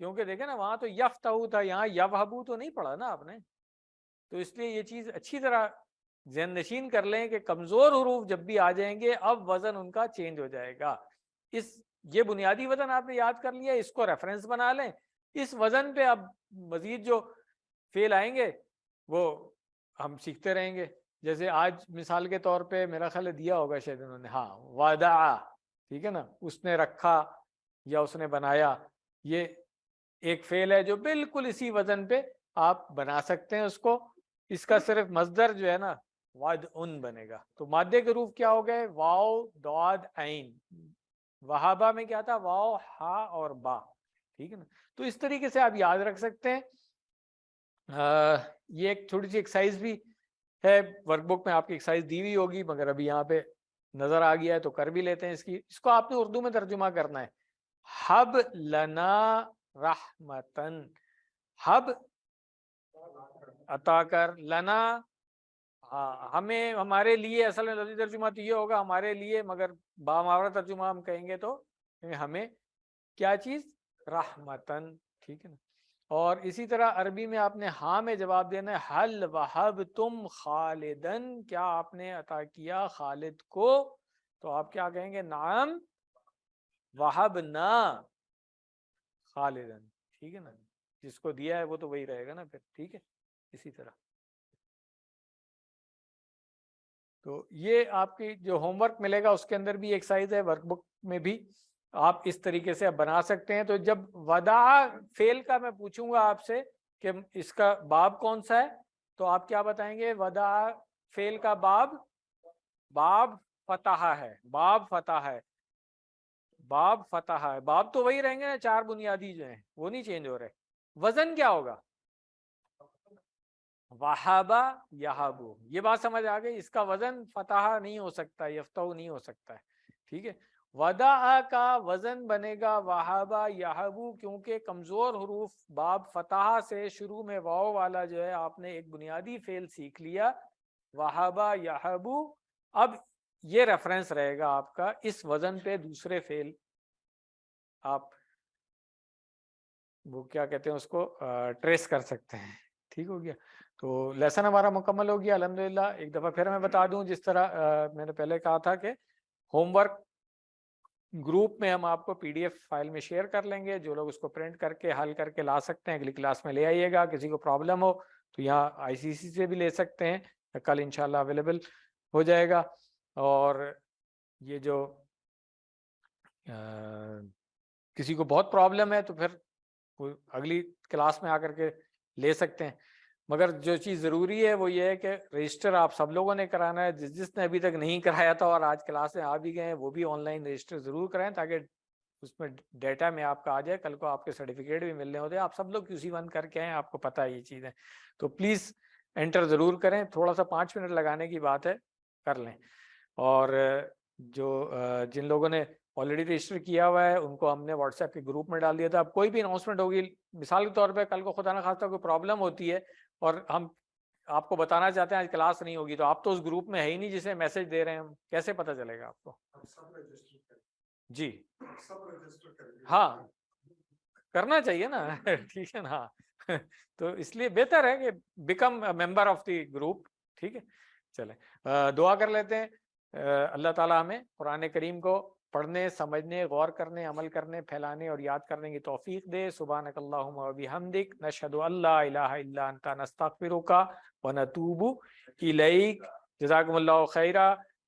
کیونکہ دیکھیں نا وہاں تو یفتہو تھا, یہاں یوہبو تو نہیں پڑھا نا آپ نے. تو اس لیے یہ چیز اچھی طرح ذہن نشین کر لیں کہ کمزور حروف جب بھی آ جائیں گے اب وزن ان کا چینج ہو جائے گا. یہ بنیادی وزن آپ نے یاد کر لیا, اس کو ریفرنس بنا لیں. اس وزن پہ اب مزید جو فعل آئیں گے وہ ہم سیکھتے رہیں گے. جیسے آج مثال کے طور پہ میرا خیال دیا ہوگا شاید انہوں نے, ہاں وضع, ٹھیک ہے نا, اس نے رکھا یا اس نے بنایا. یہ ایک فعل ہے جو بالکل اسی وزن پہ آپ بنا سکتے ہیں اس کو. اس کا صرف مصدر جو ہے نا وضع بنے گا. تو مادے کے حروف کیا ہو گئے, واو ضاد عین. وہابا میں کیا تھا, واو ہا اور با, ٹھیک ہے نا. تو اس طریقے سے آپ یاد رکھ سکتے ہیں. یہ ایک چھوٹی سی ایکسرسائز بھی ہے, ورک بک میں آپ کی ایکسرسائز دی ہوئی ہوگی, مگر ابھی یہاں پہ نظر آ گیا ہے تو کر بھی لیتے ہیں. اس کو آپ نے اردو میں ترجمہ کرنا ہے. حب لنا رحمتن, حب عطا کر, لنا ہمیں, ہمارے لیے. اصل میں لفظی ترجمہ تو یہ ہوگا ہمارے لیے, مگر باماورہ ترجمہ ہم کہیں گے تو ہمیں کیا چیز, رحمتن, ٹھیک ہے نا. اور اسی طرح عربی میں آپ نے ہاں میں جواب دینا ہے, حل وہبتم خالدن, کیا آپ نے عطا کیا خالد کو, تو آپ کیا کہیں گے, نعم وہبنا خالدن, ٹھیک ہے نا. جس کو دیا ہے وہ تو وہی رہے گا نا پھر, ٹھیک ہے. اسی طرح تو یہ آپ کی جو ہوم ورک ملے گا اس کے اندر بھی ایکسرسائز ہے, ورک بک میں بھی آپ اس طریقے سے بنا سکتے ہیں. تو جب وداع فعل کا میں پوچھوں گا آپ سے کہ اس کا باب کون سا ہے, تو آپ کیا بتائیں گے, وداع فعل کا باب, باب فتح ہے, باب فتح ہے, باب فتح ہے. باب تو وہی رہیں گے نا, چار بنیادی جو ہیں وہ نہیں چینج ہو رہے. وزن کیا ہوگا, وہابا یہابو. یہ بات سمجھ آ گئی, اس کا وزن فتح نہیں ہو سکتا, یفتح نہیں ہو سکتا ہے, ٹھیک ہے. وداع کا وزن بنے گا وہابا یہابو, کیونکہ کمزور حروف باب فتح سے شروع میں واو والا جو ہے آپ نے ایک بنیادی فعل سیکھ لیا, وہابا یہابو. اب یہ ریفرنس رہے گا آپ کا, اس وزن پہ دوسرے فعل آپ وہ کیا کہتے ہیں اس کو ٹریس کر سکتے ہیں. ٹھیک ہو گیا. تو لیسن ہمارا مکمل ہو گیا الحمدللہ. ایک دفعہ پھر میں بتا دوں, جس طرح میں نے پہلے کہا تھا کہ ہوم ورک گروپ میں ہم آپ کو پی ڈی ایف فائل میں شیئر کر لیں گے. جو لوگ اس کو پرنٹ کر کے حل کر کے لا سکتے ہیں اگلی کلاس میں لے آئیے گا. کسی کو پرابلم ہو تو یہاں آئی سی سی سے بھی لے سکتے ہیں, کل انشاءاللہ اویلیبل ہو جائے گا. اور یہ جو کسی کو بہت پرابلم ہے تو پھر اگلی کلاس میں آ کر کے لے سکتے ہیں. مگر جو چیز ضروری ہے وہ یہ ہے کہ رجسٹر آپ سب لوگوں نے کرانا ہے. جس نے ابھی تک نہیں کرایا تھا اور آج کلاس میں آ بھی گئے ہیں وہ بھی آن لائن رجسٹر ضرور کرائیں, تاکہ اس میں ڈیٹا میں آپ کا آ جائے. کل کو آپ کے سرٹیفکیٹ بھی ملنے ہوتے ہیں. آپ سب لوگ QC1 کر کے آئیں, آپ کو پتہ ہے یہ چیزیں. تو پلیز انٹر ضرور کریں, تھوڑا سا 5 منٹ لگانے کی بات ہے, کر لیں. اور جو جن لوگوں نے آلریڈی رجسٹر کیا ہوا ہے ان کو ہم نے واٹس ایپ کے گروپ میں ڈال دیا تھا. اب کوئی بھی اناؤنسمنٹ ہوگی, مثال کے طور پہ کل کو خدا نہ خواستہ کوئی پرابلم ہوتی ہے اور ہم آپ کو بتانا چاہتے ہیں آج کلاس نہیں ہوگی, تو آپ تو اس گروپ میں ہے ہی نہیں جسے میسج دے رہے ہیں ہم, کیسے پتہ چلے گا آپ کو؟ جی ہاں کرنا چاہیے نا. ٹھیک ہے نا. تو اس لیے بہتر ہے کہ become member of the group. ٹھیک ہے, چلیں دعا کر لیتے ہیں. اللہ تعالیٰ ہمیں قرآن کریم کو پڑھنے, سمجھنے, غور کرنے, عمل کرنے, پھیلانے اور یاد کرنے کی توفیق دے. سبحانک اللہم و بحمدک, نشہد ان لا الہ الا انت, نستغفرک و نتوب الیک. جزاکم اللہ خیرا.